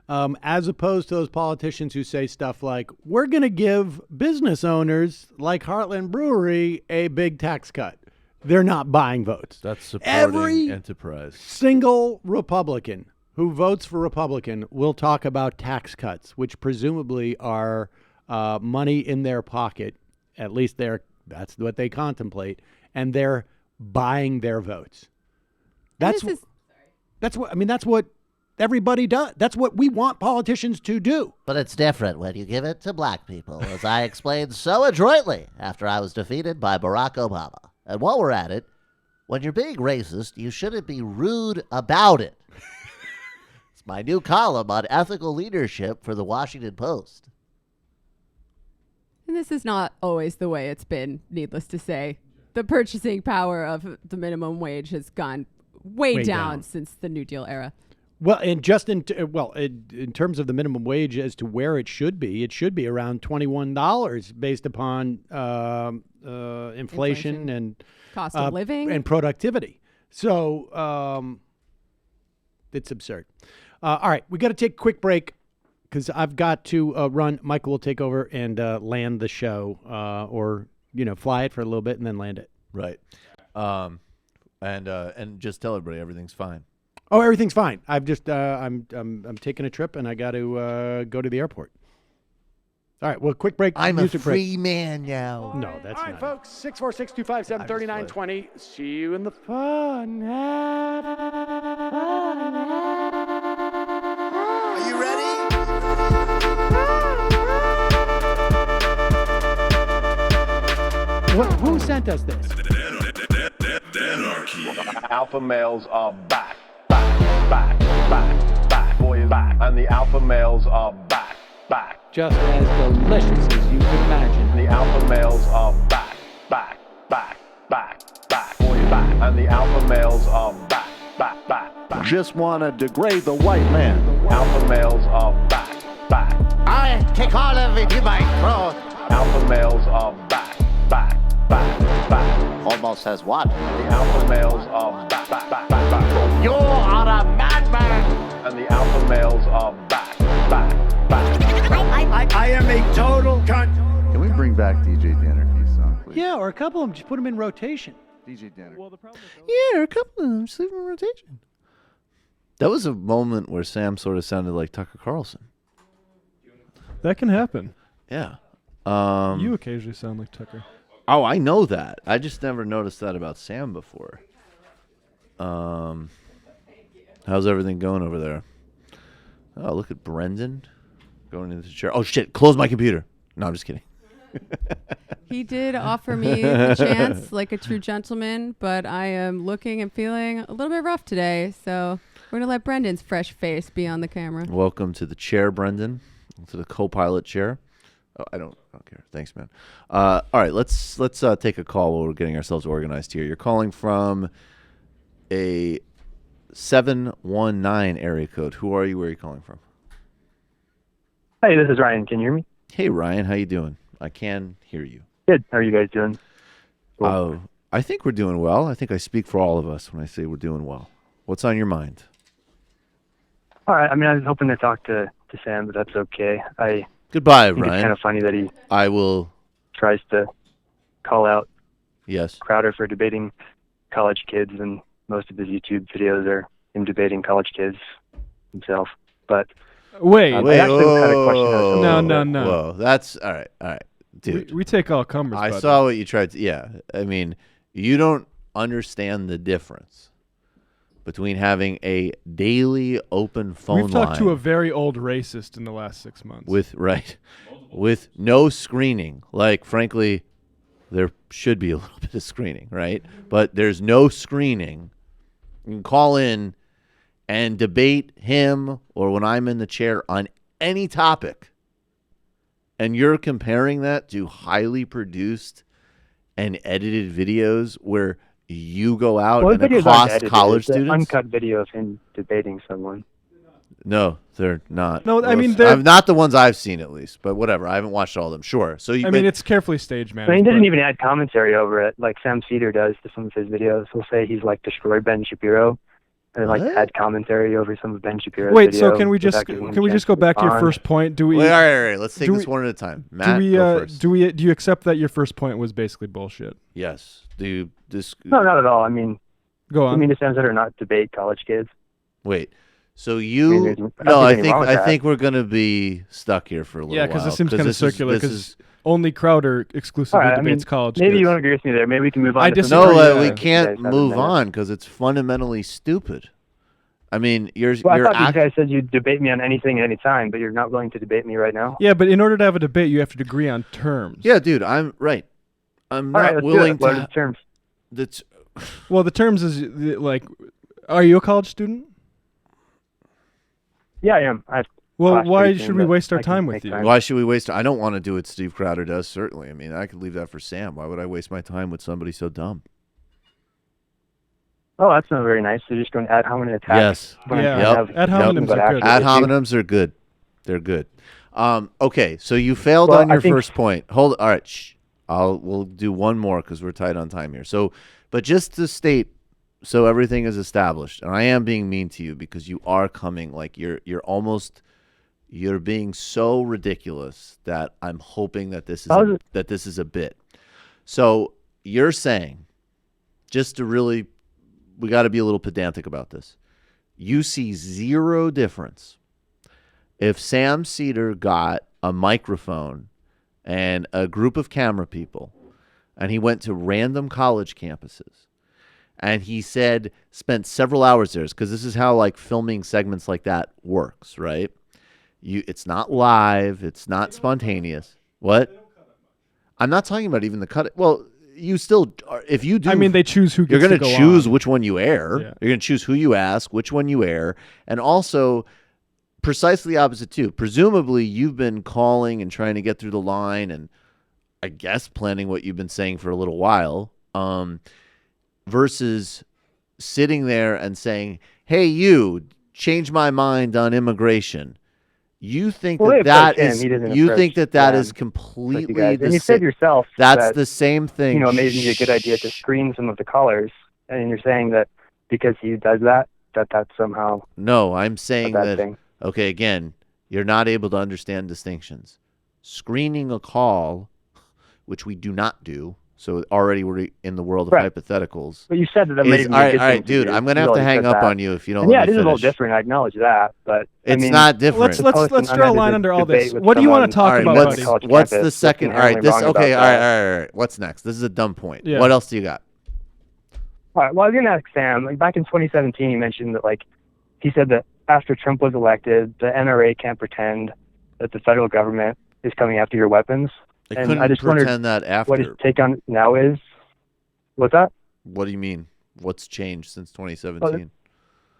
as opposed to those politicians who say stuff like, we're going to give business owners like Heartland Brewery a big tax cut. They're not buying votes. That's supporting Every enterprise. Single Republican who votes for Republican will talk about tax cuts, which presumably are money in their pocket. At least that's what they contemplate, and they're buying their votes. That's what everybody does. That's what we want politicians to do. But it's different when you give it to black people, as I explained so adroitly after I was defeated by Barack Obama. And while we're at it, when you're being racist, you shouldn't be rude about it. It's my new column on ethical leadership for the Washington Post. And this is not always the way it's been, needless to say. The purchasing power of the minimum wage has gone way down since the New Deal era. Well, and just in terms of the minimum wage as to where it should be around $21 based upon inflation and cost of living and productivity. So it's absurd. All right, we got to take a quick break because I've got to run. Michael will take over and land the show, or fly it for a little bit and then land it. Right. And just tell everybody everything's fine. Oh, everything's fine. I've just I'm taking a trip and I got to go to the airport. All right, well, quick break. I'm a music free break. man now. No, that's All right, not. folks, 646-257-3920. See you in the fun. Are you ready? Who sent us this? Alpha males are back, boys back, and the alpha males are back. Just as delicious as you can imagine. The alpha males are back, boys back, and the alpha males are back. Just want to degrade the white man. Alpha males are back. I take all of it in my throat. Alpha males are back. Almost has what? The alpha males are back. You are a madman. And the alpha males are back. I am a total cunt. Can we bring back DJ Dannerky's song, please? Yeah, or a couple of them. Just put them in rotation. DJ Dannerky. Yeah, a couple of them. Just leave them in rotation. That was a moment where Sam sort of sounded like Tucker Carlson. That can happen. Yeah. You occasionally sound like Tucker. Oh, I know that. I just never noticed that about Sam before. How's everything going over there? Oh, look at Brendan going into the chair. Oh, shit. Close my computer. No, I'm just kidding. He did offer me the chance like a true gentleman, but I am looking and feeling a little bit rough today. So we're going to let Brendan's fresh face be on the camera. Welcome to the chair, Brendan. To the co-pilot chair. Oh, I don't care. Thanks, man. All right, let's take a call while we're getting ourselves organized here. You're calling from a 719 area code. Who are you? Where are you calling from? Hey, this is Ryan. Can you hear me? Hey, Ryan. How you doing? I can hear you. Good. How are you guys doing? Cool. Oh, I think we're doing well. I think I speak for all of us when I say we're doing well. What's on your mind? All right. I mean, I was hoping to talk to Sam, but that's okay. Goodbye, think Ryan. It's kind of funny that he tries to call out Crowder for debating college kids, and most of his YouTube videos are him debating college kids himself. But wait, I actually had a question. No. Whoa, that's all right, dude. We take all comers. I buddy. saw what you tried to. Yeah, I mean, you don't understand the difference between having a daily open phone We've talked line to a very old racist in the last 6 months. with no screening. Like, frankly, there should be a little bit of screening, right? But there's no screening. You can call in and debate him or when I'm in the chair on any topic. And you're comparing that to highly produced and edited videos where you go out Well, and the videos aren't accost edited. college It's an students? uncut video of him debating someone. No, they're not. No, I mean, not the ones I've seen at least, but whatever. I haven't watched all of them. Sure. So you. I mean, it's carefully staged, man. I mean, he doesn't even add commentary over it like Sam Seder does to some of his videos. He'll say he's like destroyed Ben Shapiro, and like add commentary over some of Ben Shapiro's Wait, video. so can we just go back to your first point? Do we? Wait, all right. Let's take this one at a time. Matt, go first. Do you accept that your first point was basically bullshit? Yes. No, not at all. I mean, go on. I mean, the Senator not debate college kids. Wait. So you? I mean, I think we're gonna be stuck here for a little while. Yeah, because this seems kind of circular. Because only Crowder exclusively All right, debates college. Maybe kids. you won't agree with me there. Maybe we can move on. I to disagree. some we other can't guys have move a minute. on because it's fundamentally stupid. I mean, Well, I thought you guys said you'd debate me on anything at any time, but you're not willing to debate me right now. Yeah, but in order to have a debate, you have to agree on terms. Yeah, dude, I'm right. I'm All right, not let's do willing it. What are to. the terms? That's. Well, the terms is like, are you a college student? Yeah, I am. Well, why should we waste our time with you? Why should we waste? I don't want to do what Steve Crowder does. Certainly, I mean, I could leave that for Sam. Why would I waste my time with somebody so dumb? Oh, that's not very nice. They're just going to ad hominem attacks. Yes. Yeah. Ad hominems are good. Ad hominems are good. They're good. Okay, so you failed Well, on your I think- first point. Hold. All right. Shh. We'll do one more because we're tight on time here. So, but just to state, so everything is established, and I am being mean to you because you are coming like you're being so ridiculous that I'm hoping that this is a bit. So you're saying, just to really, we got to be a little pedantic about this. You see zero difference if Sam Seder got a microphone and a group of camera people, and he went to random college campuses, and he spent several hours there, because this is how like filming segments like that works, right? It's not live, it's not spontaneous. What? I'm not talking about even the cut. Well, you still, if you do, I mean, they choose who gets you're going to to go choose on. which one you air. Yeah. You're going to choose who you ask, which one you air, and also precisely the opposite too. Presumably, you've been calling and trying to get through the line, and I guess planning what you've been saying for a little while, versus sitting there and saying, "Hey, you, change my mind on immigration." You think that is completely and the you said same. yourself That's that, the same thing. You know, it may be a good idea to screen some of the callers, and you're saying that because he does that that's somehow No, I'm saying a bad that. thing. Okay, again, you're not able to understand distinctions. Screening a call, which we do not do, so already we're in the world of hypotheticals. But you said that may be all a right, good all thing right, dude, do. I'm gonna You have to already hang said up that. on you if you don't And let yeah, me it is a little finish. different. I acknowledge that, but It's not different. Let's draw a line under all this. What do you want to talk about, buddy? What's the second? All right, okay, all right. What's next? This is a dumb point. Yeah. What else do you got? All right. Well, I was going to ask Sam. Like back in 2017, he mentioned that he said that after Trump was elected, the NRA can't pretend that the federal government is coming after your weapons. They and couldn't I just pretend wondered that after. what his take on now is. What's that? What do you mean? What's changed since 2017?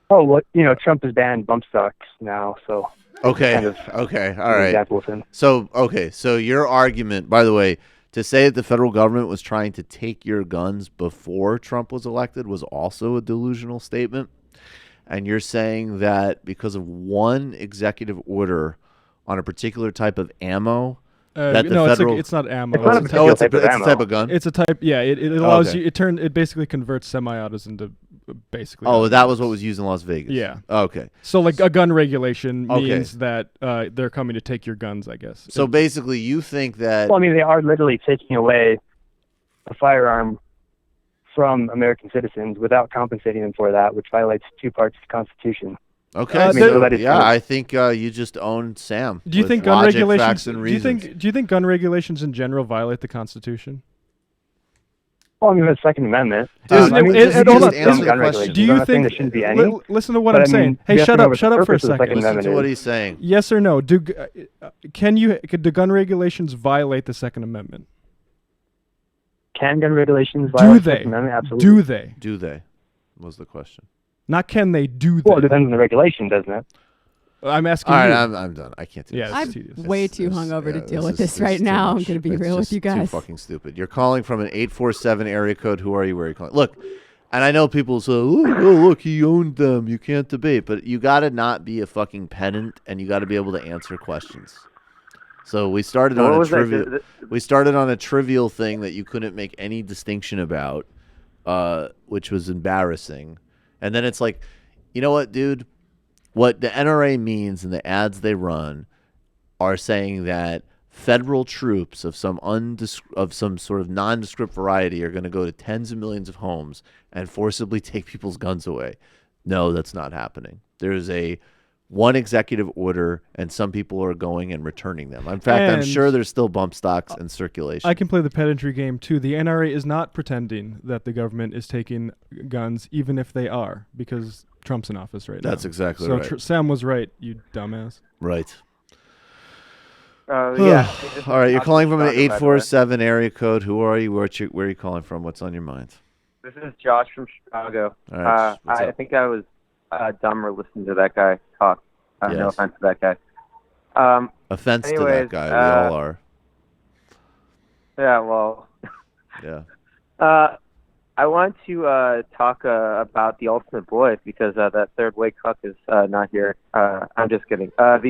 Oh, well, Trump has banned bump stocks now, so. Okay. Kind of Okay. All an right. example of him. So your argument, by the way, to say that the federal government was trying to take your guns before Trump was elected was also a delusional statement. And you're saying that because of one executive order on a particular type of ammo, that the federal it's not ammo. It's not it's a type of gun. It's a type. Yeah, it allows you. It basically converts semi-autos into basically. Oh, that was what was used in Las Vegas. Yeah. Okay. So like a gun regulation means that they're coming to take your guns, I guess. So basically, you think that. Well, I mean, they are literally taking away a firearm from American citizens without compensating them for that, which violates two parts of the Constitution. Okay, I think you just owned Sam. Do you with think gun logic, regulations? facts, and reasons. Do you think gun regulations in general violate the Constitution? Well, I mean, the Second Amendment. Hold on. Do you think there shouldn't be any? Listen to what I'm saying. Hey, shut up for a second. Listen to what he's saying. Yes or no? Could the gun regulations violate the Second Amendment? Can gun regulations violate the Second Amendment? Absolutely. Do they? Do they? Was the question. Not can they, do they? Well, it depends on the regulation, doesn't it? I'm asking All right, you. I'm done. I can't do Yeah, this. that's I'm tedious. way too hungover to deal with is this right too now. I'm much. going to be It's real with just you guys. Too fucking stupid. You're calling from an 847 area code. Who are you? Where are you calling? Look, and I know people say, oh, look, he owned them. You can't debate. But you got to not be a fucking pedant, and you got to be able to answer questions. So we started on a trivial. We started on a trivial thing that you couldn't make any distinction about, which was embarrassing. And then it's like, you know what, dude? What the NRA means and the ads they run are saying that federal troops of some sort of nondescript variety are going to go to tens of millions of homes and forcibly take people's guns away. No, that's not happening. There is one executive order, and some people are going and returning them. In fact, I'm sure there's still bump stocks in circulation. I can play the pedantry game too. The NRA is not pretending that the government is taking guns, even if they are, because Trump's in office right now. That's exactly so right. Sam was right, you dumbass. Right. Yeah. All right, you're calling from an 847 area code. Who are you? Where are you calling from? What's on your mind? This is Josh from Chicago. All right, I think I was dumb for listening to that guy talk. No Yes. offense to that guy. Offense to anyways, that guy. We all are. Yeah, well. Yeah. I want to talk about the ultimate boy because that third way cuck is not here. I'm just kidding. I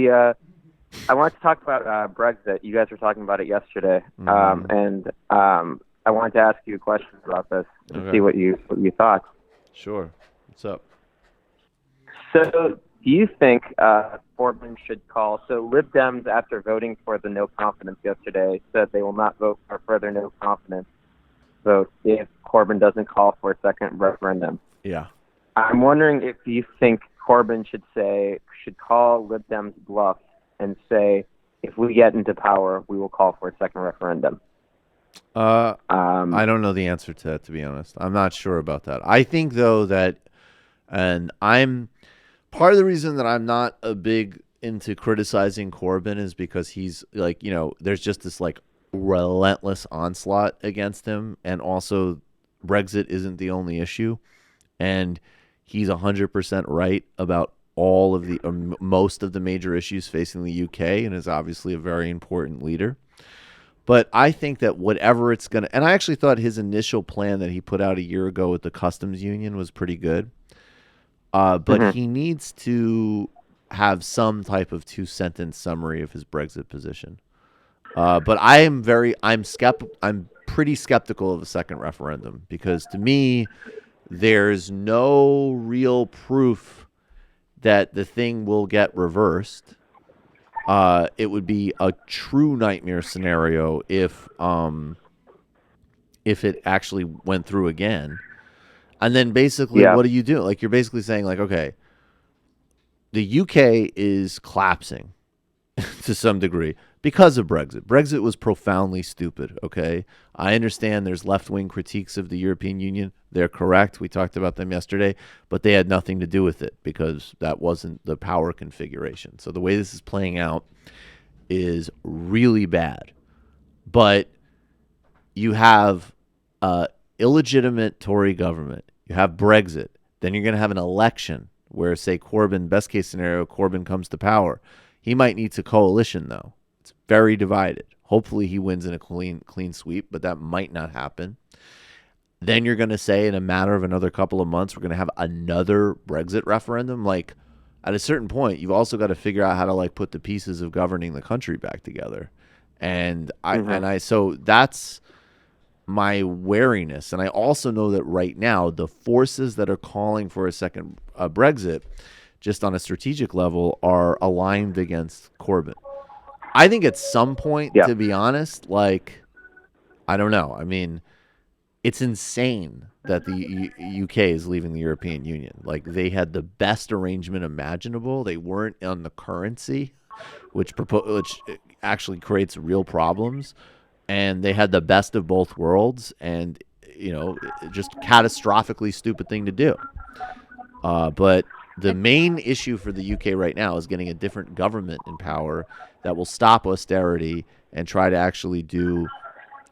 want to talk about Brexit. You guys were talking about it yesterday, and I wanted to ask you questions about this and see what you thought. Sure. What's up? So, do you think Corbyn should call? So, Lib Dems, after voting for the no confidence yesterday, said they will not vote for further no confidence vote if Corbyn doesn't call for a second referendum. Yeah. I'm wondering if you think Corbyn should call Lib Dems bluff and say, if we get into power, we will call for a second referendum. I don't know the answer to that, to be honest. I'm not sure about that. I think, though, that, and I'm part of the reason that I'm not a big into criticizing Corbyn is because he's like, there's just this like relentless onslaught against him, and also Brexit isn't the only issue, and he's 100% right about all of the most of the major issues facing the UK, and is obviously a very important leader. But I think that whatever it's going to, and I actually thought his initial plan that he put out a year ago with the customs union was pretty good. But he needs to have some type of 2-sentence summary of his Brexit position. But I'm pretty skeptical of a second referendum, because to me, there's no real proof that the thing will get reversed. It would be a true nightmare scenario if it actually went through again. And then basically, what do you do? Like, you're basically saying, like, okay, the UK is collapsing to some degree because of Brexit. Brexit was profoundly stupid, okay? I understand there's left-wing critiques of the European Union. They're correct. We talked about them yesterday, but they had nothing to do with it because that wasn't the power configuration. So the way this is playing out is really bad. But you have illegitimate Tory government. You have Brexit. Then you're going to have an election where, say, Corbyn, best case scenario, Corbyn comes to power. He might need a coalition, though. It's very divided. Hopefully he wins in a clean sweep, but that might not happen. Then you're going to say in a matter of another couple of months, we're going to have another Brexit referendum. Like, at a certain point, you've also got to figure out how to, like, put the pieces of governing the country back together. And so that's my wariness. And I also know that right now, the forces that are calling for a second Brexit, just on a strategic level, are aligned against Corbyn. I think at some point, to be honest, like, I don't know. I mean, it's insane that the UK is leaving the European Union. Like, they had the best arrangement imaginable. They weren't on the currency, which actually creates real problems. And they had the best of both worlds, and, just catastrophically stupid thing to do. But the main issue for the UK right now is getting a different government in power that will stop austerity and try to actually do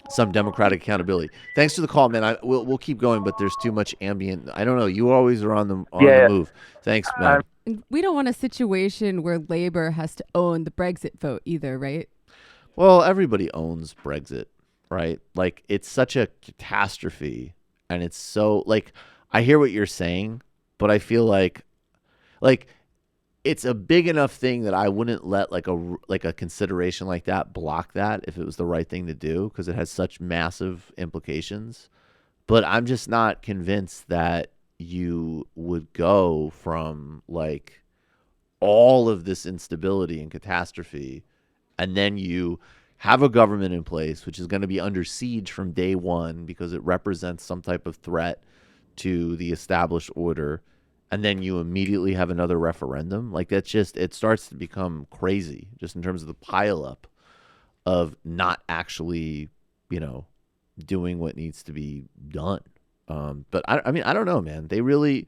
some democratic accountability. Thanks for the call, man. We'll keep going, but there's too much ambient. I don't know. You always are on the move. Thanks, man. We don't want a situation where Labour has to own the Brexit vote either, right? Well, everybody owns Brexit, right? Like, it's such a catastrophe, and it's so, like, I hear what you're saying, but I feel like it's a big enough thing that I wouldn't let like a consideration like that block that if it was the right thing to do, because it has such massive implications. But I'm just not convinced that you would go from like all of this instability and catastrophe, and then you have a government in place which is going to be under siege from day one because it represents some type of threat to the established order, and then you immediately have another referendum. Like, that's just, it starts to become crazy just in terms of the pileup of not actually, doing what needs to be done. But I mean, I don't know, man. They really,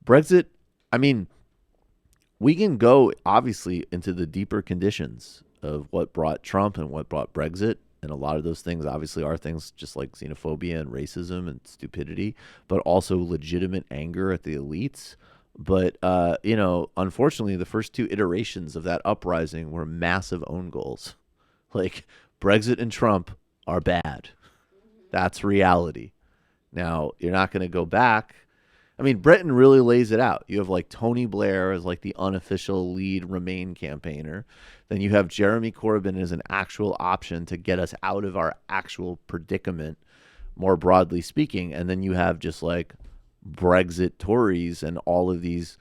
Brexit, I mean, we can go obviously into the deeper conditions of what brought Trump and what brought Brexit. And a lot of those things obviously are things just like xenophobia and racism and stupidity, but also legitimate anger at the elites. But, unfortunately, the first two iterations of that uprising were massive own goals. Like, Brexit and Trump are bad. That's reality. Now, you're not going to go back. I mean, Britain really lays it out. You have like Tony Blair as like the unofficial lead Remain campaigner. Then you have Jeremy Corbyn as an actual option to get us out of our actual predicament, more broadly speaking. And then you have just like Brexit Tories and all of these,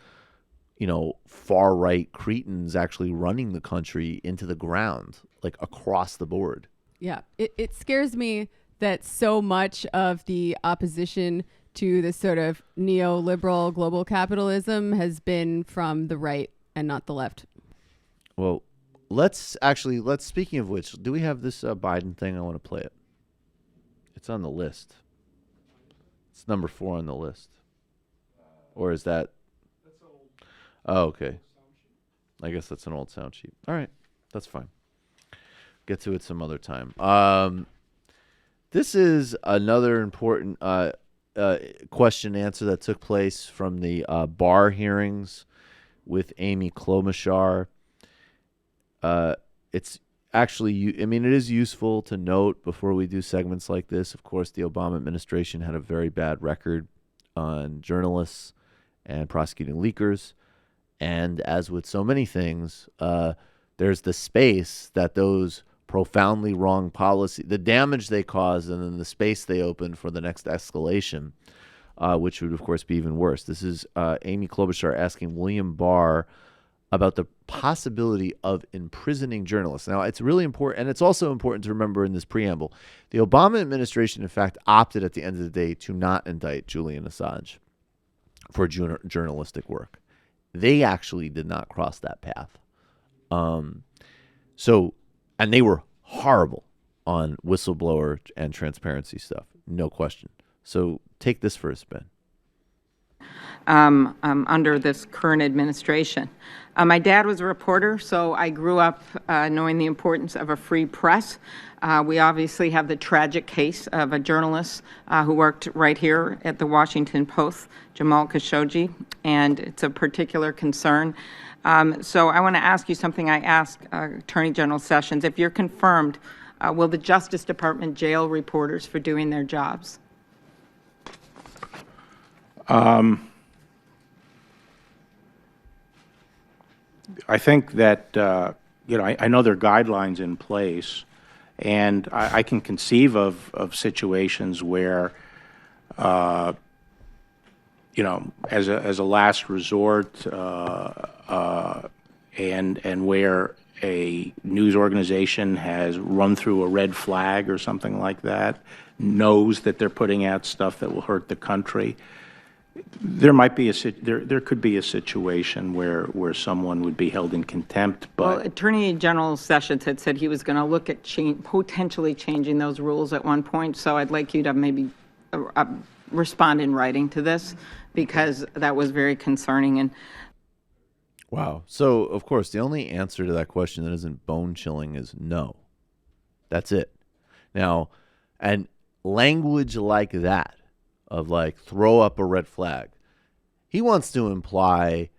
far right cretins actually running the country into the ground, like across the board. Yeah, it scares me that so much of the opposition to this sort of neoliberal global capitalism has been from the right and not the left. Well, let's speaking of which, do we have this Biden thing? I want to play it. It's on the list. It's number 4 on the list. Or is that? That's old. Oh, okay. I guess that's an old sound sheet. All right. That's fine. Get to it some other time. This is another important question and answer that took place from the Barr hearings with Amy Klobuchar. It's actually, it is useful to note before we do segments like this. Of course, the Obama administration had a very bad record on journalists and prosecuting leakers. And as with so many things, there's the space that those profoundly wrong policy, the damage they cause, and then the space they open for the next escalation, which would, of course, be even worse. This is Amy Klobuchar asking William Barr about the possibility of imprisoning journalists. Now, it's really important, and it's also important to remember in this preamble, the Obama administration, in fact, opted at the end of the day to not indict Julian Assange for journalistic work. They actually did not cross that path. And they were horrible on whistleblower and transparency stuff, no question. So take this for a spin. Under this current administration. My dad was a reporter, so I grew up knowing the importance of a free press. We obviously have the tragic case of a journalist who worked right here at the Washington Post, Jamal Khashoggi, and it's a particular concern. So I want to ask you something I asked Attorney General Sessions. If you're confirmed, will the Justice Department jail reporters for doing their jobs? I think that, I know there are guidelines in place, and I can conceive of situations where, as a last resort, and where a news organization has run through a red flag or something like that, knows that they're putting out stuff that will hurt the country. There might be there could be a situation where someone would be held in contempt. But well, Attorney General Sessions had said he was going to look at potentially changing those rules at one point. So I'd like you to maybe respond in writing to this, because that was very concerning. And wow. So, of course, the only answer to that question that isn't bone-chilling is no. That's it. Now, and language like that, of like throw up a red flag, he wants to imply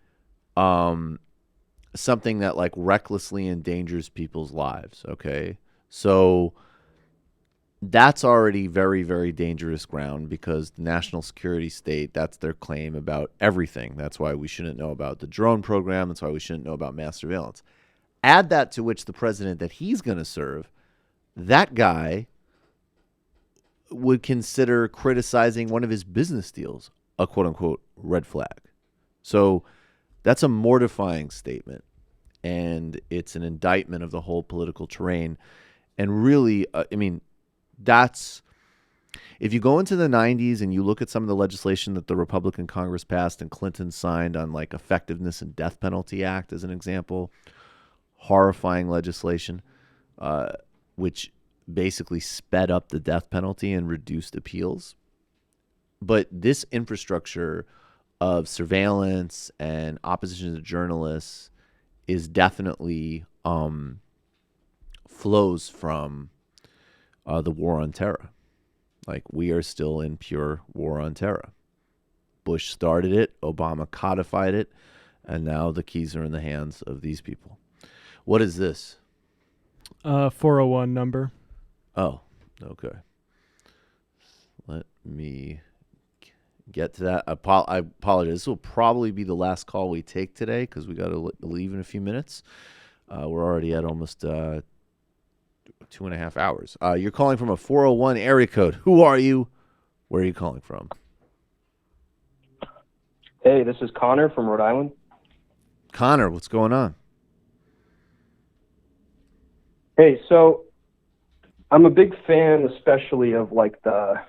something that like recklessly endangers people's lives. Okay, so that's already very, very dangerous ground because the national security state, that's their claim about everything. That's why we shouldn't know about the drone program. That's why we shouldn't know about mass surveillance. Add that to which the president that he's going to serve, that guy would consider criticizing one of his business deals a quote-unquote red flag. So that's a mortifying statement, and it's an indictment of the whole political terrain. And really, that's, if you go into the 90s and you look at some of the legislation that the Republican Congress passed and Clinton signed on like Effectiveness and Death Penalty Act as an example, horrifying legislation, which basically sped up the death penalty and reduced appeals. But this infrastructure of surveillance and opposition to journalists is definitely flows from the war on terror. Like, we are still in pure war on terror. Bush started it, Obama codified it, and now the keys are in the hands of these people. What is this? 401 number. Oh, okay. Let me get to that. I apologize. This will probably be the last call we take today because we got to leave in a few minutes. We're already at almost 2.5 hours. You're calling from a 401 area code. Who are you? Where are you calling from? Hey, this is Connor from Rhode Island. Connor, what's going on? Hey, so I'm a big fan, especially of like the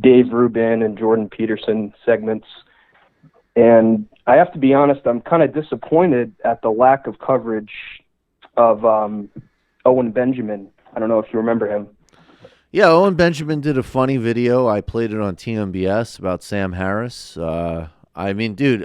Dave Rubin and Jordan Peterson segments. And I have to be honest, I'm kind of disappointed at the lack of coverage of Owen Benjamin. I don't know if you remember him. Yeah, Owen Benjamin did a funny video. I played it on TMBS about Sam Harris. Dude,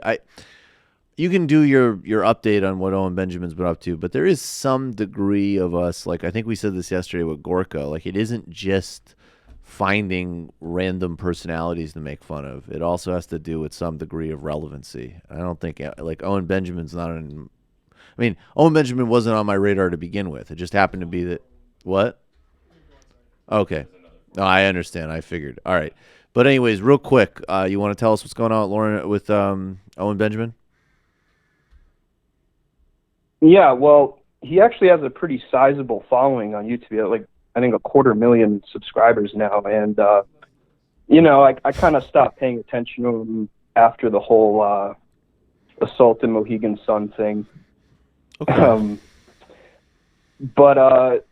you can do your update on what Owen Benjamin's been up to, but there is some degree of us, like I think we said this yesterday with Gorka, like it isn't just finding random personalities to make fun of. It also has to do with some degree of relevancy. I don't think, like, Owen Benjamin's not an... Owen Benjamin wasn't on my radar to begin with. It just happened to be that... What? Okay. No, I understand. I figured. All right. But anyways, real quick, you want to tell us what's going on with Owen Benjamin? Yeah, well, he actually has a pretty sizable following on YouTube. Like, I think 250,000 subscribers now. And, I kind of stopped paying attention to him after the whole assault in Mohegan Sun thing. Okay. But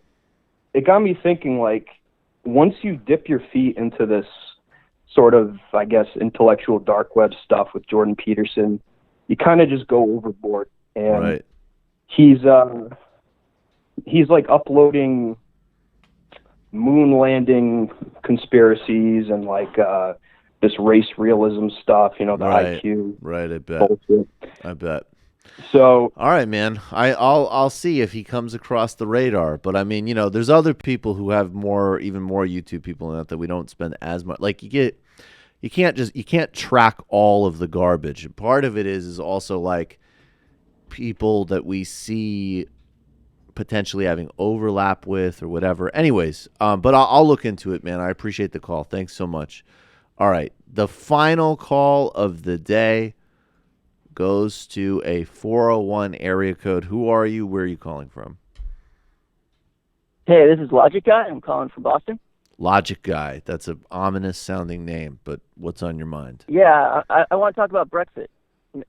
it got me thinking, like, once you dip your feet into this sort of, I guess, intellectual dark web stuff with Jordan Peterson, you kind of just go overboard. And right. He's like uploading moon landing conspiracies and like this race realism stuff, the right. IQ. Right, I bet. Bullshit. I bet. So, all right, man. I'll see if he comes across the radar. But there's other people who have even more YouTube people in that we don't spend as much. Like you can't track all of the garbage. Part of it is also like people that we see potentially having overlap with or whatever. Anyways, but I'll look into it, man. I appreciate the call. Thanks so much. All right, the final call of the day goes to a 401 area code. Who are you? Where are you calling from? Hey, this is Logic Guy. I'm calling from Boston. Logic Guy. That's an ominous sounding name, but what's on your mind? Yeah, I want to talk about Brexit.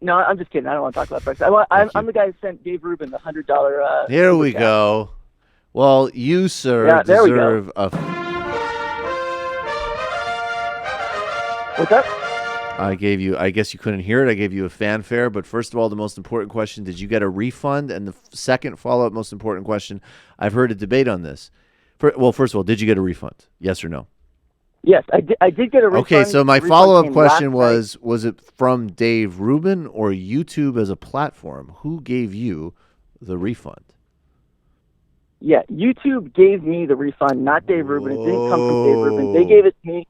No, I'm just kidding. I don't want to talk about Brexit. I'm the guy who sent Dave Rubin the $100. Here we go. Well, you, sir, deserve a... What's that? I guess you couldn't hear it. I gave you a fanfare. But first of all, the most important question, did you get a refund? And the second follow-up most important question, I've heard a debate on this. First of all, did you get a refund? Yes or no? Yes, I did get a refund. Okay, so my follow-up question was it from Dave Rubin or YouTube as a platform? Who gave you the refund? Yeah, YouTube gave me the refund, not Dave Rubin. It didn't come from Dave Rubin. They gave it to me.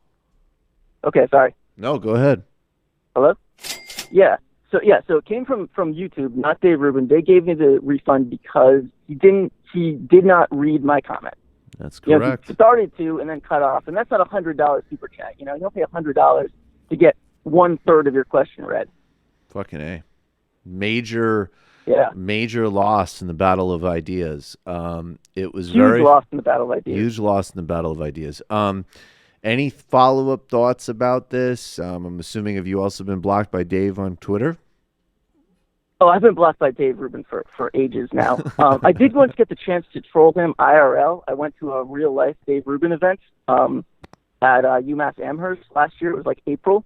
Okay, sorry. No, go ahead. Hello? Yeah. So it came from YouTube, not Dave Rubin. They gave me the refund because he did not read my comment. That's correct. He started to and then cut off, and that's not $100 super chat. You don't pay $100 to get 1/3 of your question read. Fucking A. Major loss in the battle of ideas. It was huge loss in the battle of ideas. Huge loss in the battle of ideas. Any follow-up thoughts about this? I'm assuming have you also been blocked by Dave on Twitter? Oh, I've been blocked by Dave Rubin for ages now. I did once get the chance to troll him IRL. I went to a real-life Dave Rubin event at UMass Amherst last year. It was like April.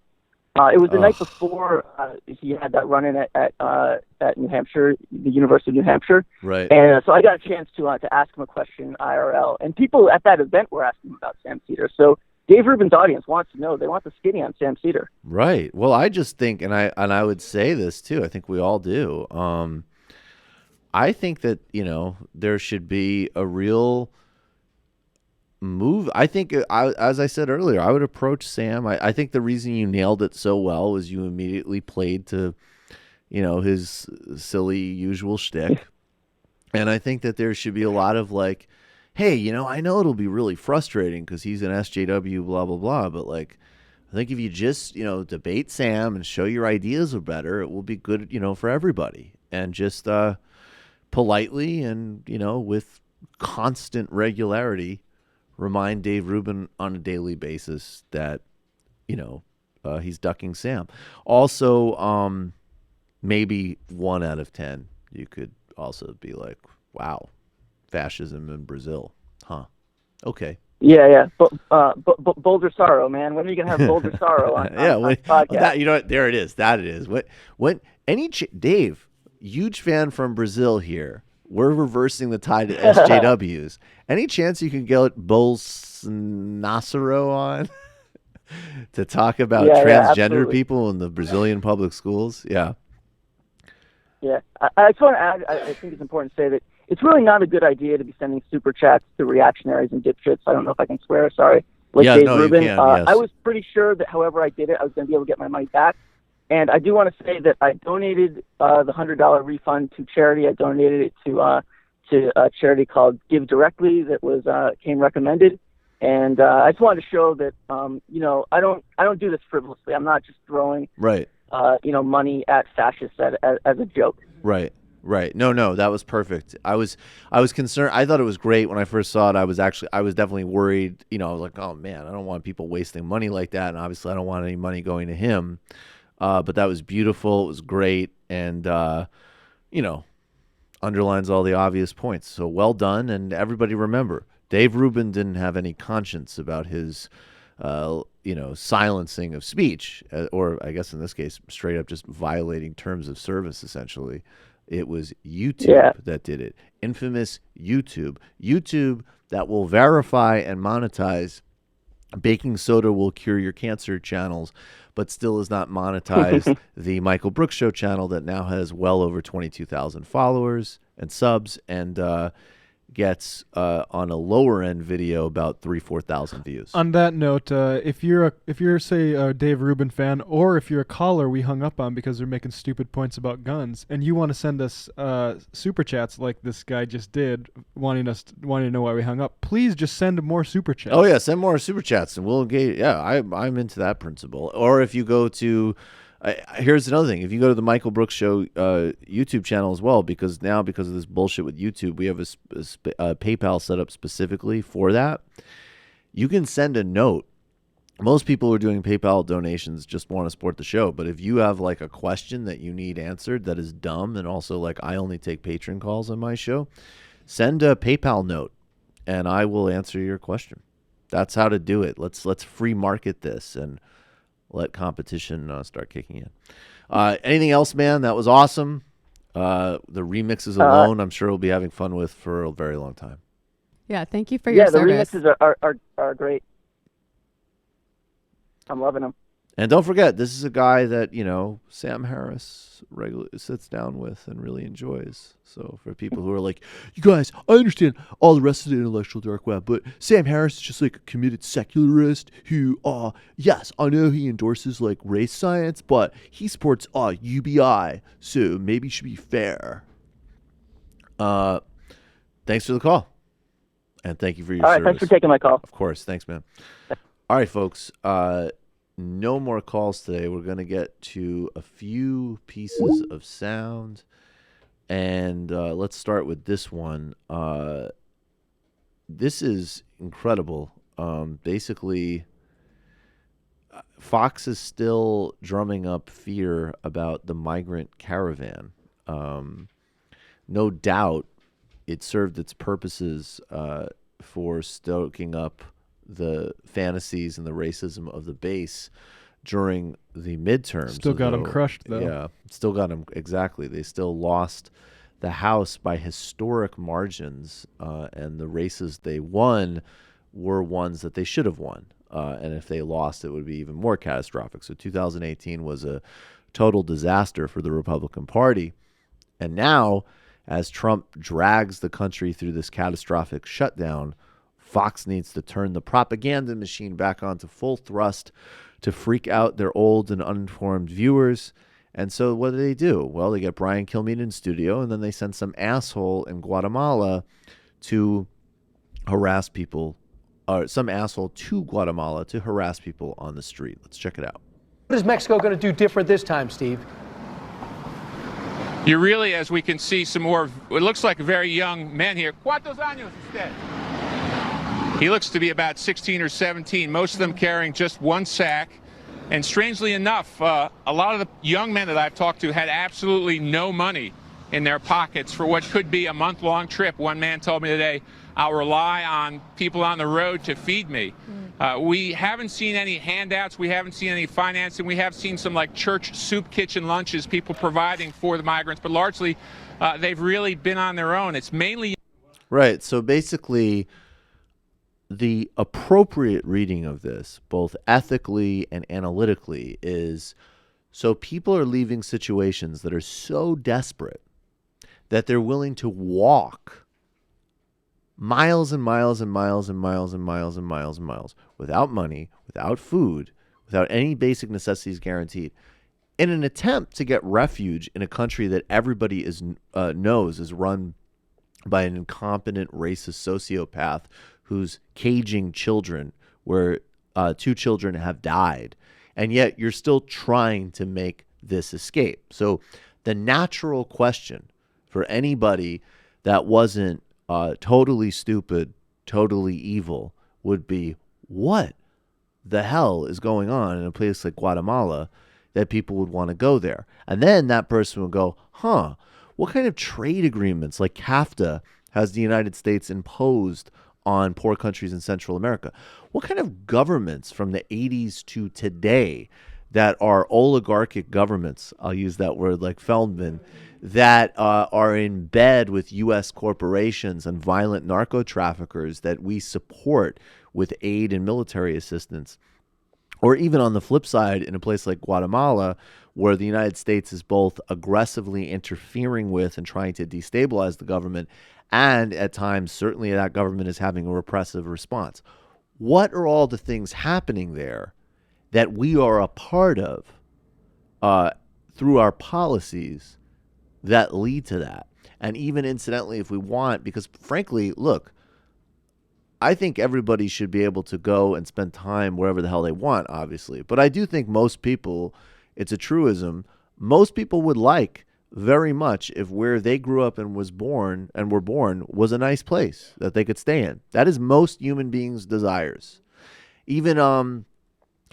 It was the night before he had that run-in at New Hampshire, the University of New Hampshire. Right. And so I got a chance to ask him a question IRL. And people at that event were asking him about Sam Seder. So Dave Rubin's audience wants to know. They want the skinny on Sam Seder. Right. Well, I just think, and I would say this too. I think we all do. I think that there should be a real move. I think, as I said earlier, I would approach Sam. I think the reason you nailed it so well was you immediately played to, his silly usual shtick, and I think that there should be a lot of like, hey, I know it'll be really frustrating because he's an SJW, blah, blah, blah. But, like, I think if you just, debate Sam and show your ideas are better, it will be good, for everybody. And just politely and, with constant regularity, remind Dave Rubin on a daily basis that, he's ducking Sam. Also, maybe 1 out of 10, you could also be like, wow. Fascism in Brazil, huh? Okay. Yeah. But Boulder Sorrow, man. When are you gonna have Boulder Sorrow on podcast? There it is. That it is. Dave, huge fan from Brazil here. We're reversing the tide of SJWs. Any chance you can get Bolsonaro on to talk about transgender people in the Brazilian public schools? Yeah. Yeah. I just want to add. I think it's important to say that it's really not a good idea to be sending super chats to reactionaries and dipshits. I don't know if I can swear. Sorry. Dave Rubin. You can, yes. I was pretty sure that however I did it, I was going to be able to get my money back. And I do want to say that I donated the $100 refund to charity. I donated it to a charity called Give Directly that was came recommended. And I just wanted to show that I don't do this frivolously. I'm not just throwing money at fascists as a joke. Right. No, that was perfect. I was concerned. I thought it was great when I first saw it. I was definitely worried. I was like, oh man, I don't want people wasting money like that, and obviously I don't want any money going to him. But that was beautiful. It was great, and underlines all the obvious points. So well done, and everybody remember, Dave Rubin didn't have any conscience about his silencing of speech, or I guess in this case, straight up just violating terms of service, essentially. It was YouTube that did it. Infamous YouTube. YouTube that will verify and monetize baking soda will cure your cancer channels, but still has not monetized the Michael Brooks Show channel that now has well over 22,000 followers and subs, and gets on a lower end video about 3,000-4,000 views. On that note, if you're say a Dave Rubin fan, or if you're a caller we hung up on because they're making stupid points about guns, and you want to send us super chats like this guy just did, wanting to know why we hung up, please just send more super chats. Oh yeah, send more super chats and we'll engage. Yeah, I'm into that principle. Or if you go to here's another thing. If you go to the Michael Brooks Show YouTube channel as well, because of this bullshit with YouTube, we have a PayPal set up specifically for that. You can send a note. Most people who are doing PayPal donations just want to support the show. But if you have like a question that you need answered that is dumb, and also like I only take patron calls on my show, send a PayPal note and I will answer your question. That's how to do it. Let's free market this and let competition start kicking in. Anything else, man? That was awesome. The remixes alone, I'm sure we'll be having fun with for a very long time. Yeah, thank you for your service. Yeah, the remixes are great. I'm loving them. And don't forget, this is a guy that, Sam Harris regularly sits down with and really enjoys. So for people who are like, you guys, I understand all the rest of the intellectual dark web, but Sam Harris is just like a committed secularist who, yes, I know he endorses like race science, but he supports UBI, so maybe he should be fair. Thanks for the call. And thank you for your All right, service. thanks for taking my call. Of course. Thanks, man. All right, folks. No more calls today. We're going to get to a few pieces of sound. And let's start with this one. This is incredible. Basically, Fox is still drumming up fear about the migrant caravan. No doubt it served its purposes for stoking up the fantasies and the racism of the base during the midterms. Still got them crushed, though. Yeah, still got them. Exactly. They still lost the House by historic margins, and the races they won were ones that they should have won. And if they lost, it would be even more catastrophic. So 2018 was a total disaster for the Republican Party. And now, as Trump drags the country through this catastrophic shutdown, Fox needs to turn the propaganda machine back onto full thrust to freak out their old and uninformed viewers. And so what do? Well, they get Brian Kilmeade in studio, and then they send some asshole in Guatemala to harass people, or some asshole to Guatemala to harass people on the street. Let's check it out. What is Mexico going to do different this time, Steve? You really, as we can see, some more, it looks like very young men here. ¿Cuántos años usted? He looks to be about 16 or 17, most of them carrying just one sack. And strangely enough, a lot of the young men that I've talked to had absolutely no money in their pockets for what could be a month-long trip. One man told me today, I'll rely on people on the road to feed me. We haven't seen any handouts. We haven't seen any financing. We have seen some like church soup kitchen lunches, people providing for the migrants, but largely they've really been on their own. It's mainly... Right. So basically, the appropriate reading of this, both ethically and analytically, is so people are leaving situations that are so desperate that they're willing to walk miles and miles and miles and miles and miles and miles and miles without money, without food, without any basic necessities guaranteed, in an attempt to get refuge in a country that everybody knows is run by an incompetent racist sociopath who's caging children, where 2 children have died, and yet you're still trying to make this escape. So the natural question for anybody that wasn't totally stupid, totally evil, would be, what the hell is going on in a place like Guatemala that people would want to go there? And then that person would go, what kind of trade agreements like CAFTA has the United States imposed on poor countries in Central America? What kind of governments from the 80s to today that are oligarchic governments, I'll use that word like Feldman, that are in bed with U.S. corporations and violent narco traffickers that we support with aid and military assistance? Or even on the flip side, in a place like Guatemala, where the United States is both aggressively interfering with and trying to destabilize the government, and at times, certainly that government is having a repressive response. What are all the things happening there that we are a part of through our policies that lead to that? And even incidentally, if we want, because frankly, look, I think everybody should be able to go and spend time wherever the hell they want, obviously. But I do think most people, it's a truism, most people would like very much if where they grew up and were born was a nice place that they could stay in. That is most human beings' desires. Even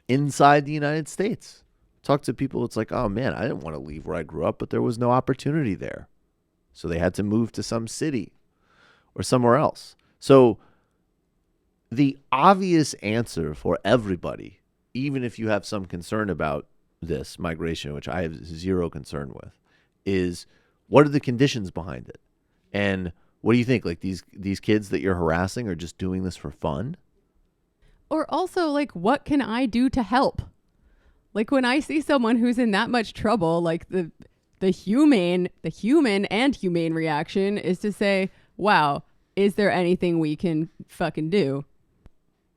inside the United States. Talk to people, it's like, oh man, I didn't want to leave where I grew up, but there was no opportunity there. So they had to move to some city or somewhere else. So the obvious answer for everybody, even if you have some concern about this migration, which I have zero concern with, is what are the conditions behind it? And what do you think? Like these kids that you're harassing are just doing this for fun? Or also, like, what can I do to help? Like when I see someone who's in that much trouble, like the human and humane reaction is to say, wow, is there anything we can fucking do?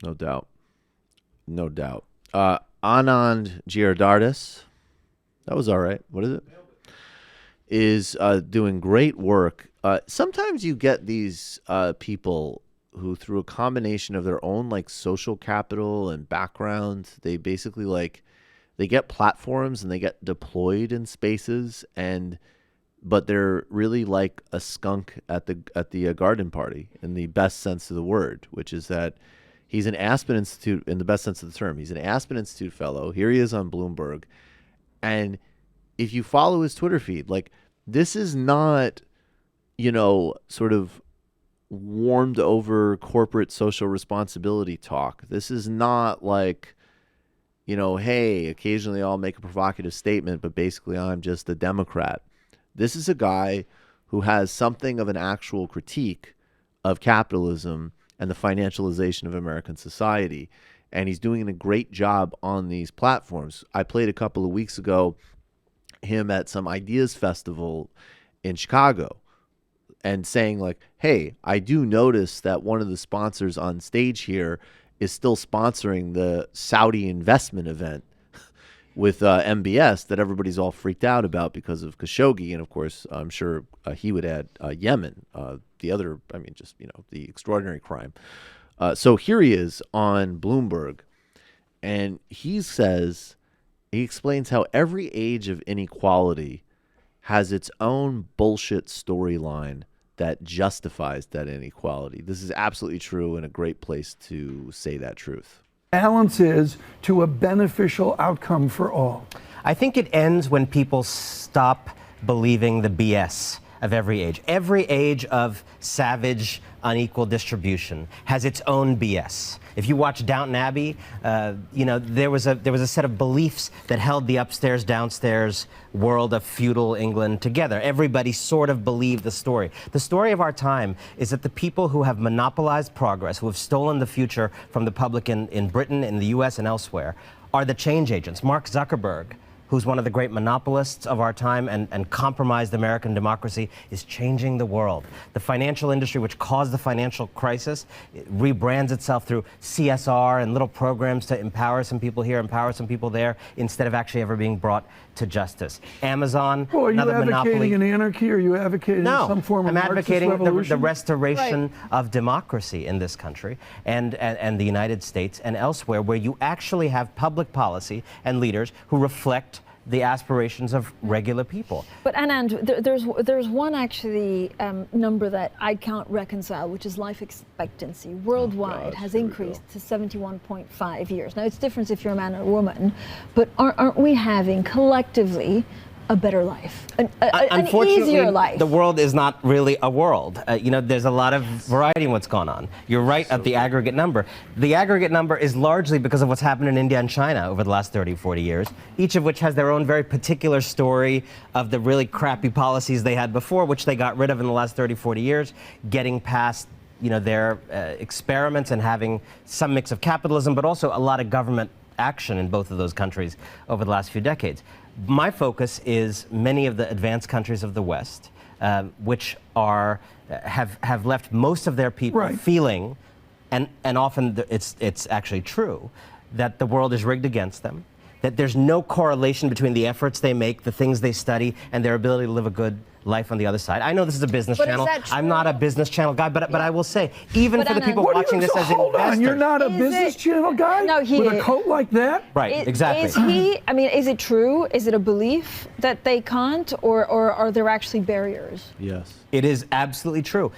No doubt. No doubt. Anand Giardardis, that was all right. What is it? Is doing great work. Sometimes you get these people who, through a combination of their own like social capital and background, they basically like they get platforms and they get deployed in spaces, but they're really like a skunk at the garden party in the best sense of the word, which is that he's an Aspen Institute, in the best sense of the term. He's an Aspen Institute fellow. Here he is on Bloomberg. And if you follow his Twitter feed, like this is not, sort of warmed over corporate social responsibility talk. This is not like, hey, occasionally I'll make a provocative statement, but basically I'm just a Democrat. This is a guy who has something of an actual critique of capitalism and the financialization of American society. And he's doing a great job on these platforms. I played a couple of weeks ago him at some ideas festival in Chicago and saying like, hey, I do notice that one of the sponsors on stage here is still sponsoring the Saudi investment event with MBS that everybody's all freaked out about because of Khashoggi. And of course, I'm sure he would add Yemen, the other, the extraordinary crime. So here he is on Bloomberg, and he explains how every age of inequality has its own bullshit storyline that justifies that inequality. This is absolutely true and a great place to say that truth. Balance is to a beneficial outcome for all. I think it ends when people stop believing the BS of every age. Every age of savage, unequal distribution has its own BS. If you watch Downton Abbey, there was a set of beliefs that held the upstairs, downstairs world of feudal England together. Everybody sort of believed the story. The story of our time is that the people who have monopolized progress, who have stolen the future from the public in Britain, in the US, and elsewhere, are the change agents. Mark Zuckerberg, who's one of the great monopolists of our time and compromised American democracy, is changing the world. The financial industry, which caused the financial crisis, rebrands itself through CSR and little programs to empower some people here, empower some people there, instead of actually ever being brought to justice. Amazon, well, are you advocating monopoly. an anarchy, or are you advocating some form of I'm advocating Marxist the restoration of democracy in this country and the United States and elsewhere, where you actually have public policy and leaders who reflect the aspirations of regular people. But Anand, there's one actually number that I can't reconcile, which is life expectancy worldwide has increased to 71.5 years. Now it's different if you're a man or a woman, but aren't we having collectively a better life, an easier life? The world is not really a world. There's a lot of variety in what's gone on. You're right at the aggregate number. The aggregate number is largely because of what's happened in India and China over the last 30, 40 years, each of which has their own very particular story of the really crappy policies they had before, which they got rid of in the last 30, 40 years, getting past their experiments and having some mix of capitalism, but also a lot of government action in both of those countries over the last few decades. My focus is many of the advanced countries of the West, which have left most of their people feeling, and often it's actually true, that the world is rigged against them, that there's no correlation between the efforts they make, the things they study, and their ability to live a good life on the other side. I know this is a business channel. I'm not a business channel guy, but I will say, even for the people watching this as hold investors. on, you're not a business channel guy? No, he with is. a coat like that? Right, exactly. Is he, is it true? Is it a belief that they can't, or are there actually barriers? Yes. It is absolutely true.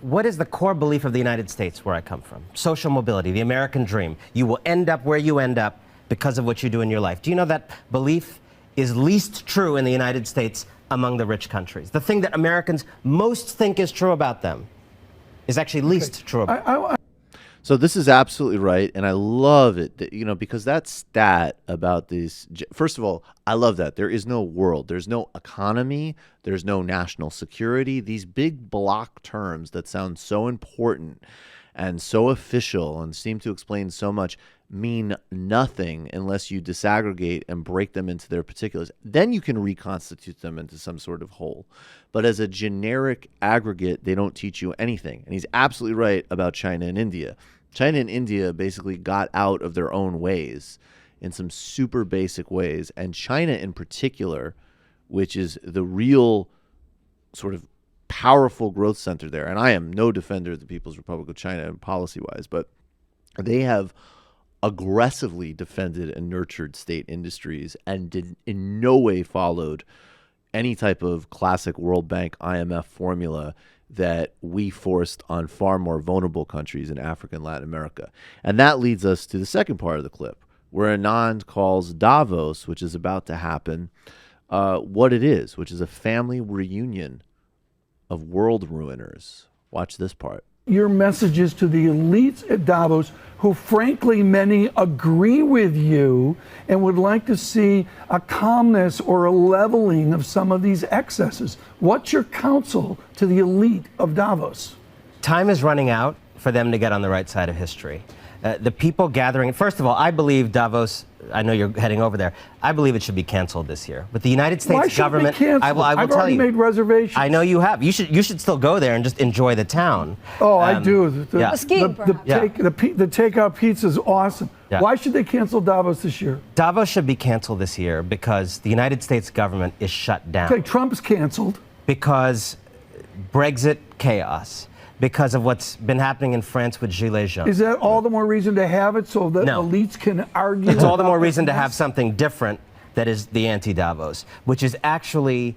What is the core belief of the United States, where I come from? Social mobility, the American dream. You will end up where you end up because of what you do in your life. Do you know that belief is least true in the United States among the rich countries? The thing that Americans most think is true about them is actually least true about them. So this is absolutely right, and I love it, because that stat about these, first of all, I love that. There is no world. There's no economy. There's no national security. These big block terms that sound so important and so official and seem to explain so much, mean nothing unless you disaggregate and break them into their particulars. Then you can reconstitute them into some sort of whole. But as a generic aggregate, they don't teach you anything. And he's absolutely right about China and India. China and India basically got out of their own ways in some super basic ways. And China in particular, which is the real sort of powerful growth center there. And I am no defender of the People's Republic of China policy-wise, but they have aggressively defended and nurtured state industries and did in no way followed any type of classic World Bank IMF formula that we forced on far more vulnerable countries in Africa and Latin America. And that leads us to the second part of the clip, where Anand calls Davos, which is about to happen, what it is, which is a family reunion of world ruiners. Watch this part. Your messages to the elites at Davos, who frankly many agree with you and would like to see a calmness or a leveling of some of these excesses. What's your counsel to the elite of Davos? Time is running out for them to get on the right side of history. The people gathering, first of all, I believe Davos, I know you're heading over there, I believe it should be canceled this year. But the United States government, I will I've tell already you. made reservations. I know you have. You should still go there and just enjoy the town. Oh, I do. The takeout pizza is awesome. Yeah. Why should they cancel Davos this year? Davos should be canceled this year because the United States government is shut down. Okay, Trump's canceled. Because Brexit chaos. Because of what's been happening in France with Gilets jaunes. Is that all the more reason to have it so that elites can argue? It's all the more reason to have something different that is the anti-Davos, which is actually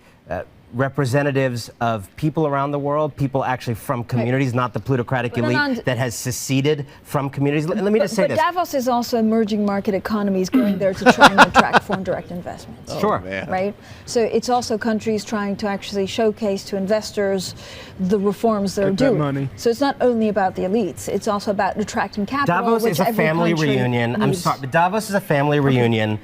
representatives of people around the world, people actually from communities, not the plutocratic elite that has seceded from communities. Let me just say this. But Davos is also emerging market economies going there to try and attract foreign direct investments. Sure. Right? So it's also countries trying to actually showcase to investors the reforms they're doing. Money. So it's not only about the elites, it's also about attracting capital. Davos which is a every family country reunion. I'm needs. sorry, but Davos is a family reunion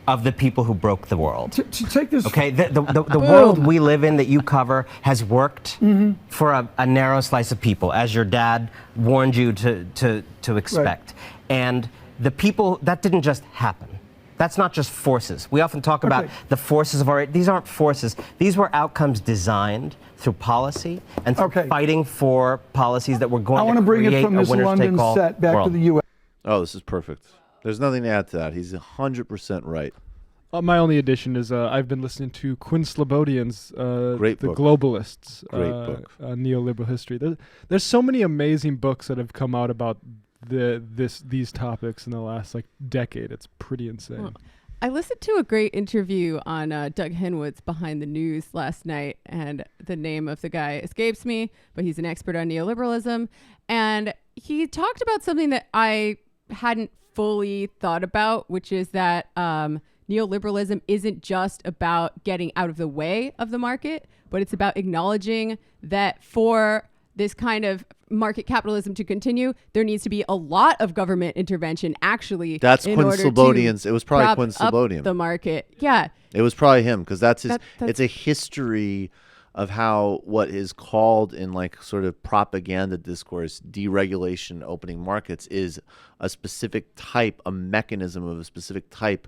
of the people who broke the world. Take this. Okay, the world we live in that you cover has worked for a narrow slice of people, as your dad warned you to expect. Right. And the people, that didn't just happen. That's not just forces. We often talk about the forces of our, these aren't forces. These were outcomes designed through policy and through fighting for policies that were going to create a winner-take-all set back world. to the U.S. Oh, this is perfect. There's nothing to add to that. He's 100% right. My only addition is I've been listening to Quinn Slobodian's Great The book. Globalists, Great book. Neoliberal History. There's so many amazing books that have come out about these topics in the last decade. It's pretty insane. Well, I listened to a great interview on Doug Henwood's Behind the News last night, and the name of the guy escapes me, but he's an expert on neoliberalism, and he talked about something that I hadn't fully thought about, which is that neoliberalism isn't just about getting out of the way of the market, but it's about acknowledging that for this kind of market capitalism to continue, there needs to be a lot of government intervention actually. That's in Quinn order Slobodian's. to It was probably prop Quinn up Slobodian. the market. Yeah. It was probably him because that's his. That's it's a history of how what is called in sort of propaganda discourse, deregulation, opening markets is a specific type, a mechanism of a specific type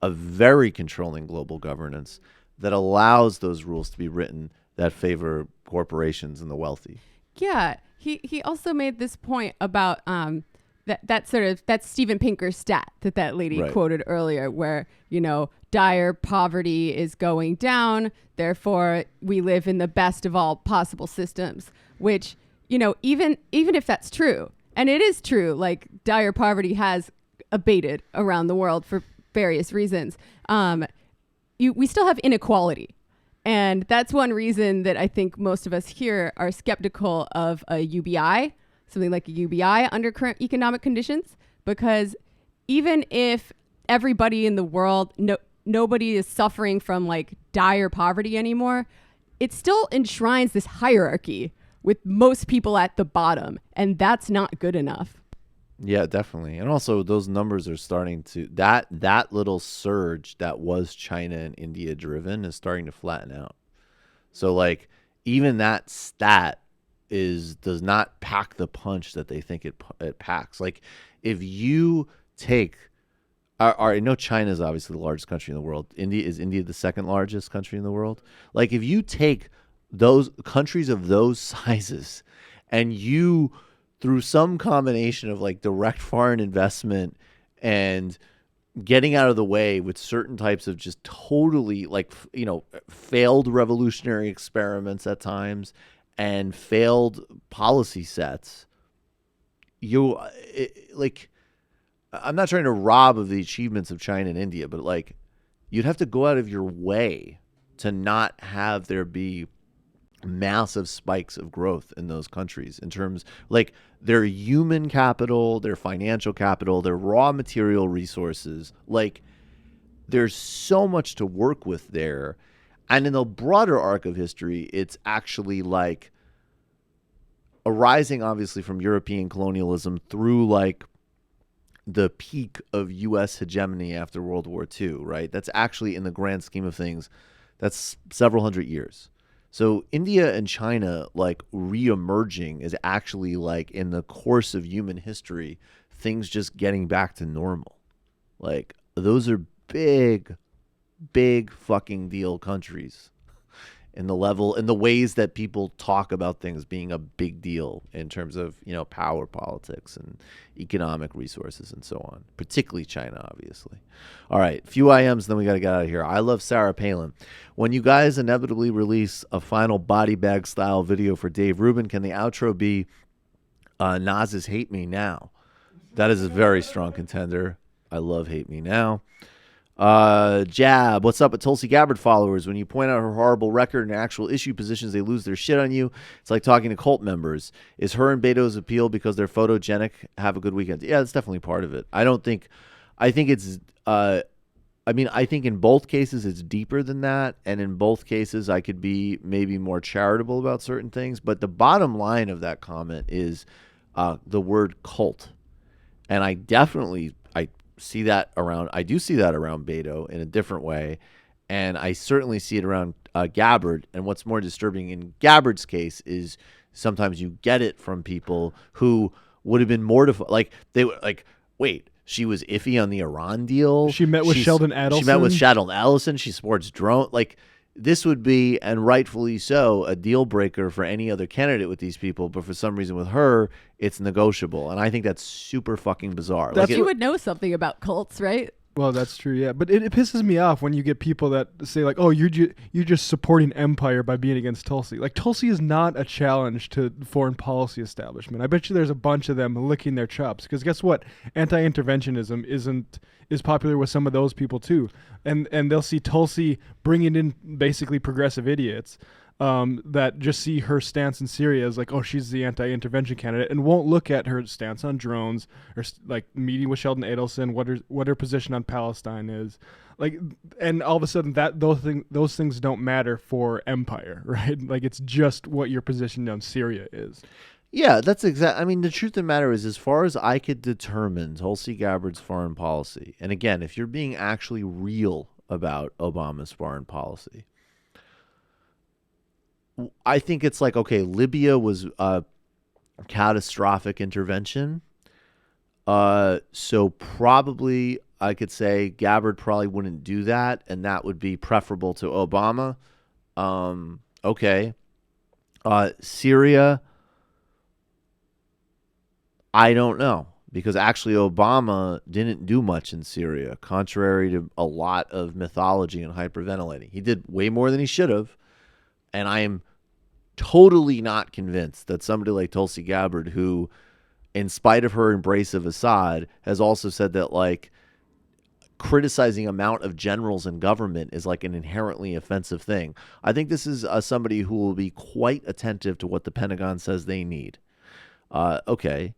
of very controlling global governance that allows those rules to be written that favor corporations and the wealthy. Yeah. He also made this point about that Steven Pinker stat that lady quoted earlier, where, dire poverty is going down, therefore we live in the best of all possible systems, which, even if that's true, and it is true, dire poverty has abated around the world for various reasons, we still have inequality. And that's one reason that I think most of us here are skeptical of a UBI, something like a UBI under current economic conditions, because even if everybody in the world, nobody is suffering from dire poverty anymore, it still enshrines this hierarchy with most people at the bottom, and that's not good enough. Yeah, definitely. And also those numbers are starting to, that little surge that was China and India driven is starting to flatten out. So even that stat does not pack the punch that they think it packs. If you take, I know China is obviously the largest country in the world. Is India the second largest country in the world? Like, if you take those countries of those sizes and you, through some combination of like direct foreign investment and getting out of the way with certain types of just totally like, failed revolutionary experiments at times and failed policy sets, I'm not trying to rob of the achievements of China and India, but like, you'd have to go out of your way to not have there be massive spikes of growth in those countries in terms like their human capital, their financial capital, their raw material resources. Like, there's so much to work with there. And in the broader arc of history, it's actually like arising obviously from European colonialism through like the peak of U.S. hegemony after World War II, right? That's actually, in the grand scheme of things, that's several hundred years. So India and China, like, re-emerging is actually, like, in the course of human history, things just getting back to normal. Like, those are big, big fucking deal countries in the ways that people talk about things being a big deal in terms of, power politics and economic resources and so on, particularly China, obviously. All right, few IMs, then we got to get out of here. I love Sarah Palin. When you guys inevitably release a final body bag style video for Dave Rubin, can the outro be Nas's Hate Me Now? That is a very strong contender. I love Hate Me Now. Jab, what's up with Tulsi Gabbard followers? When you point out her horrible record and actual issue positions, they lose their shit on you. It's like talking to cult members. Is her and Beto's appeal because they're photogenic? Have a good weekend. Yeah, that's definitely part of it. I think in both cases it's deeper than that, and in both cases I could be maybe more charitable about certain things, but the bottom line of that comment is the word cult. And I see that around Beto in a different way, and I certainly see it around Gabbard. And what's more disturbing in Gabbard's case is sometimes you get it from people who would have been mortified. Like, they were like, wait, she was iffy on the Iran deal. She met with Sheldon Adelson. She sports drone. Like, this would be, and rightfully so, a deal breaker for any other candidate with these people. But for some reason with her, it's negotiable. And I think that's super fucking bizarre. You would know something about cults, right? Well, that's true, yeah. But it pisses me off when you get people that say, like, oh, you're just supporting empire by being against Tulsi. Like, Tulsi is not a challenge to foreign policy establishment. I bet you there's a bunch of them licking their chops. Because guess what? Anti-interventionism is popular with some of those people, too. And they'll see Tulsi bringing in basically progressive idiots that just see her stance in Syria as like, oh, she's the anti-intervention candidate, and won't look at her stance on drones or like meeting with Sheldon Adelson, what her position on Palestine is, like, and all of a sudden those things don't matter for empire, right? Like, it's just what your position on Syria is. Yeah, that's exact. I mean, the truth of the matter is, as far as I could determine Tulsi Gabbard's foreign policy, and again, if you're being actually real about Obama's foreign policy, I think it's like, okay, Libya was a catastrophic intervention. So probably I could say Gabbard probably wouldn't do that, and that would be preferable to Obama. Okay. Syria, I don't know, because actually Obama didn't do much in Syria, contrary to a lot of mythology and hyperventilating. He did way more than he should have. And I am totally not convinced that somebody like Tulsi Gabbard, who, in spite of her embrace of Assad, has also said that, like, criticizing amount of generals in government is like an inherently offensive thing. I think this is somebody who will be quite attentive to what the Pentagon says they need. Okay.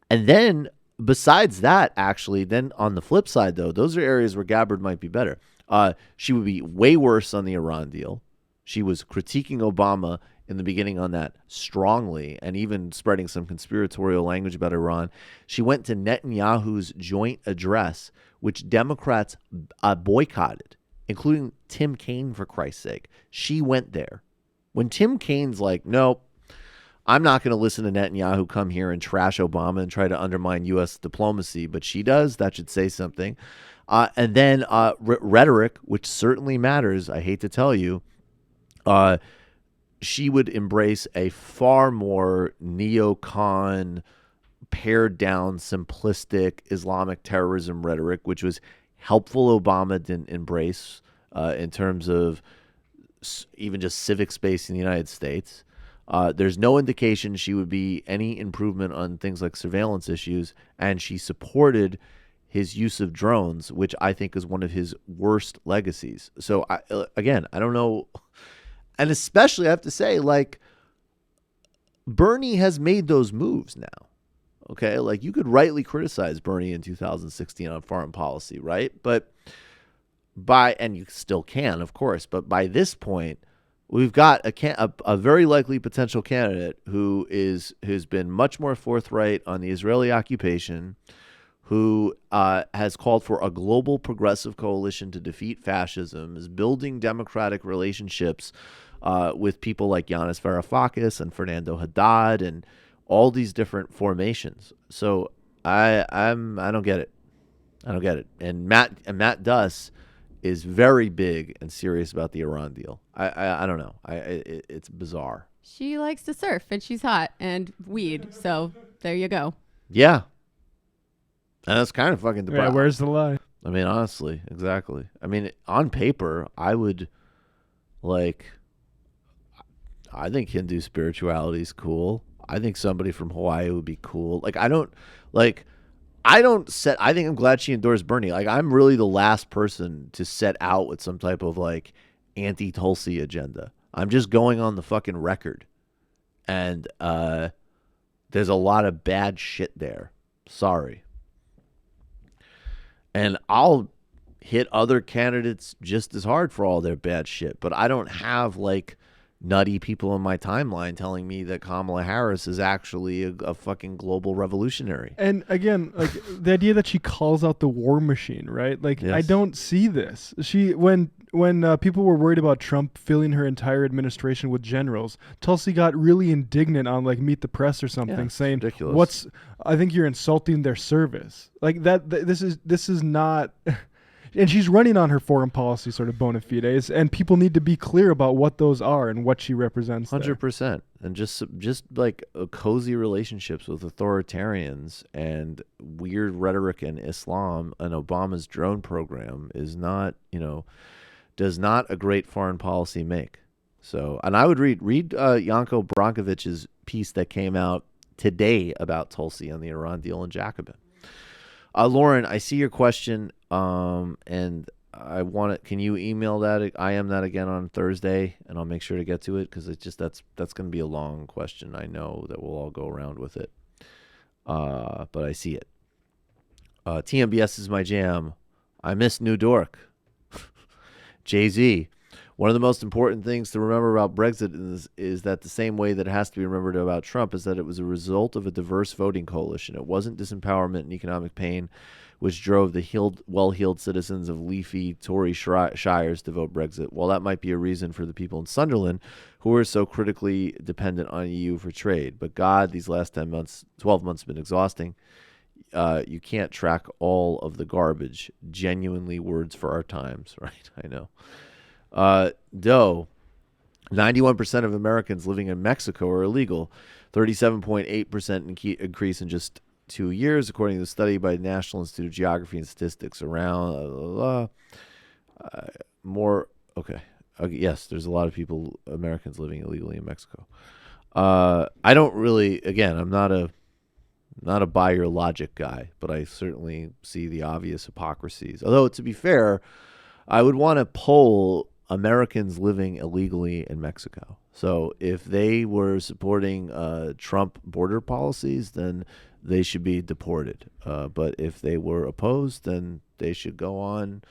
And then besides that, actually, then on the flip side, though, those are areas where Gabbard might be better. She would be way worse on the Iran deal. She was critiquing Obama in the beginning on that strongly, and even spreading some conspiratorial language about Iran. She went to Netanyahu's joint address, which Democrats boycotted, including Tim Kaine, for Christ's sake. She went there. When Tim Kaine's like, nope, I'm not going to listen to Netanyahu come here and trash Obama and try to undermine U.S. diplomacy, but she does. That should say something. And then rhetoric, which certainly matters. I hate to tell you, she would embrace a far more neocon, pared down, simplistic Islamic terrorism rhetoric, which was helpful Obama didn't embrace in terms of even just civic space in the United States. There's no indication she would be any improvement on things like surveillance issues, and she supported his use of drones, which I think is one of his worst legacies. So, I don't know. And especially, I have to say, like, Bernie has made those moves now. Okay? Like, you could rightly criticize Bernie in 2016 on foreign policy, right? But and you still can, of course, but by this point, we've got a very likely potential candidate who's been much more forthright on the Israeli occupation, who has called for a global progressive coalition to defeat fascism, is building democratic relationships with people like Yanis Varoufakis and Fernando Haddad and all these different formations. So I don't get it. I don't get it. And Matt Duss is very big and serious about the Iran deal. I don't know. It's bizarre. She likes to surf and she's hot and weed. So there you go. Yeah. And that's kind of fucking depressing. Yeah, where's the lie? I mean, honestly, exactly. I mean, on paper, I would I think Hindu spirituality is cool. I think somebody from Hawaii would be cool. I think I'm glad she endorsed Bernie. Like, I'm really the last person to set out with some type of anti-Tulsi agenda. I'm just going on the fucking record. And there's a lot of bad shit there. Sorry. And I'll hit other candidates just as hard for all their bad shit. But I don't have nutty people in my timeline telling me that Kamala Harris is actually a fucking global revolutionary. And again, the idea that she calls out the war machine, right? Yes. I don't see this. When people were worried about Trump filling her entire administration with generals, Tulsi got really indignant on Meet the Press or something, saying, ridiculous. I think you're insulting their service. This is not. And she's running on her foreign policy sort of bona fides, and people need to be clear about what those are and what she represents. 100%. And just cozy relationships with authoritarians and weird rhetoric in Islam and Obama's drone program is not, does not a great foreign policy make. So, and I would read Yanko Brankovich's piece that came out today about Tulsi on the Iran deal and Jacobin. Lauren, I see your question, and I want it. Can you email that? I am that again on Thursday, and I'll make sure to get to it because it's just that's going to be a long question. I know that we'll all go around with it, but I see it. TMBS is my jam. I miss New Dork. Jay-Z. One of the most important things to remember about Brexit is that the same way that it has to be remembered about Trump is that it was a result of a diverse voting coalition. It wasn't disempowerment and economic pain which drove the well-heeled citizens of leafy Tory shires to vote Brexit. While that might be a reason for the people in Sunderland who are so critically dependent on EU for trade. But God, these last 12 months have been exhausting. You can't track all of the garbage. Genuinely words for our times, right? I know. Doe, 91% of Americans living in Mexico are illegal, 37.8% increase in just 2 years, according to a study by the National Institute of Geography and Statistics. Yes, there's a lot of Americans living illegally in Mexico. I don't really, again, I'm not a buy your logic guy, but I certainly see the obvious hypocrisies. Although, to be fair, I would want to poll Americans living illegally in Mexico. So if they were supporting Trump border policies, then they should be deported. But if they were opposed, then they should go on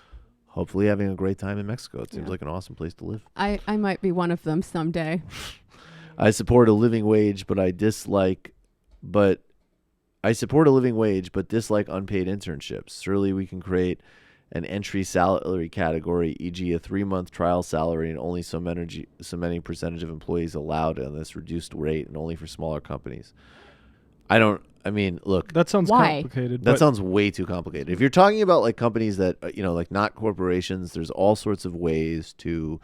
hopefully having a great time in Mexico. It seems like an awesome place to live. I might be one of them someday. I support a living wage, but dislike unpaid internships. Surely we can create an entry salary category, e.g. a 3-month trial salary and only so many percentage of employees allowed on this reduced rate and only for smaller companies. Look. That sounds complicated. That sounds way too complicated. If you're talking about like companies that, like not corporations, there's all sorts of ways to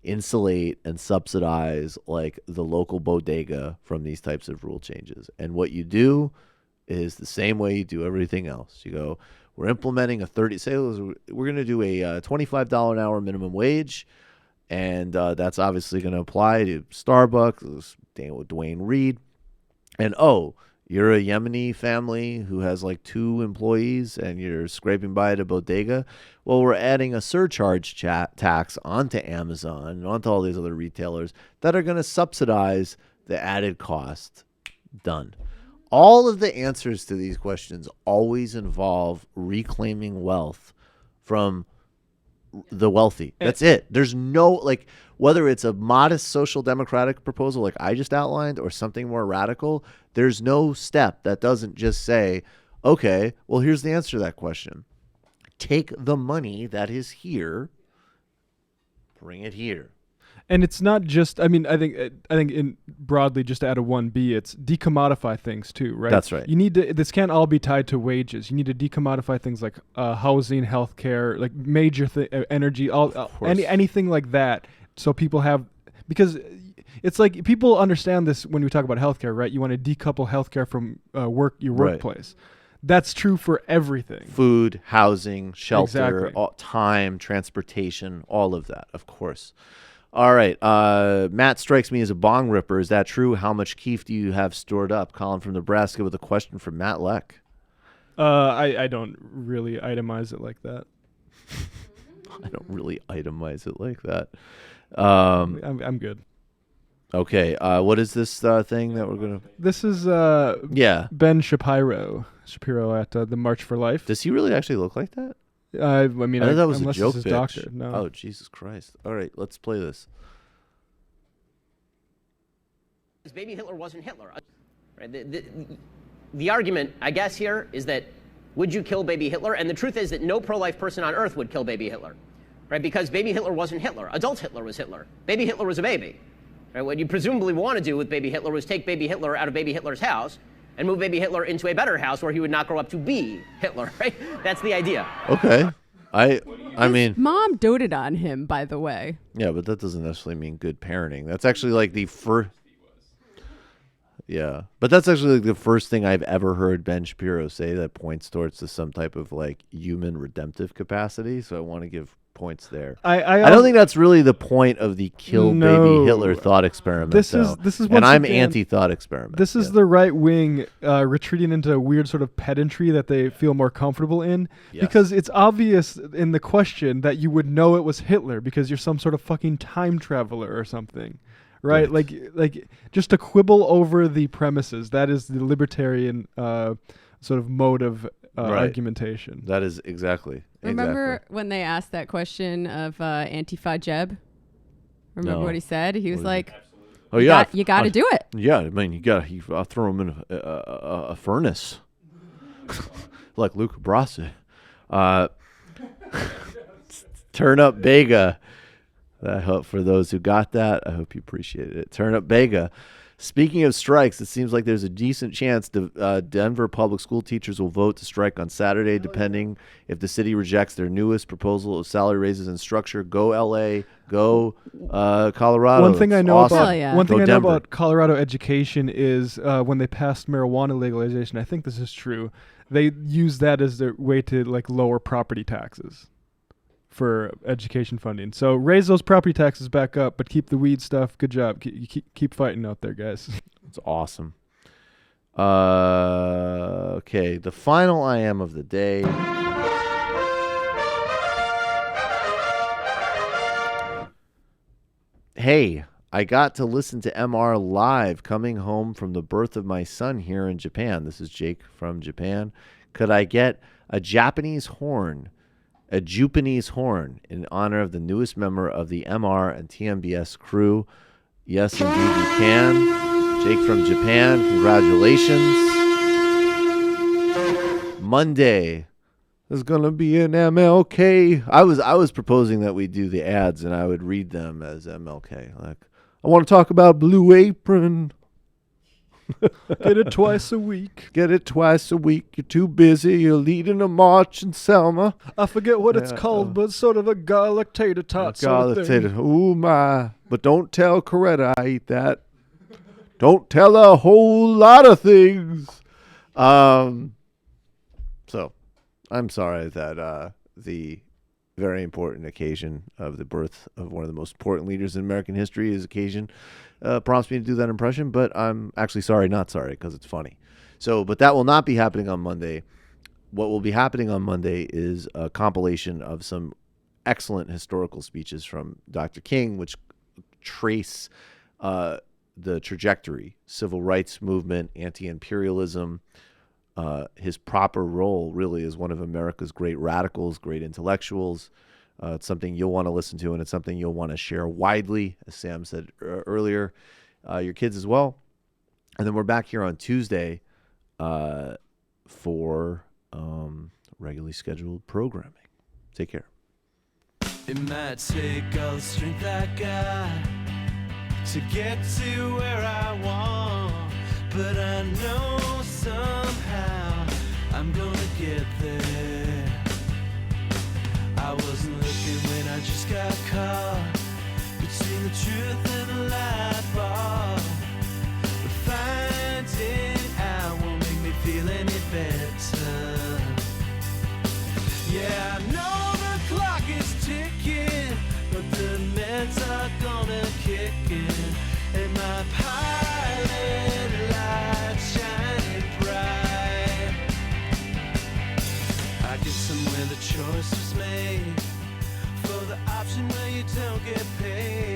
insulate and subsidize like the local bodega from these types of rule changes. And what you do is the same way you do everything else. You go, we're implementing we're going to do a $25 an hour minimum wage, and that's obviously going to apply to Starbucks, Dwayne Reed, and you're a Yemeni family who has like 2 employees and you're scraping by at a bodega. Well, we're adding a surcharge tax onto Amazon and onto all these other retailers that are going to subsidize the added cost. Done. All of the answers to these questions always involve reclaiming wealth from the wealthy. That's it. There's no, whether it's a modest social democratic proposal like I just outlined or something more radical, there's no step that doesn't just say, okay, well, here's the answer to that question. Take the money that is here, bring it here. And it's not just, I think in broadly, just to add a 1B, it's decommodify things too, right? That's right. You need to, this can't all be tied to wages. You need to decommodify things like housing, healthcare, like major energy, anything like that. So people have, because it's like people understand this when we talk about healthcare, right? You want to decouple healthcare from your workplace. That's true for everything. Food, housing, shelter, Exactly. Time, transportation, all of that, of course. All right. Matt strikes me as a bong ripper. Is that true? How much keef do you have stored up? Colin from Nebraska with a question from Matt Leck. I don't really itemize it like that. I don't really itemize it like that. I'm good. Okay. What is this thing that we're going to... This is Ben Shapiro at the March for Life. Does he really actually look like that? I thought that was a unless joke it's his pitch. doctor. No. Oh, Jesus Christ. All right, let's play this. Baby Hitler wasn't Hitler. Right? The argument, I guess, here is that would you kill baby Hitler? And the truth is that no pro-life person on earth would kill baby Hitler, right? Because baby Hitler wasn't Hitler. Adult Hitler was Hitler. Baby Hitler was a baby. Right? What you presumably want to do with baby Hitler was take baby Hitler out of baby Hitler's house and move baby Hitler into a better house where he would not grow up to be Hitler, right? That's the idea. Okay. I mean... Mom doted on him, by the way. Yeah, but that doesn't necessarily mean good parenting. That's actually like the first... Yeah. But that's actually like the first thing I've ever heard Ben Shapiro say that points towards to some type of like human redemptive capacity. So I want to give points there. I don't think that's really the point of the baby Hitler thought experiment. This is and I'm anti-thought experiment. This is the right wing retreating into a weird sort of pedantry that they feel more comfortable in, because it's obvious in the question that you would know it was Hitler because you're some sort of fucking time traveler or something. Right? Like just to quibble over the premises. That is the libertarian sort of mode of argumentation. That is exactly. Remember when they asked that question of Antifa Jeb? Remember what he said? He was like, "Oh yeah, you got to do it." Yeah, I mean, I'll throw him in a furnace, like Luca Brasi. Turn up Bega. I hope for those who got that, I hope you appreciated it. Turn up Bega. Speaking of strikes, it seems like there's a decent chance Denver public school teachers will vote to strike on Saturday, depending if the city rejects their newest proposal of salary raises and structure. Go LA, go Colorado. One thing I know Denver. about Colorado education is when they passed marijuana legalization, I think this is true, they use that as their way to like lower property taxes for education funding. So raise those property taxes back up, but keep the weed stuff. Good job. Keep fighting out there, guys. It's awesome. Okay, the final I am of the day. Hey, I got to listen to MR live coming home from the birth of my son here in Japan. This is Jake from Japan. Could I get a Japanese horn? A Japanese horn in honor of the newest member of the MR and TMBS crew. Yes, indeed you can. Jake from Japan, congratulations. Monday. There's gonna be an MLK. I was proposing that we do the ads and I would read them as MLK. Like, I want to talk about Blue Apron. Get it twice a week. Get it twice a week. You're too busy. You're leading a march in Selma. I forget what it's called, but it's sort of a garlic tater tot sort of thing. Tater. Ooh my! But don't tell Coretta I eat that. Don't tell a whole lot of things. So, I'm sorry that the very important occasion of the birth of one of the most important leaders in American history prompts me to do that impression, but I'm actually sorry, not sorry, because it's funny. So, but that will not be happening on Monday. What will be happening on Monday is a compilation of some excellent historical speeches from Dr. King, which trace the trajectory, civil rights movement, anti-imperialism, his proper role really as one of America's great radicals, great intellectuals. It's something you'll want to listen to, and it's something you'll want to share widely, as Sam said earlier, your kids as well. And then we're back here on Tuesday for regularly scheduled programming. Take care. It might take all the strength I got to get to where I want, but I know somehow I'm gonna get there. I wasn't looking when I just got caught between the truth and the light bar, but finding out won't make me feel any better. Yeah, I know the clock is ticking, but the meds are gonna kick in, and my pilot light shining bright. I get somewhere the choice was made for the option where you don't get paid.